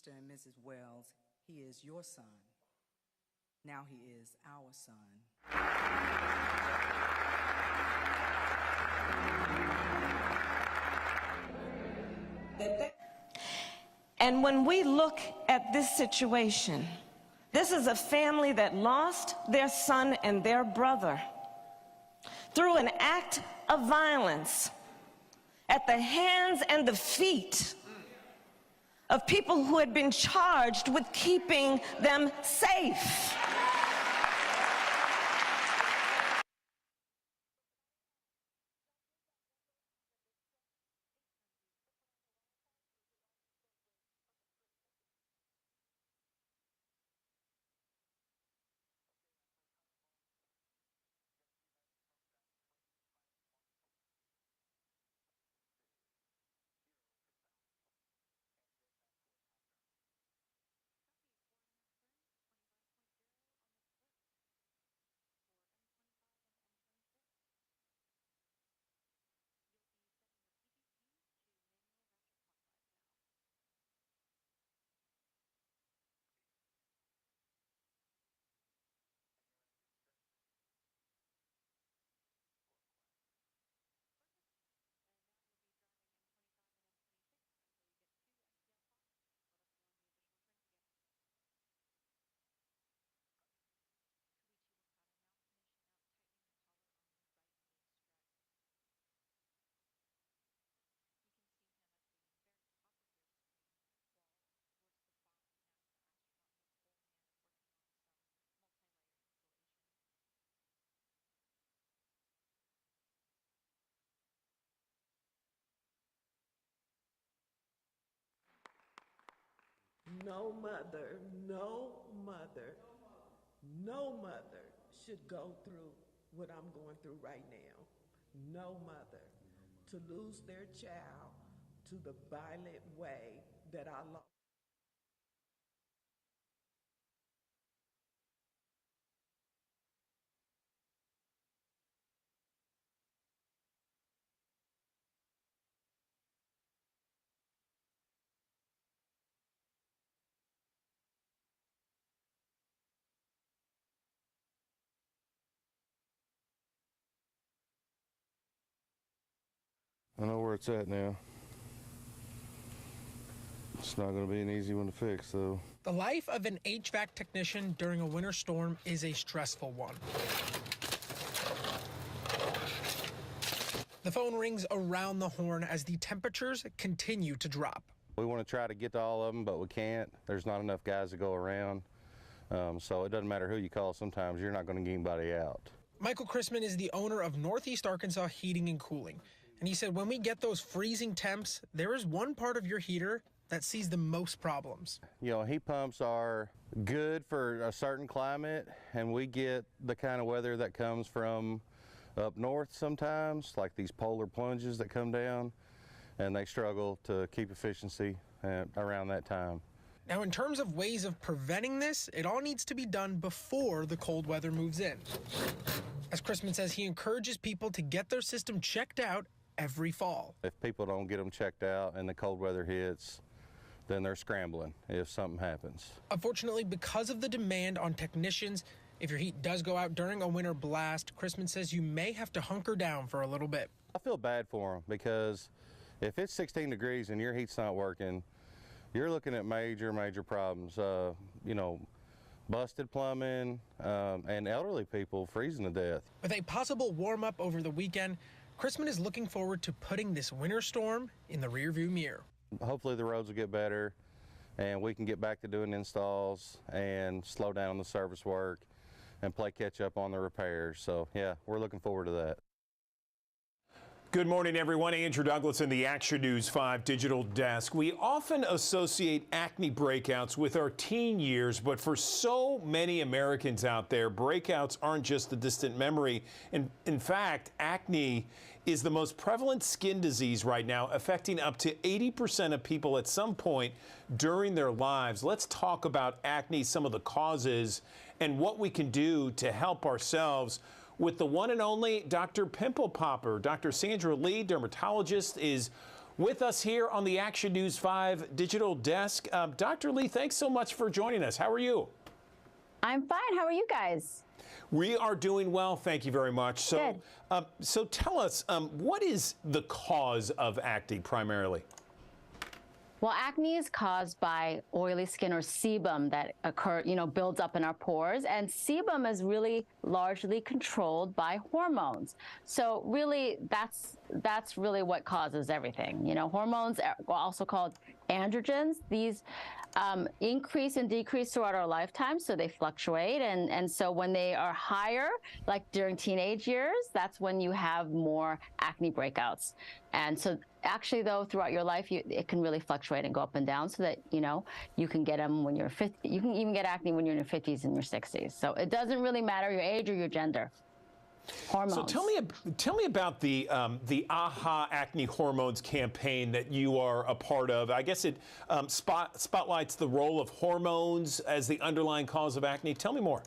Mr. and Mrs. Wells, he is your son. Now he is our son. And when we look at this situation, this is a family that lost their son and their brother through an act of violence at the hands and the feet of people who had been charged with keeping them safe. No mother, no mother, no mother should go through what I'm going through right now. No mother to lose their child to the violent way that I lost. I know where it's at now. It's not going to be an easy one to fix, though. The life of an HVAC technician during a winter storm is a stressful one. The phone rings around the horn as the temperatures continue to drop. We want to try to get to all of them, but we can't. There's not enough guys to go around. So it doesn't matter who you call. Sometimes you're not going to get anybody out. Michael Chrisman is the owner of Northeast Arkansas Heating and Cooling. And he said, when we get those freezing temps, there is one part of your heater that sees the most problems. You know, heat pumps are good for a certain climate, and we get the kind of weather that comes from up north sometimes, like these polar plunges that come down, and they struggle to keep efficiency around that time. Now, in terms of ways of preventing this, it all needs to be done before the cold weather moves in. As Chrisman says, he encourages people to get their system checked out every fall. If people don't get them checked out and the cold weather hits, then they're scrambling if something happens. Unfortunately, because of the demand on technicians, if your heat does go out during a winter blast, Chrisman says you may have to hunker down for a little bit. I feel bad for them because if it's 16 degrees and your heat's not working, you're looking at major problems. You know, busted plumbing, and elderly people freezing to death. With a possible warm up over the weekend, Chrisman is looking forward to putting this winter storm in the rearview mirror. Hopefully the roads will get better and we can get back to doing installs and slow down the service work and play catch up on the repairs. So yeah, we're looking forward to that. Good morning, everyone. Andrew Douglas in the Action News 5 digital desk. We often associate acne breakouts with our teen years, but for so many Americans out there, breakouts aren't just a distant memory. In fact, acne is the most prevalent skin disease right now, affecting up to 80% of people at some point during their lives. Let's talk about acne, some of the causes, and what we can do to help ourselves with the one and only Dr. Pimple Popper. Dr. Sandra Lee, dermatologist, is with us here on the Action News 5 digital desk. Dr. Lee, thanks so much for joining us. How are you? I'm fine. How are you guys? We are doing well, thank you very much. So, so tell us, what is the cause of acne primarily? Well, acne is caused by oily skin or sebum that builds up in our pores, and sebum is really largely controlled by hormones. So really, that's really what causes everything. Hormones are also called androgens. These increase and decrease throughout our lifetime, so they fluctuate. And so when they are higher, like during teenage years, that's when you have more acne breakouts. And so actually, though, throughout your life, it can really fluctuate and go up and down so that, you can get them when you're 50. You can even get acne when you're in your 50s and your 60s. So it doesn't really matter your age or your gender. Hormones. So tell me about the AHA Acne Hormones campaign that you are a part of. I guess it spotlights the role of hormones as the underlying cause of acne. Tell me more.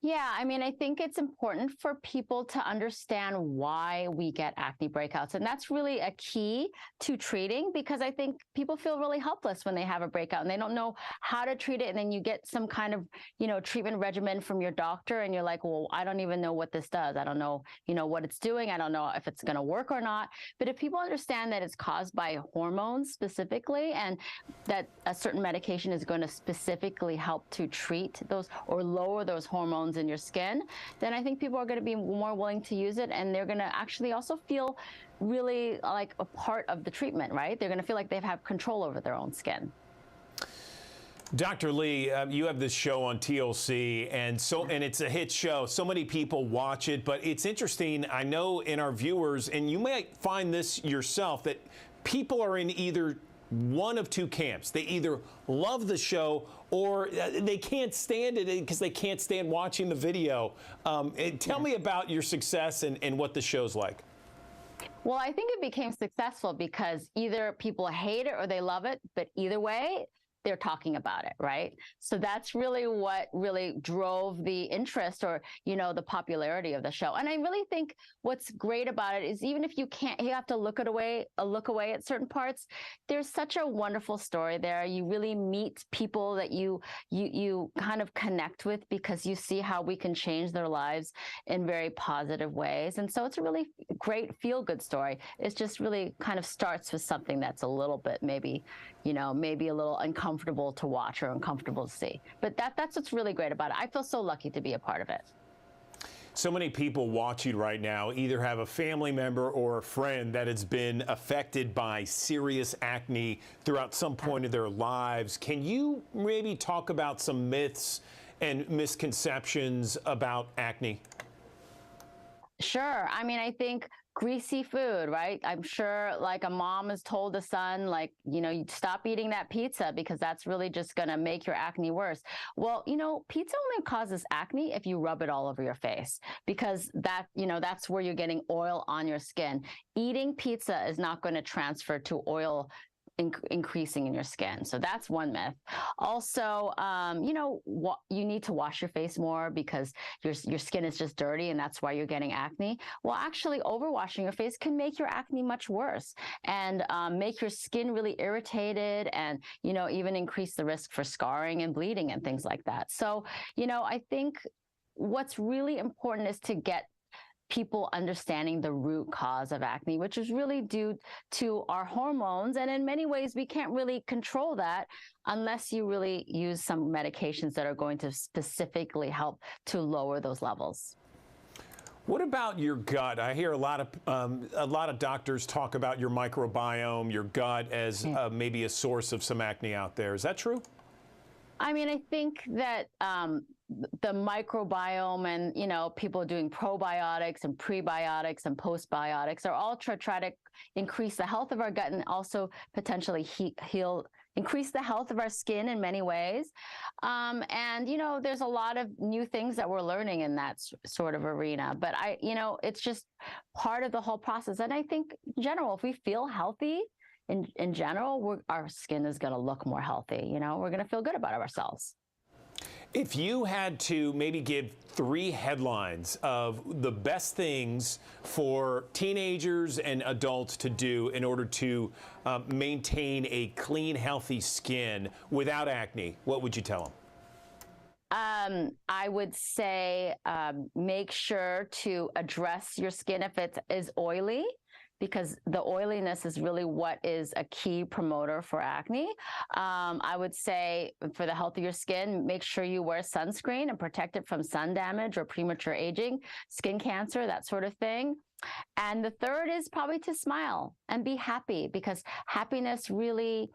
Yeah, I think it's important for people to understand why we get acne breakouts. And that's really a key to treating, because I think people feel really helpless when they have a breakout and they don't know how to treat it. And then you get some kind of, treatment regimen from your doctor and you're like, well, I don't even know what this does. I don't know, what it's doing. I don't know if it's going to work or not. But if people understand that it's caused by hormones specifically, and that a certain medication is going to specifically help to treat those or lower those hormones in your skin, then I think people are going to be more willing to use it, and they're going to actually also feel really like a part of the treatment, right? They're going to feel like they have control over their own skin. Dr. Lee, you have this show on TLC, and it's a hit show. So many people watch it, but it's interesting. I know in our viewers, and you might find this yourself, that people are in either one of two camps. They either love the show or they can't stand it because they can't stand watching the video. Tell me about your success and what the show's like. Well, I think it became successful because either people hate it or they love it, but either way, they're talking about it, right? So that's really what really drove the interest or, the popularity of the show. And I really think what's great about it is even if you have to look away at certain parts, there's such a wonderful story there. You really meet people that you kind of connect with because you see how we can change their lives in very positive ways. And so it's a really great feel-good story. It just really kind of starts with something that's a little bit maybe a little uncomfortable to watch or uncomfortable to see. But that's what's really great about it. I feel so lucky to be a part of it. So many people watching right now either have a family member or a friend that has been affected by serious acne throughout some point of their lives. Can you maybe talk about some myths and misconceptions about acne? Sure. I think greasy food, right? I'm sure like a mom has told a son, you stop eating that pizza because that's really just going to make your acne worse. Well, pizza only causes acne if you rub it all over your face because that's where you're getting oil on your skin. Eating pizza is not going to transfer to oil increasing in your skin. So that's one myth. Also, you need to wash your face more because your skin is just dirty and that's why you're getting acne. Well, actually overwashing your face can make your acne much worse and make your skin really irritated and, even increase the risk for scarring and bleeding and things like that. So, I think what's really important is to get people understanding the root cause of acne, which is really due to our hormones. And in many ways, we can't really control that unless you really use some medications that are going to specifically help to lower those levels. What about your gut? I hear a lot of doctors talk about your microbiome, your gut as maybe a source of some acne out there. Is that true? I think that the microbiome and, people doing probiotics and prebiotics and postbiotics are all to try to increase the health of our gut and also potentially increase the health of our skin in many ways. And, there's a lot of new things that we're learning in that sort of arena. But it's just part of the whole process. And I think in general, if we feel healthy, in general, our skin is going to look more healthy. We're going to feel good about ourselves. If you had to maybe give 3 headlines of the best things for teenagers and adults to do in order to maintain a clean, healthy skin without acne, what would you tell them? I would say make sure to address your skin if it is oily, because the oiliness is really what is a key promoter for acne. I would say for the health of your skin, make sure you wear sunscreen and protect it from sun damage or premature aging, skin cancer, that sort of thing. And the third is probably to smile and be happy, because happiness really,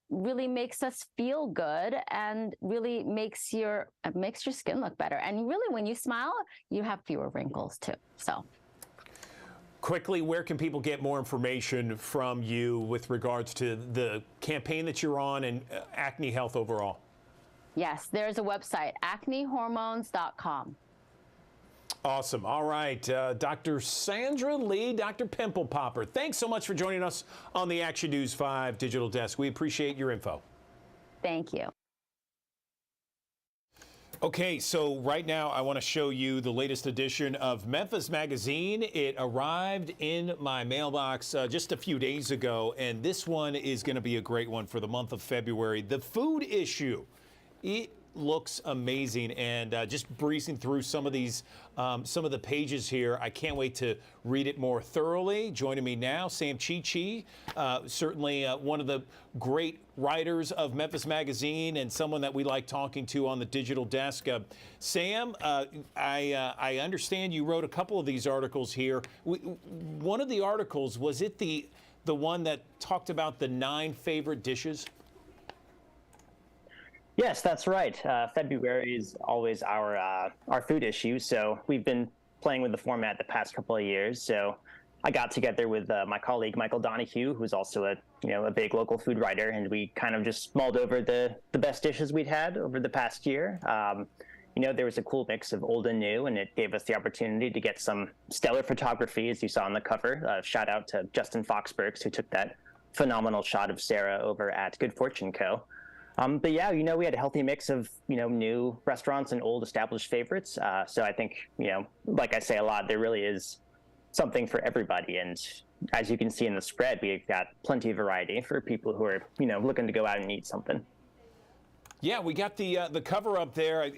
really makes us feel good and really makes your skin look better. And really, when you smile, you have fewer wrinkles too. So. Quickly, where can people get more information from you with regards to the campaign that you're on and acne health overall? Yes, there's a website, acnehormones.com. Awesome. All right, Dr. Sandra Lee, Dr. Pimple Popper, thanks so much for joining us on the Action News 5 Digital Desk. We appreciate your info. Thank you. Okay, so right now I want to show you the latest edition of Memphis Magazine. It arrived in my mailbox just a few days ago, and this one is going to be a great one for the month of February. The food issue. It looks amazing, and just breezing through some of the pages here. I can't wait to read it more thoroughly. Joining me now, Sam Chi, certainly one of the great writers of Memphis Magazine and someone that we like talking to on the digital desk. Sam, I understand you wrote a couple of these articles here. One of the articles, was it the one that talked about the 9 favorite dishes? Yes, that's right. February is always our food issue, so we've been playing with the format the past couple of years. So I got together with my colleague Michael Donahue, who's also a big local food writer, and we kind of just mulled over the best dishes we'd had over the past year. There was a cool mix of old and new, and it gave us the opportunity to get some stellar photography, as you saw on the cover. Shout out to Justin Foxbergs, who took that phenomenal shot of Sarah over at Good Fortune Co. But yeah, we had a healthy mix of, new restaurants and old established favorites. So I think, like I say a lot, there really is something for everybody. And as you can see in the spread, we've got plenty of variety for people who are, looking to go out and eat something. Yeah, we got the cover up there.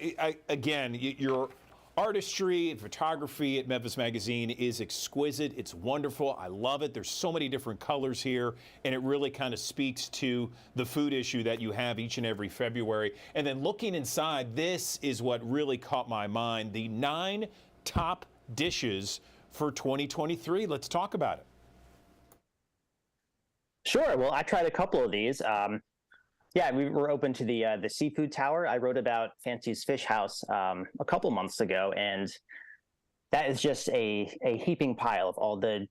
Again, your artistry and photography at Memphis Magazine is exquisite. It's wonderful. I love it. There's so many different colors here, and it really kind of speaks to the food issue that you have each and every February. And then looking inside, this is what really caught my mind, the 9 top dishes for 2023. Let's talk about it. Sure. Well, I tried a couple of these. Yeah, we were open to the seafood tower. I wrote about Fancy's Fish House a couple months ago, and that is just a heaping pile of all the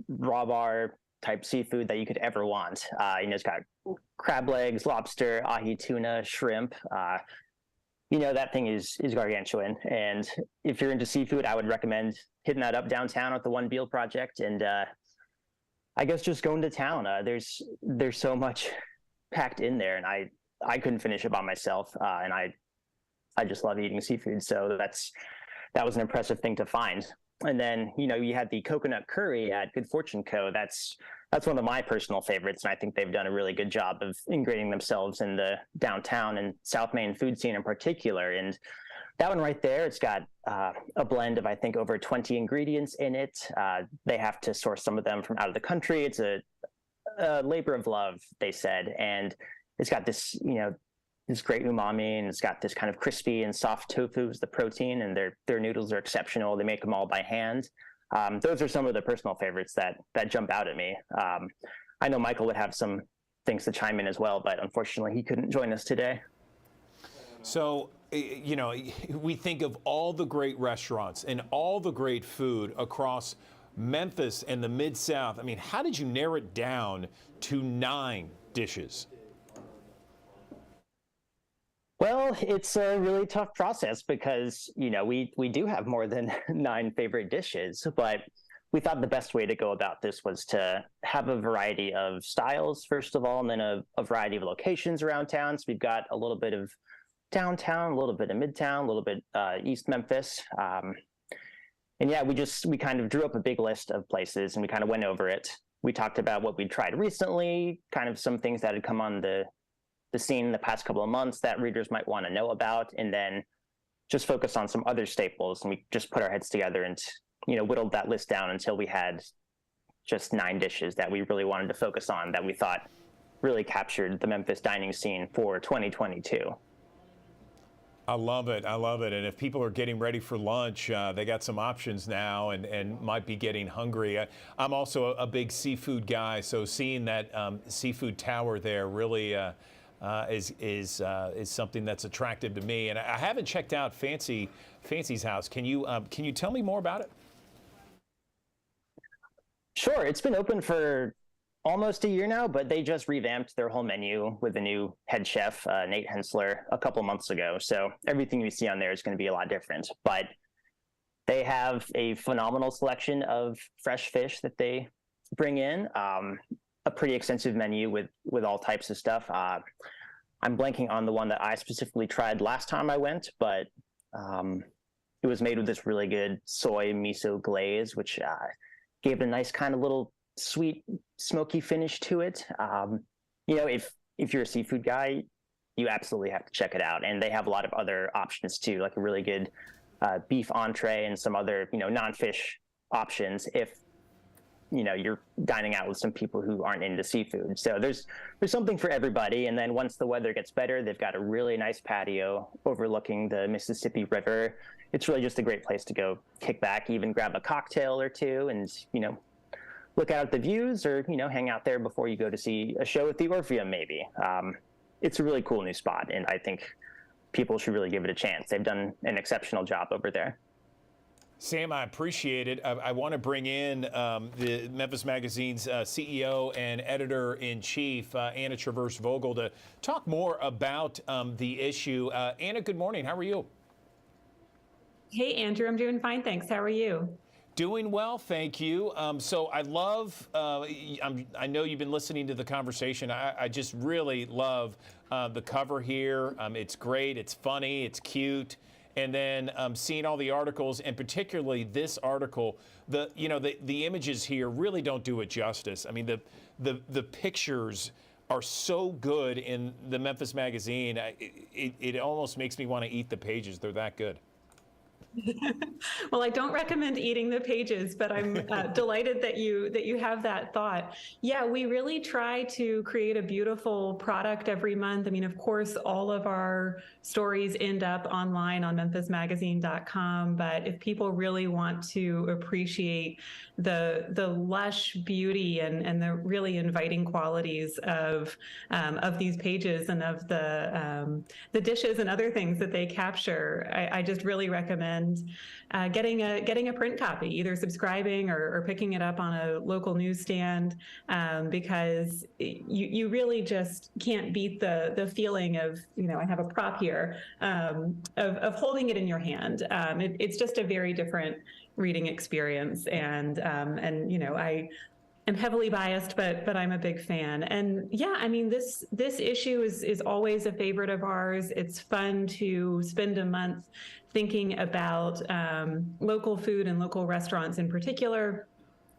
raw bar type seafood that you could ever want. It's got crab legs, lobster, ahi tuna, shrimp. That thing is gargantuan. And if you're into seafood, I would recommend hitting that up downtown at the One Beal Project, and I guess just going to town. There's so much packed in there, and I couldn't finish it by myself, and I just love eating seafood, so that was an impressive thing to find. And then you had the coconut curry at Good Fortune Co. That's one of my personal favorites, and I think they've done a really good job of ingraining themselves in the downtown and South Main food scene in particular. And that one right there, it's got a blend of, I think, over 20 ingredients in it. They have to source some of them from out of the country. It's a labor of love, they said, and it's got this this great umami, and it's got this kind of crispy and soft tofu as the protein, and their noodles are exceptional. They make them all by hand. Those are some of the personal favorites that jump out at me. I know Michael would have some things to chime in as well, but unfortunately he couldn't join us today. So we think of all the great restaurants and all the great food across Memphis and the Mid-South. I mean, how did you narrow it down to 9 dishes? Well, it's a really tough process because, we do have more than 9 favorite dishes, but we thought the best way to go about this was to have a variety of styles, first of all, and then a variety of locations around town. So we've got a little bit of downtown, a little bit of midtown, a little bit East Memphis. And yeah, we kind of drew up a big list of places and we kind of went over it. We talked about what we'd tried recently, kind of some things that had come on the scene in the past couple of months that readers might want to know about, and then just focus on some other staples. And we just put our heads together and, whittled that list down until we had just 9 dishes that we really wanted to focus on that we thought really captured the Memphis dining scene for 2022. I love it. I love it. And if people are getting ready for lunch, they got some options now and might be getting hungry. I'm also a big seafood guy, so seeing that seafood tower there really is something that's attractive to me. And I haven't checked out Fancy's house. Can you tell me more about it? Sure. It's been open for almost a year now, but they just revamped their whole menu with a new head chef, Nate Hensler, a couple months ago. So everything you see on there is going to be a lot different. But they have a phenomenal selection of fresh fish that they bring in, a pretty extensive menu with all types of stuff. I'm blanking on the one that I specifically tried last time I went, but it was made with this really good soy miso glaze, which gave it a nice kind of little sweet, smoky finish to it. If you're a seafood guy, you absolutely have to check it out. And they have a lot of other options too, like a really good beef entree and some other, non-fish options if, you're dining out with some people who aren't into seafood. So there's something for everybody. And then once the weather gets better, they've got a really nice patio overlooking the Mississippi River. It's really just a great place to go kick back, even grab a cocktail or two and, look out at the views or, hang out there before you go to see a show at the Orpheum, maybe. It's a really cool new spot, and I think people should really give it a chance. They've done an exceptional job over there. Sam, I appreciate it. I want to bring in the Memphis Magazine's CEO and editor-in-chief, Anna Traverse-Vogel, to talk more about the issue. Anna, good morning. How are you? Hey, Andrew. I'm doing fine, thanks. How are you? Doing well, thank you. So I love, I know you've been listening to the conversation. I just really love the cover here. It's great, it's funny, it's cute. And then seeing all the articles, and particularly this article, the images here really don't do it justice. I mean, the pictures are so good in the Memphis Magazine. It almost makes me want to eat the pages. They're that good. Well, I don't recommend eating the pages, but I'm delighted that you have that thought. Yeah, we really try to create a beautiful product every month. I mean, of course, all of our stories end up online on memphismagazine.com, but if people really want to appreciate the lush beauty and the really inviting qualities of these pages and of the dishes and other things that they capture, I just really recommend getting a print copy, either subscribing or picking it up on a local newsstand, because you really just can't beat the feeling of, I have a prop here, of holding it in your hand. It's just a very different reading experience, and I am heavily biased, but I'm a big fan. And yeah, I mean, this issue is always a favorite of ours. It's fun to spend a month thinking about local food and local restaurants in particular.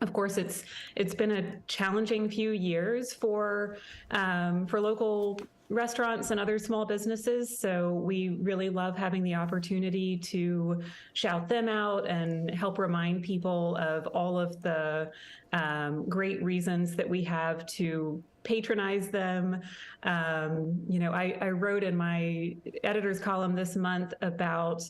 Of course, it's been a challenging few years for local restaurants and other small businesses. So we really love having the opportunity to shout them out and help remind people of all of the great reasons that we have to patronize them. I wrote in my editor's column this month about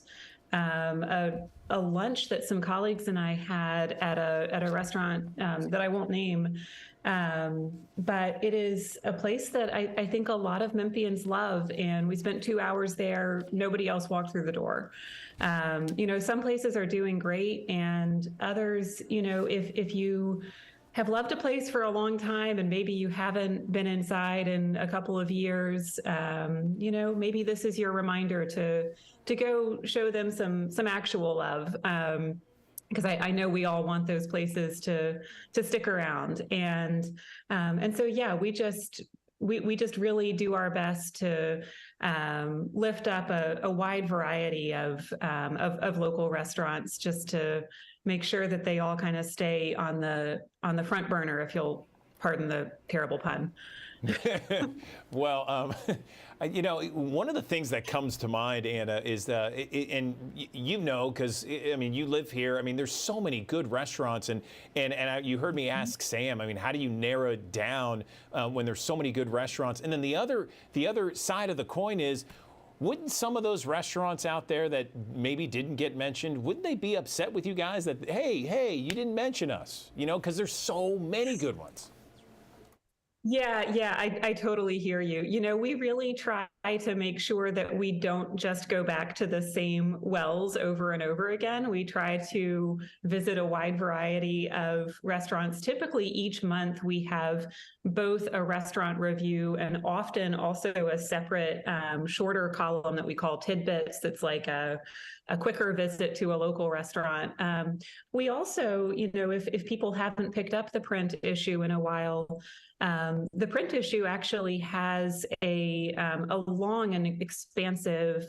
a lunch that some colleagues and I had at a restaurant that I won't name. But it is a place that I think a lot of Memphians love, and we spent 2 hours there. Nobody else walked through the door. Some places are doing great, and others, if you have loved a place for a long time and maybe you haven't been inside in a couple of years, maybe this is your reminder to go show them some actual love. because I know we all want those places to stick around. And so, yeah, we just really do our best to lift up a wide variety of local restaurants, just to make sure that they all kind of stay on the front burner, if you'll pardon the terrible pun. Well, you know, one of the things that comes to mind, Anna, is and you know, because I mean, you live here. I mean, there's so many good restaurants, and you heard me ask Sam. I mean, how do you narrow it down when there's so many good restaurants? And then the other side of the coin is, wouldn't some of those restaurants out there that maybe didn't get mentioned, wouldn't they be upset with you guys that, hey, you didn't mention us? You know, because there's so many good ones. Yeah, I totally hear you. You know, we really try to make sure that we don't just go back to the same wells over and over again. We try to visit a wide variety of restaurants. Typically, each month we have both a restaurant review and often also a separate shorter column that we call tidbits. That's like a quicker visit to a local restaurant. We also, you know, if people haven't picked up the print issue in a while, the print issue actually has a long and expansive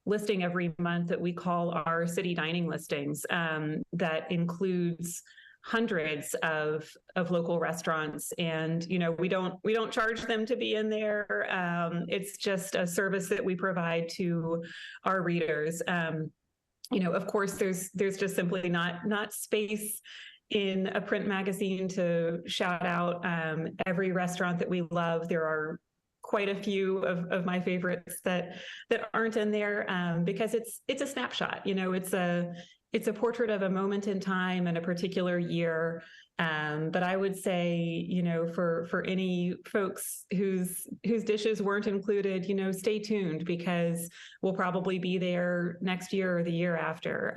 listing every month that we call our city dining listings, that includes hundreds of local restaurants. And, you know, we don't charge them to be in there. It's just a service that we provide to our readers. You know, of course, there's just simply not space in a print magazine to shout out every restaurant that we love. There are quite a few of my favorites that aren't in there, because it's a snapshot. You know, it's a portrait of a moment in time and a particular year. But I would say, you know, for any folks whose dishes weren't included, you know, stay tuned, because we'll probably be there next year or the year after.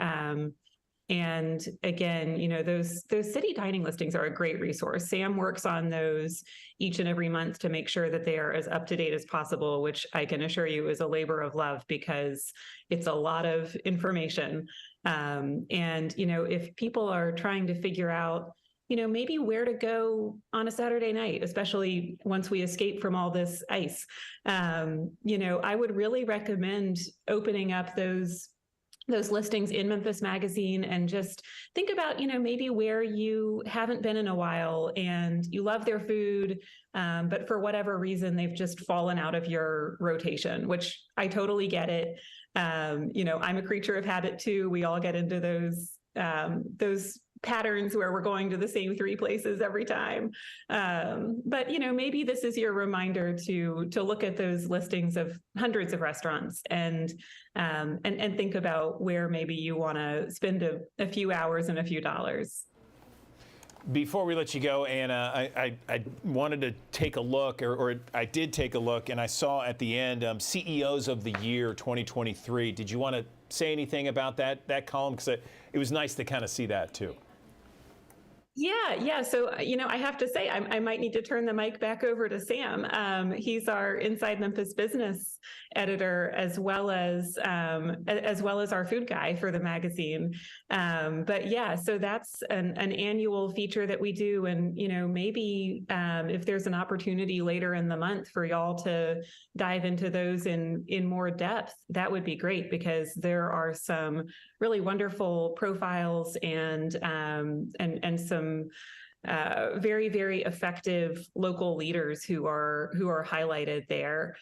And again, you know, those city dining listings are a great resource. Sam works on those each and every month to make sure that they are as up to date as possible, which I can assure you is a labor of love, because it's a lot of information. And, you know, if people are trying to figure out, you know, maybe where to go on a Saturday night, especially once we escape from all this ice, you know, I would really recommend opening up those listings in Memphis Magazine and just think about, you know, maybe where you haven't been in a while and you love their food, but for whatever reason, they've just fallen out of your rotation, which I totally get it. You know, I'm a creature of habit too. We all get into those patterns where we're going to the same three places every time. But, you know, maybe this is your reminder to look at those listings of hundreds of restaurants and think about where maybe you want to spend a few hours and a few dollars. Before we let you go, Anna, I wanted to take a look, or I did take a look, and I saw at the end CEOs of the Year 2023. Did you want to say anything about that column? Because it was nice to kind of see that too. Yeah. So, you know, I have to say, I might need to turn the mic back over to Sam. He's our Inside Memphis business editor, as well as our food guy for the magazine. But yeah, so that's an annual feature that we do. And, you know, maybe if there's an opportunity later in the month for y'all to dive into those in more depth, that would be great, because there are some really wonderful profiles and some very, very effective local leaders who are highlighted there.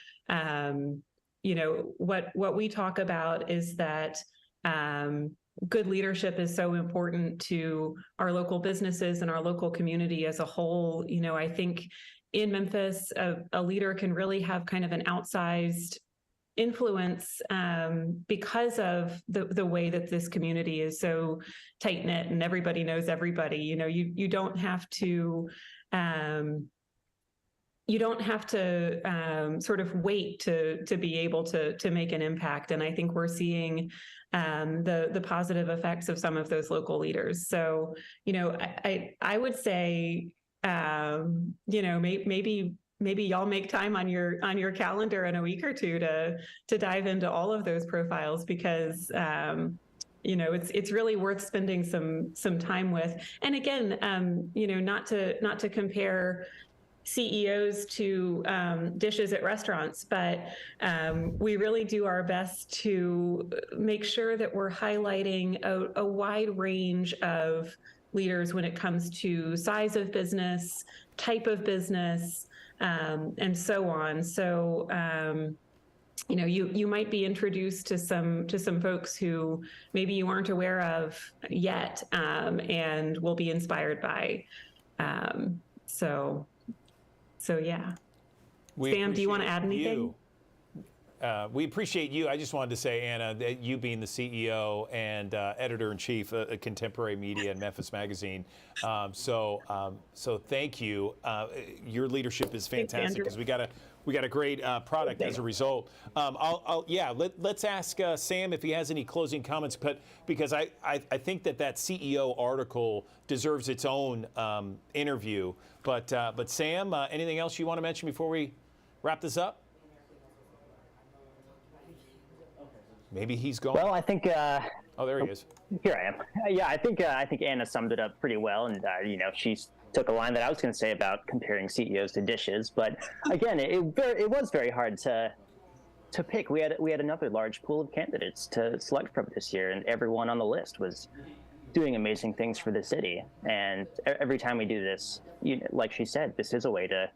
You know, what we talk about is that good leadership is so important to our local businesses and our local community as a whole. You know, I think in Memphis, a leader can really have kind of an outsized influence because of the way that this community is so tight knit and everybody knows everybody. You know, you don't have to sort of wait to be able to make an impact. And I think we're seeing the positive effects of some of those local leaders. So, you know, I would say, you know, maybe y'all make time on your calendar in a week or two to dive into all of those profiles, because it's really worth spending some time with. And again, not to compare CEOs to dishes at restaurants, but we really do our best to make sure that we're highlighting a wide range of leaders when it comes to size of business, type of business, and so on. So, you might be introduced to some folks who maybe you aren't aware of yet, and will be inspired by. So yeah. Sam, do you want to add anything? We appreciate you. I just wanted to say, Anna, that you being the CEO and editor-in-chief of Contemporary Media and Memphis Magazine. So thank you. Your leadership is fantastic because we got a great product as a result. Let's ask Sam if he has any closing comments, but because I think that CEO article deserves its own interview. But Sam, anything else you want to mention before we wrap this up? Maybe he's gone. Well, I think. Oh, there he is. Here I am. Yeah, I think Anna summed it up pretty well, and she took a line that I was going to say about comparing CEOs to dishes. But again, it was very hard to pick. We had another large pool of candidates to select from this year, and everyone on the list was doing amazing things for the city. And every time we do this, like she said, this is a way to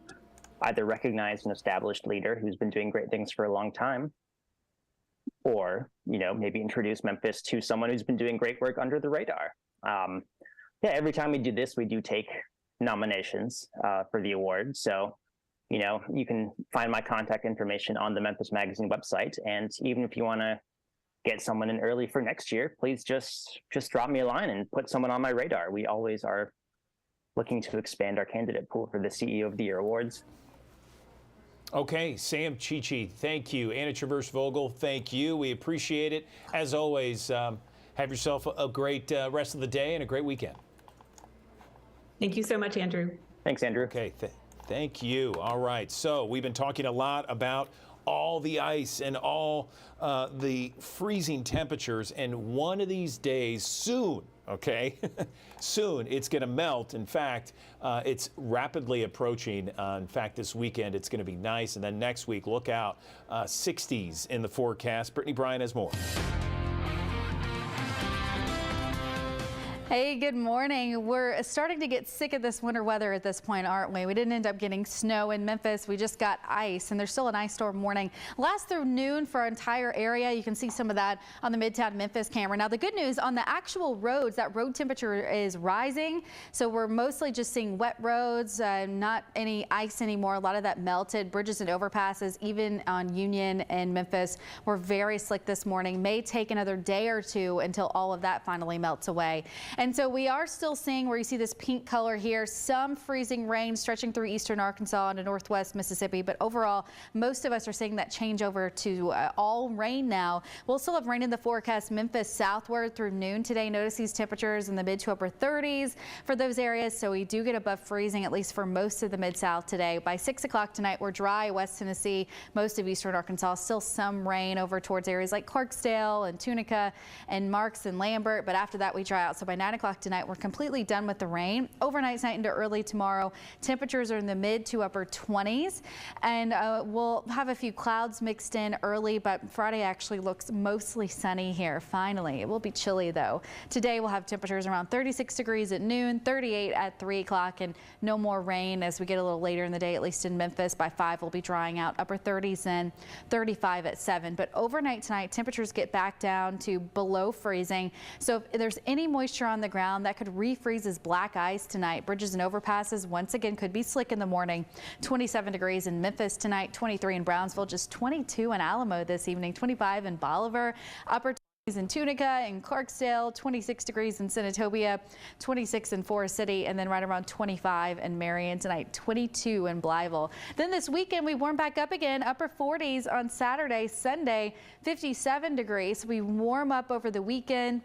either recognize an established leader who's been doing great things for a long time, or maybe introduce Memphis to someone who's been doing great work under the radar. Every time we do this, we do take nominations for the award. So you can find my contact information on the Memphis Magazine website, and even if you want to get someone in early for next year, please just drop me a line and put someone on my radar. We always are looking to expand our candidate pool for the CEO of the Year awards. Okay, Sam Chichi, thank you. Anna Traverse-Vogel, thank you. We appreciate it. As always, have yourself a great rest of the day and a great weekend. Thank you so much, Andrew. Thanks, Andrew. Okay, thank you. All right, so we've been talking a lot about all the ice and all the freezing temperatures, and one of these days soon, okay, soon it's going to melt. In fact, it's rapidly approaching. In fact, this weekend it's going to be nice, and then next week, look out, 60s in the forecast. Brittany Bryan has more. Hey, good morning. We're starting to get sick of this winter weather at this point, aren't we? We didn't end up getting snow in Memphis. We just got ice, and there's still an ice storm warning. Lasts through noon for our entire area. You can see some of that on the Midtown Memphis camera. Now, the good news on the actual roads, that road temperature is rising. So we're mostly just seeing wet roads, not any ice anymore. A lot of that melted. Bridges and overpasses, even on Union and Memphis, were very slick this morning. May take another day or two until all of that finally melts away. And so we are still seeing, where you see this pink color here, some freezing rain stretching through eastern Arkansas into northwest Mississippi. But overall, most of us are seeing that change over to all rain now. We'll still have rain in the forecast. Memphis southward through noon today. Notice these temperatures in the mid to upper 30s for those areas. So we do get above freezing, at least for most of the mid-south today. By 6 o'clock tonight, we're dry. West Tennessee, most of eastern Arkansas, still some rain over towards areas like Clarksdale and Tunica and Marks and Lambert. But after that, we dry out. So by 9 o'clock tonight, we're completely done with the rain. Overnight tonight into early tomorrow, temperatures are in the mid to upper 20s, and we'll have a few clouds mixed in early, but Friday actually looks mostly sunny here. Finally, it will be chilly though. Today we'll have temperatures around 36 degrees at noon, 38 at 3 o'clock, and no more rain as we get a little later in the day, at least in Memphis. By 5, we'll be drying out. Upper 30s and 35 at 7. But overnight tonight, temperatures get back down to below freezing. So if there's any moisture on the ground, that could refreeze as black ice tonight. Bridges and overpasses once again could be slick in the morning. 27 degrees in Memphis tonight, 23 in Brownsville, just 22 in Alamo this evening, 25 in Bolivar, upper 20s in Tunica and Clarksdale, 26 degrees in Senatobia, 26 in Forest City, and then right around 25 in Marion tonight, 22 in Blytheville. Then this weekend we warm back up again, upper 40s on Saturday, Sunday, 57 degrees. We warm up over the weekend.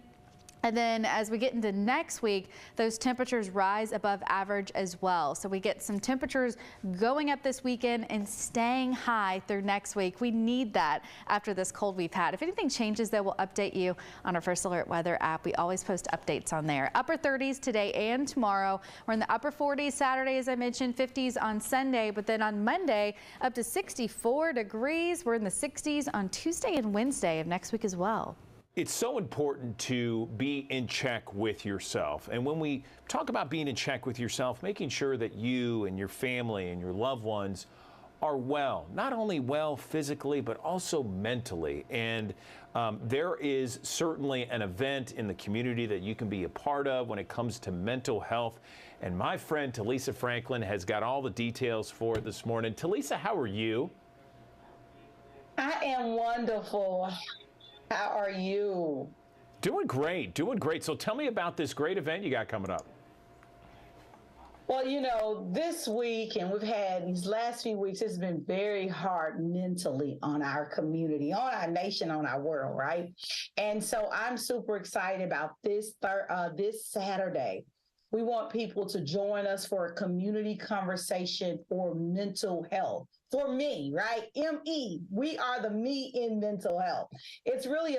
And then as we get into next week, those temperatures rise above average as well. So we get some temperatures going up this weekend and staying high through next week. We need that after this cold we've had. If anything changes, though, we'll update you on our First Alert Weather app. We always post updates on there. Upper 30s today and tomorrow. We're in the upper 40s Saturday, as I mentioned, 50s on Sunday, but then on Monday up to 64 degrees. We're in the 60s on Tuesday and Wednesday of next week as well. It's so important to be in check with yourself. And when we talk about being in check with yourself, making sure that you and your family and your loved ones are well, not only well physically, but also mentally. And there is certainly an event in the community that you can be a part of when it comes to mental health. And my friend Talisa Franklin has got all the details for it this morning. Talisa, how are you? I am wonderful. How are you? Doing great, doing great. So tell me about this great event you got coming up. Well, you know, this week and we've had these last few weeks, it's been very hard mentally on our community, on our nation, on our world, right? And so I'm super excited about this Saturday. We want people to join us for a community conversation for mental health. For me, right? ME, we are the me in mental health. It's really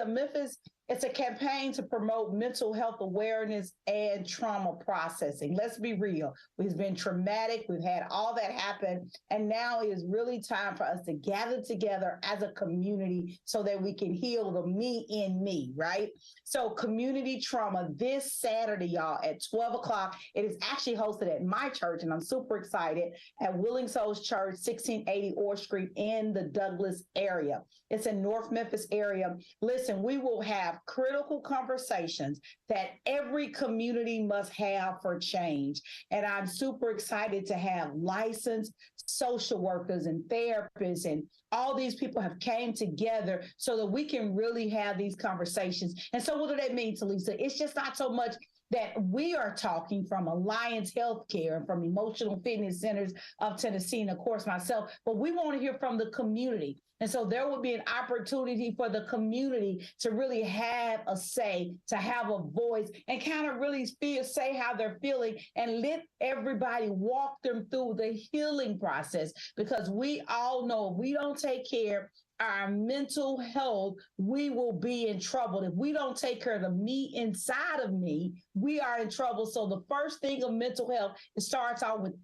it's a campaign to promote mental health awareness and trauma processing. Let's be real. It's been traumatic. We've had all that happen. And now it is really time for us to gather together as a community so that we can heal the me in me, right? So community trauma this Saturday, y'all, at 12 o'clock. It is actually hosted at my church, and I'm super excited, at Willing Souls Church, 1680 Orr Street in the Douglas area. It's in North Memphis area. Listen, we will have critical conversations that every community must have for change. And I'm super excited to have licensed social workers and therapists, and all these people have came together so that we can really have these conversations. And so what do that mean, Talisa? It's just not so much that we are talking from Alliance Healthcare and from Emotional Fitness Centers of Tennessee, and of course myself, but we want to hear from the community. And so there will be an opportunity for the community to really have a say, to have a voice, and kind of really say how they're feeling, and let everybody walk them through the healing process. Because we all know if we don't take care our mental health, we will be in trouble. If we don't take care of the me inside of me, we are in trouble. So the first thing of mental health, it starts out with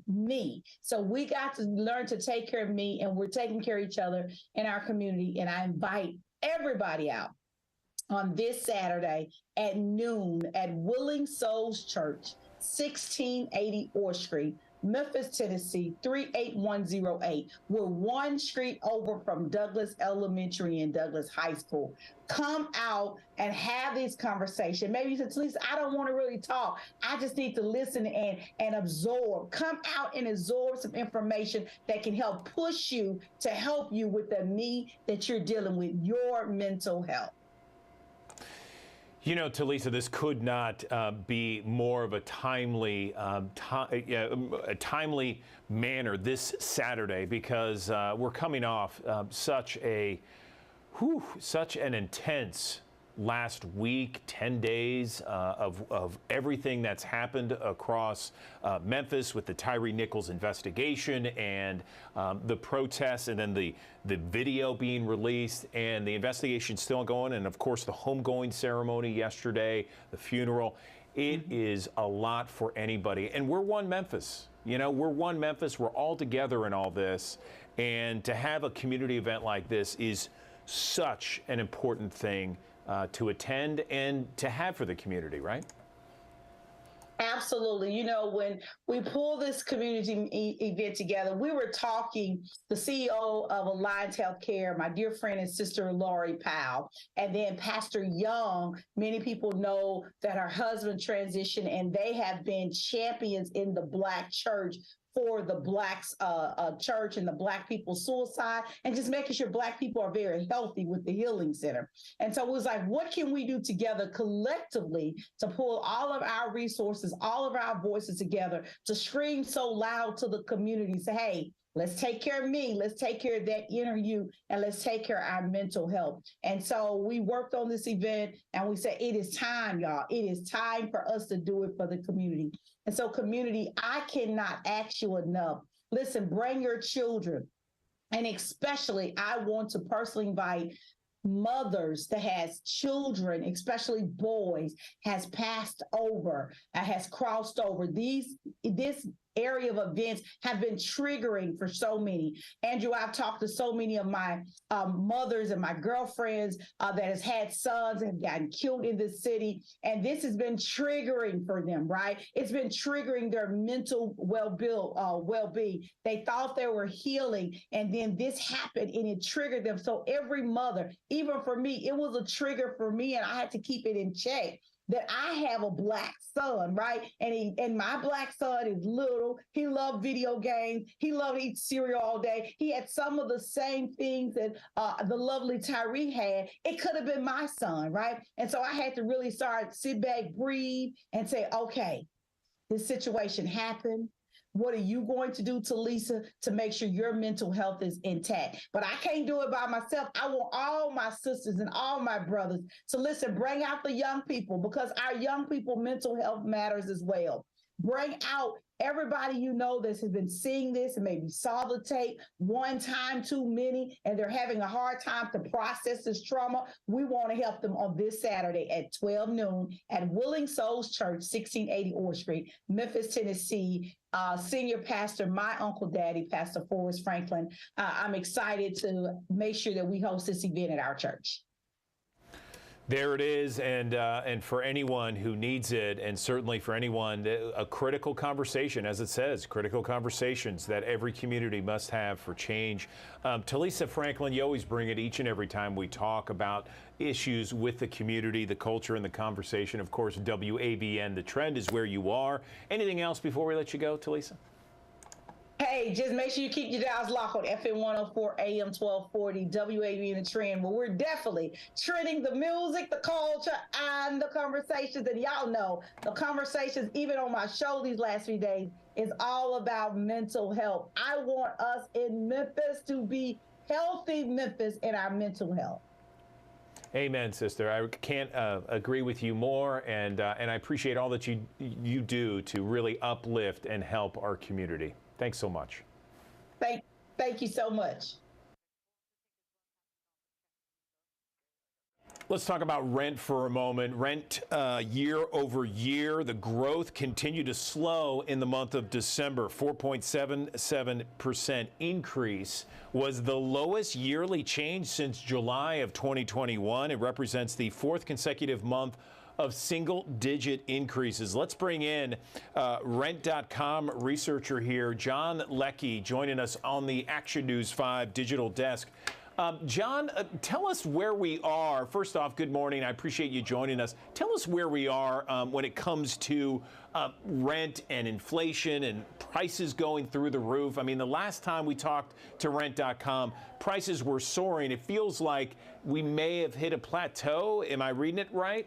me. So we got to learn to take care of me, and we're taking care of each other in our community. And I invite everybody out on this Saturday at noon at Willing Souls Church, 1680 Orr Street, Memphis, Tennessee, 38108. We're one street over from Douglas Elementary and Douglas High School. Come out and have this conversation. Maybe you said, Talisa, I don't want to really talk. I just need to listen and absorb. Come out and absorb some information that can help push you to help you with the me that you're dealing with, your mental health. You know, Talisa, this could not be more of a timely manner this Saturday, because we're coming off such an intense last week, 10 days of everything that's happened across Memphis with the Tyree Nichols investigation and the protests, and then the video being released, and the investigation still going, and of course the homegoing ceremony yesterday, the funeral. It is a lot for anybody, and we're one Memphis. You know, we're one Memphis. We're all together in all this, and to have a community event like this is such an important thing to attend and to have for the community, right? Absolutely. You know, when we pull this community event together, we were talking, the CEO of Alliance Healthcare, my dear friend and sister, Lori Powell, and then Pastor Young. Many people know that her husband transitioned, and they have been champions in the Black church for the Blacks church and the Black people's suicide, and just making sure Black people are very healthy with the Healing Center. And so it was like, what can we do together collectively to pull all of our resources, all of our voices together to scream so loud to the community, say, hey, Let's take care of me. Let's take care of that inner you, and let's take care of our mental health. And so we worked on this event, and we said, it is time, y'all. It is time for us to do it for the community. And so community, I cannot ask you enough. Listen, bring your children. And especially, I want to personally invite mothers that has children, especially boys, has passed over, has crossed over. This area of events have been triggering for so many. Andrew, I've talked to so many of my mothers and my girlfriends that has had sons and have gotten killed in this city. And this has been triggering for them, right? It's been triggering their mental well-being. They thought they were healing, and then this happened and it triggered them. So every mother, even for me, it was a trigger for me, and I had to keep it in check. That I have a Black son, right? And my Black son is little. He loved video games. He loved to eat cereal all day. He had some of the same things that the lovely Tyree had. It could have been my son, right? And so I had to really sit back, breathe, and say, okay, this situation happened. What are you going to do, Talisa, to make sure your mental health is intact? But I can't do it by myself. I want all my sisters and all my brothers to listen, bring out the young people, because our young people mental health matters as well. Bring out everybody you know that has been seeing this and maybe saw the tape one time too many, and they're having a hard time to process this trauma. We want to help them on this Saturday at 12 noon at Willing Souls Church, 1680 Orr Street, Memphis, Tennessee. Senior pastor, my uncle daddy, Pastor Forrest Franklin. I'm excited to make sure that we host this event at our church. There it is, and for anyone who needs it, and certainly for anyone, a critical conversation, as it says, critical conversations that every community must have for change. Talisa Franklin, you always bring it each and every time we talk about issues with the community, the culture, and the conversation. Of course, WAVN, the trend is where you are. Anything else before we let you go, Talisa? Hey, just make sure you keep your dials locked on FM 104 AM 1240, WAVN The Trend, where we're definitely trending the music, the culture, and the conversations. And y'all know the conversations, even on my show these last few days, is all about mental health. I want us in Memphis to be healthy Memphis in our mental health. Amen, sister. I can't agree with you more, and I appreciate all that you do to really uplift and help our community. Thanks so much. Thank you so much. Let's talk about rent for a moment. Rent year over year, the growth continued to slow in the month of December. 4.77% increase was the lowest yearly change since July of 2021. It represents the fourth consecutive month of single-digit increases. Let's bring in Rent.com researcher here, John Leckie, joining us on the Action News 5 digital desk. John, tell us where we are. First off, good morning. I appreciate you joining us. Tell us where we are when it comes to rent and inflation and prices going through the roof. I mean, the last time we talked to Rent.com, prices were soaring. It feels like we may have hit a plateau. Am I reading it right?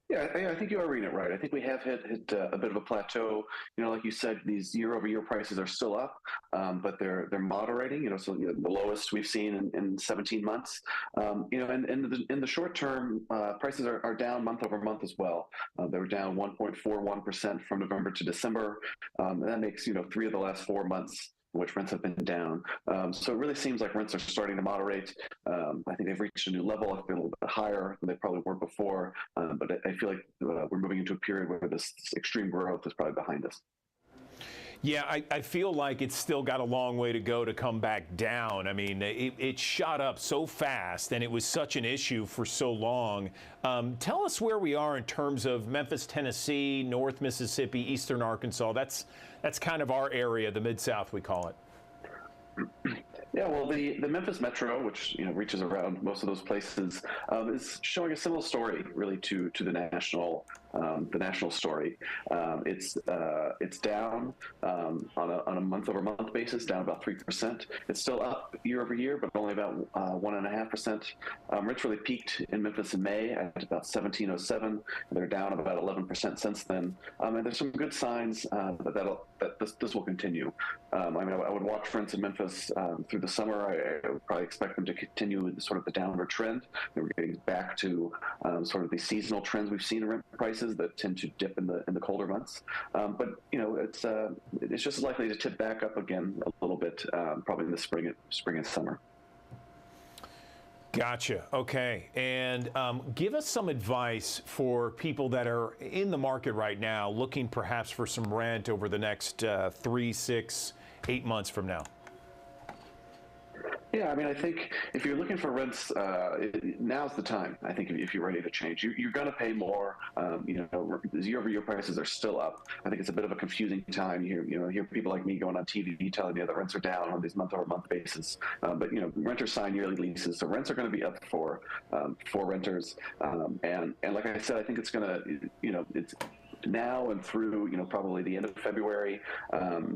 Yeah, I think you are reading it right. I think we have hit a bit of a plateau. You know, like you said, these year-over-year prices are still up, but they're moderating. You know, so the lowest we've seen in 17 months. You know, and in the short term, prices are down month over month as well. They were down 1.41% from November to December. And that makes 3 of the last 4 months which rents have been down. So it really seems like rents are starting to moderate. I think they've reached a new level. I feel a little bit higher than they probably were before. But I feel like we're moving into a period where this extreme growth is probably behind us. Yeah, I feel like it's still got a long way to go to come back down. I mean, it shot up so fast, and it was such an issue for so long. Tell us where we are in terms of Memphis, Tennessee, North Mississippi, Eastern Arkansas. That's kind of our area, the Mid-South, we call it. Yeah, well, the Memphis Metro, which reaches around most of those places, is showing a similar story, really, to the national the national story. It's down on a month-over-month basis, down about 3%. It's still up year over year, but only about 1.5%. Rents really peaked in Memphis in May at about 1707. They're down about 11% since then. And there's some good signs that this will continue. I would watch rents in Memphis through the summer. I would probably expect them to continue sort of the downward trend. We're getting back to sort of the seasonal trends we've seen in rent prices that tend to dip in the colder months. But it's just likely to tip back up again a little bit, probably in the spring and summer. Gotcha. Okay. And give us some advice for people that are in the market right now looking perhaps for some rent over the next 3, 6, 8 months from now. Yeah, I think if you're looking for rents, now's the time. I think if you're ready to change, you're going to pay more. Year-over-year prices are still up. I think it's a bit of a confusing time. You hear people like me going on TV telling you that rents are down on these month-over-month basis. But renters sign yearly leases, so rents are going to be up for renters. And like I said, I think it's going to, it's now and through probably the end of February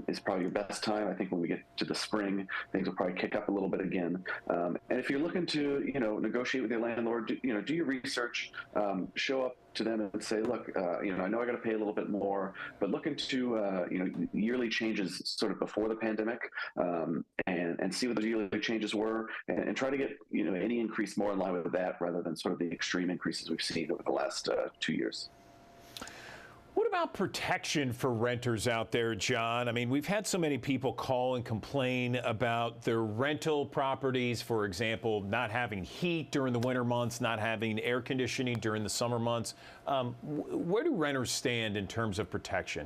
is probably your best time. I think when we get to the spring, things will probably kick up a little bit again. And if you're looking to negotiate with your landlord, do your research, show up to them and say, look, I know I got to pay a little bit more, but look into yearly changes sort of before the pandemic, and see what the yearly changes were, and try to get any increase more in line with that rather than sort of the extreme increases we've seen over the last 2 years. What about protection for renters out there, John? We've had so many people call and complain about their rental properties, for example, not having heat during the winter months, not having air conditioning during the summer months. Where do renters stand in terms of protection?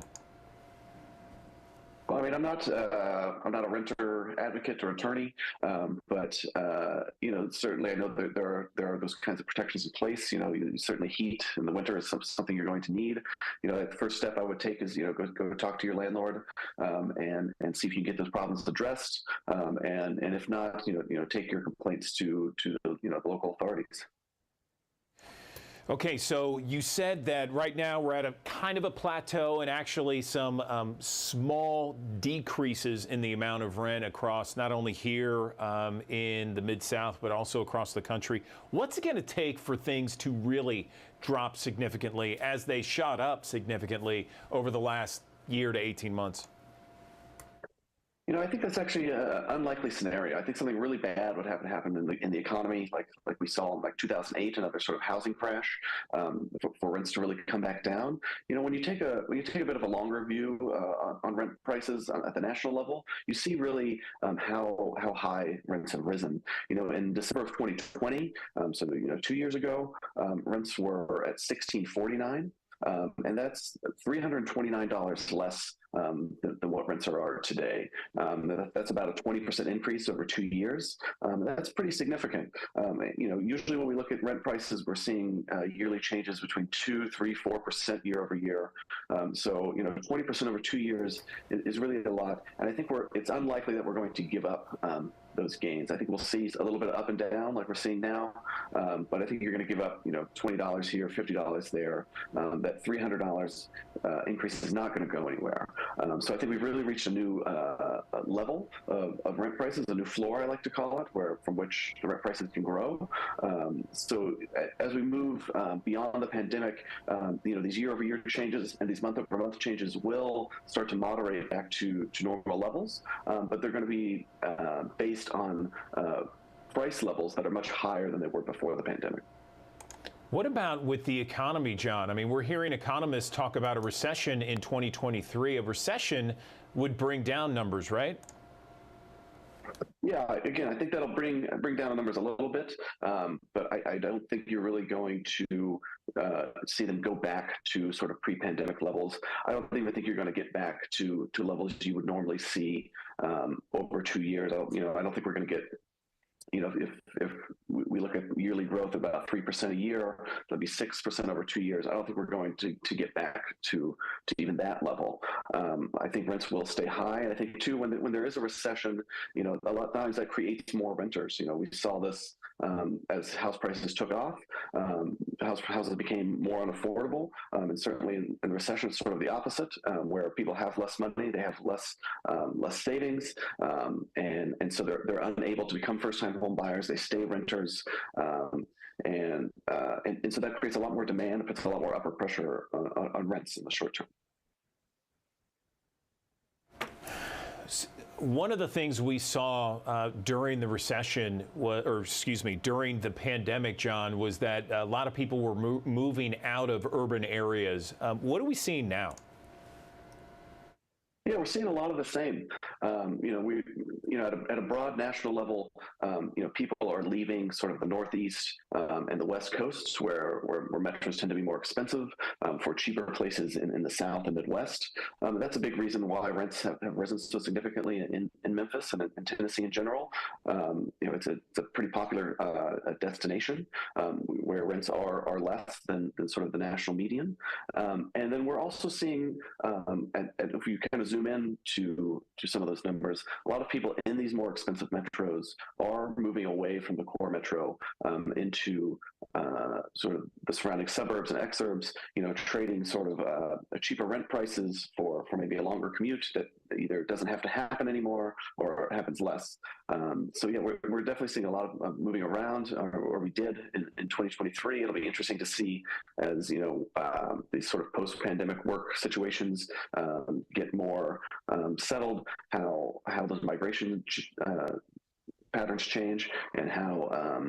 Well, I'm not a renter advocate or attorney, but certainly I know that there are those kinds of protections in place. Certainly heat in the winter is something you're going to need. The first step I would take is go talk to your landlord, and see if you can get those problems addressed, and if not, take your complaints to the local authorities. Okay, so you said that right now we're at a kind of a plateau and actually some small decreases in the amount of rent across not only here in the Mid-South, but also across the country. What's it going to take for things to really drop significantly as they shot up significantly over the last year to 18 months? I think that's actually an unlikely scenario. I think something really bad would have to happen in the economy, like we saw in 2008, another sort of housing crash, for rents to really come back down. When you take a bit of a longer view on rent prices at the national level, you see really how high rents have risen. In December of 2020, so 2 years ago, rents were at $1,649. And that's $329 less than what rents are today. That's about a 20% increase over 2 years. That's pretty significant. Usually when we look at rent prices, we're seeing yearly changes between 2, 3, 4% year over year. So 20% over 2 years is really a lot. And I think it's unlikely that we're going to give up those gains. I think we'll see a little bit of up and down like we're seeing now, but I think you're going to give up, $20 here, $50 there. That $300 increase is not going to go anywhere. So I think we've really reached a new level of rent prices, a new floor, I like to call it, from which the rent prices can grow. So as we move beyond the pandemic, these year-over-year changes and these month-over-month changes will start to moderate back to normal levels, but they're going to be based on price levels that are much higher than they were before the pandemic. What about with the economy, John? We're hearing economists talk about a recession in 2023. A recession would bring down numbers, right? Yeah, again, I think that'll bring down the numbers a little bit, but I don't think you're really going to see them go back to sort of pre-pandemic levels. I don't even think you're going to get back to levels you would normally see over 2 years. I don't think we're going to get, if we look at yearly growth about 3% a year, that'd be 6% over 2 years. I don't think we're going to get back to even that level. I think rents will stay high, and I think too when there is a recession, a lot of times that creates more renters. We saw this as house prices took off, houses became more unaffordable, and certainly in the recession, it's sort of the opposite, where people have less money, they have less savings, and so they're unable to become first-time home buyers. They stay renters, and so that creates a lot more demand. It puts a lot more upward pressure on rents in the short term. One of the things we saw during the recession, during the pandemic, John, was that a lot of people were moving out of urban areas. What are we seeing now? Yeah, we're seeing a lot of the same. At a broad national level, people are leaving sort of the Northeast and the West Coasts, where metros tend to be more expensive, for cheaper places in the South and Midwest. That's a big reason why rents have risen so significantly in Memphis and in Tennessee in general. It's a pretty popular destination where rents are less than sort of the national median. And then we're also seeing, and if you kind of zoom in to some of those numbers, a lot of people in these more expensive metros are moving away from the core metro into sort of the surrounding suburbs and exurbs, trading sort of cheaper rent prices for maybe a longer commute that either doesn't have to happen anymore or happens less. So yeah, we're definitely seeing a lot of moving around, or we did in 2023. It'll be interesting to see as these sort of post-pandemic work situations get more settled, how those migration patterns change, and how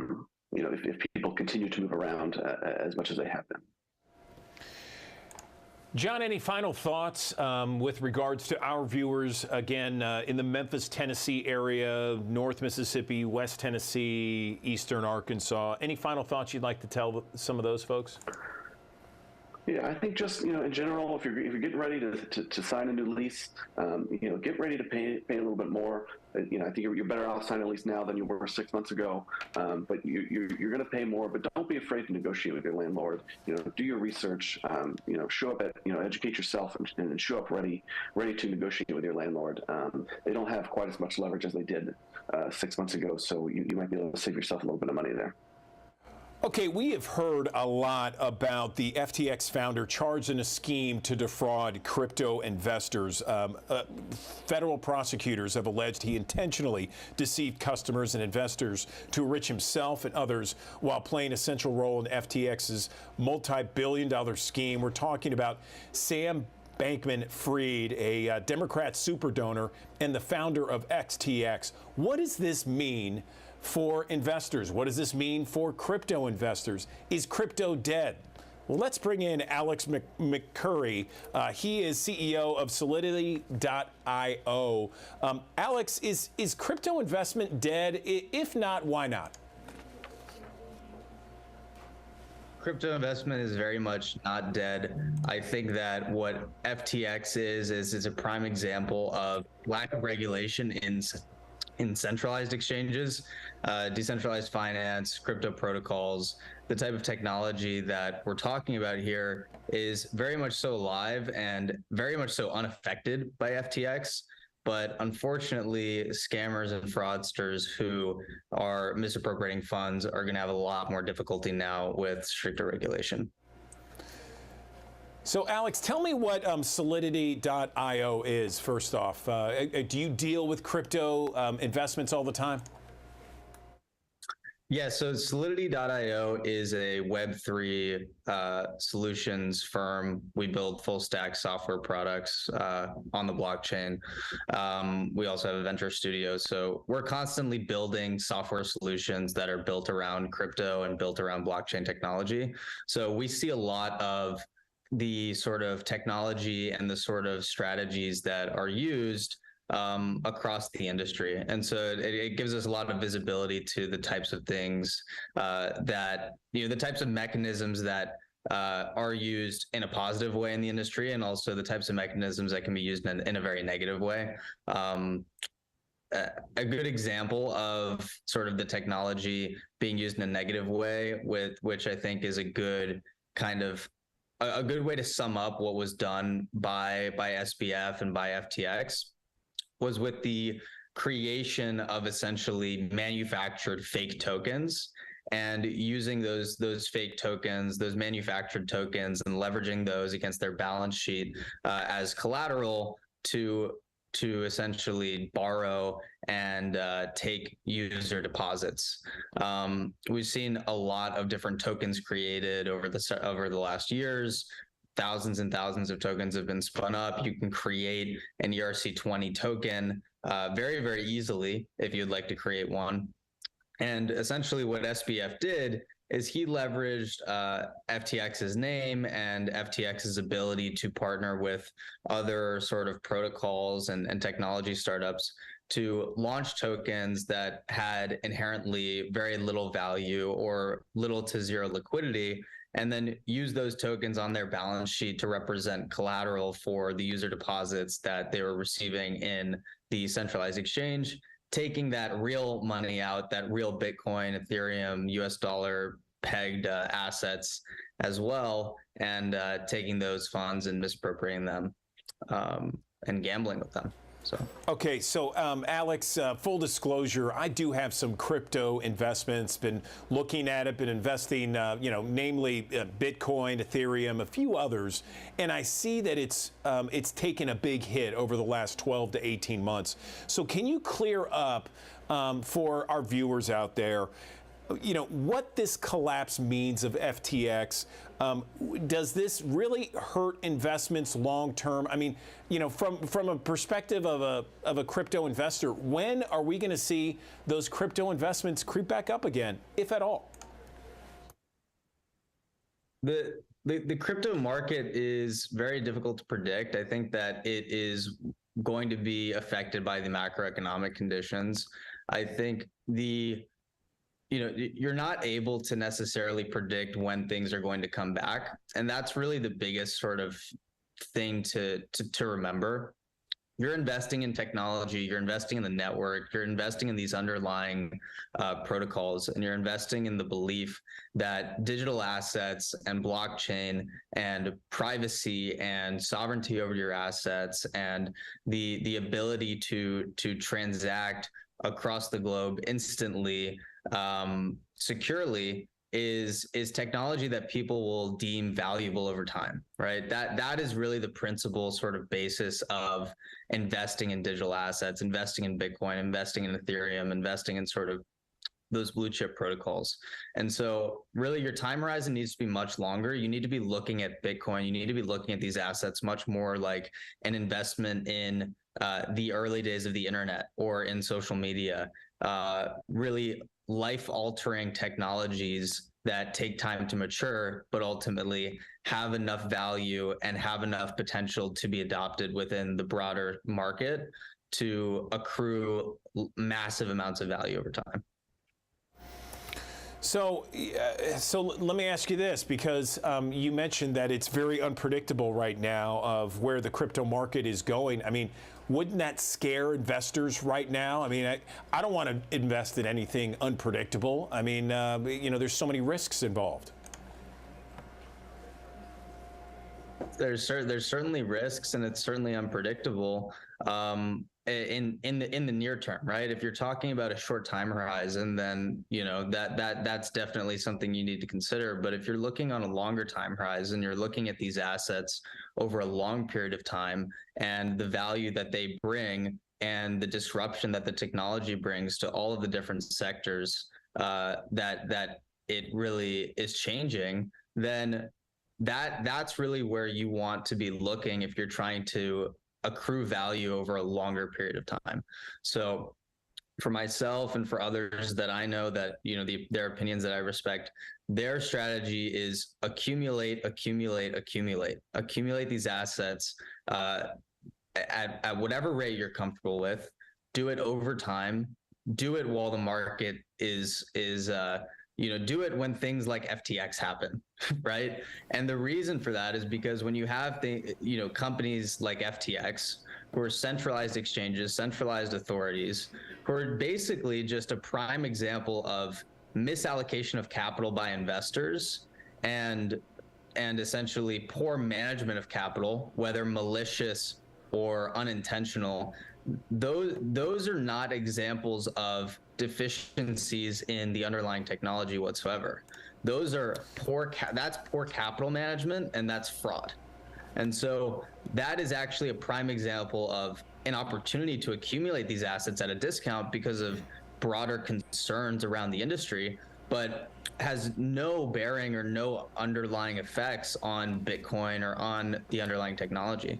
if people continue to move around as much as they have been. John, any final thoughts with regards to our viewers, again, in the Memphis, Tennessee area, North Mississippi, West Tennessee, Eastern Arkansas? Any final thoughts you'd like to tell some of those folks? Yeah, I think just, in general, if you're getting ready to sign a new lease, get ready to pay a little bit more. I think you're better off signing a lease now than you were 6 months ago. But you're going to pay more, but don't be afraid to negotiate with your landlord. Do your research. Show up educate yourself and show up ready to negotiate with your landlord. They don't have quite as much leverage as they did 6 months ago, so you might be able to save yourself a little bit of money there. Okay, we have heard a lot about the FTX founder charged in a scheme to defraud crypto investors. Federal prosecutors have alleged he intentionally deceived customers and investors to enrich himself and others while playing a central role in FTX's multi-billion-dollar scheme. We're talking about Sam Bankman-Fried, a Democrat super donor and the founder of XTX. What does this mean for investors? What does this mean for crypto investors? Is crypto dead? Well, let's bring in Alex McCurry. He is CEO of Solidity.io. Alex, is crypto investment dead? If not, why not? Crypto investment is very much not dead. I think that what FTX is a prime example of lack of regulation in centralized exchanges, decentralized finance, crypto protocols. The type of technology that we're talking about here is very much so live and very much so unaffected by FTX. But unfortunately, scammers and fraudsters who are misappropriating funds are going to have a lot more difficulty now with stricter regulation. So, Alex, tell me what Solidity.io is, first off. Do you deal with crypto investments all the time? Yeah, so Solidity.io is a Web3 solutions firm. We build full stack software products on the blockchain. We also have a venture studio. So we're constantly building software solutions that are built around crypto and built around blockchain technology. So we see a lot of the sort of technology and the sort of strategies that are used across the industry. And so it gives us a lot of visibility to the types of things that, the types of mechanisms that are used in a positive way in the industry, and also the types of mechanisms that can be used in a very negative way. A good example of sort of the technology being used in a negative way, which I think is a good way to sum up what was done by SBF and by FTX, was with the creation of essentially manufactured fake tokens, and using those fake tokens, those manufactured tokens, and leveraging those against their balance sheet as collateral to essentially borrow and take user deposits. We've seen a lot of different tokens created over the last years. Thousands and thousands of tokens have been spun up. You can create an ERC20 token very, very easily if you'd like to create one. And essentially what SBF did is he leveraged FTX's name and FTX's ability to partner with other sort of protocols and technology startups to launch tokens that had inherently very little value or little to zero liquidity, and then use those tokens on their balance sheet to represent collateral for the user deposits that they were receiving in the centralized exchange, taking that real money out, that real Bitcoin, Ethereum, US dollar pegged assets as well, and taking those funds and misappropriating them and gambling with them. Okay, so Alex, full disclosure, I do have some crypto investments, been looking at it, been investing, namely Bitcoin, Ethereum, a few others, and I see that it's taken a big hit over the last 12 to 18 months. So can you clear up for our viewers out there, what this collapse means of FTX? Does this really hurt investments long term? I mean, from a perspective of a crypto investor, when are we going to see those crypto investments creep back up again, if at all? The crypto market is very difficult to predict. I think that it is going to be affected by the macroeconomic conditions. I think you're not able to necessarily predict when things are going to come back. And that's really the biggest sort of thing to remember. You're investing in technology, you're investing in the network, you're investing in these underlying protocols, and you're investing in the belief that digital assets and blockchain and privacy and sovereignty over your assets and the ability to transact across the globe instantly, securely, is technology that people will deem valuable over time, right? That is really the principal sort of basis of investing in digital assets, investing in Bitcoin, investing in Ethereum, investing in sort of those blue chip protocols. And so really your time horizon needs to be much longer. You need to be looking at Bitcoin. You need to be looking at these assets much more like an investment in the early days of the internet or in social media, really life-altering technologies that take time to mature, but ultimately have enough value and have enough potential to be adopted within the broader market to accrue massive amounts of value over time. So let me ask you this, because you mentioned that it's very unpredictable right now of where the crypto market is going. I mean, wouldn't that scare investors right now? I mean, I don't want to invest in anything unpredictable. I mean, there's so many risks involved. There's certainly risks, and it's certainly unpredictable in the near term, right? If you're talking about a short time horizon, then that's definitely something you need to consider. But if you're looking on a longer time horizon, you're looking at these assets over a long period of time and the value that they bring and the disruption that the technology brings to all of the different sectors that it really is changing, then that's really where you want to be looking if you're trying to accrue value over a longer period of time. So for myself and for others that I know that, their opinions that I respect, their strategy is accumulate these assets at whatever rate you're comfortable with, do it over time, do it while the market is do it when things like FTX happen, right? And the reason for that is because when you have companies like FTX, who are centralized exchanges, centralized authorities, who are basically just a prime example of misallocation of capital by investors and essentially poor management of capital, whether malicious or unintentional, those are not examples of deficiencies in the underlying technology whatsoever. Those are that's poor capital management, and that's fraud. And so that is actually a prime example of an opportunity to accumulate these assets at a discount because of broader concerns around the industry, but has no bearing or no underlying effects on Bitcoin or on the underlying technology.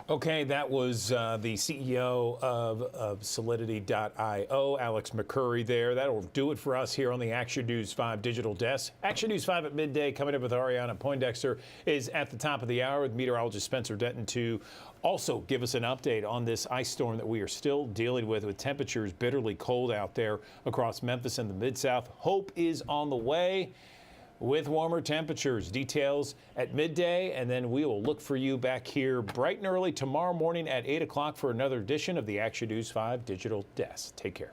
Okay, that was the CEO of Solidity.io, Alex McCurry there. That'll do it for us here on the Action News 5 Digital Desk. Action News 5 at midday, coming up with Ariana Poindexter, is at the top of the hour with meteorologist Spencer Denton to also give us an update on this ice storm that we are still dealing with temperatures bitterly cold out there across Memphis and the Mid-South. Hope is on the way with warmer temperatures. Details at midday, and then we will look for you back here bright and early tomorrow morning at 8 o'clock for another edition of the Action News 5 Digital Desk. Take care.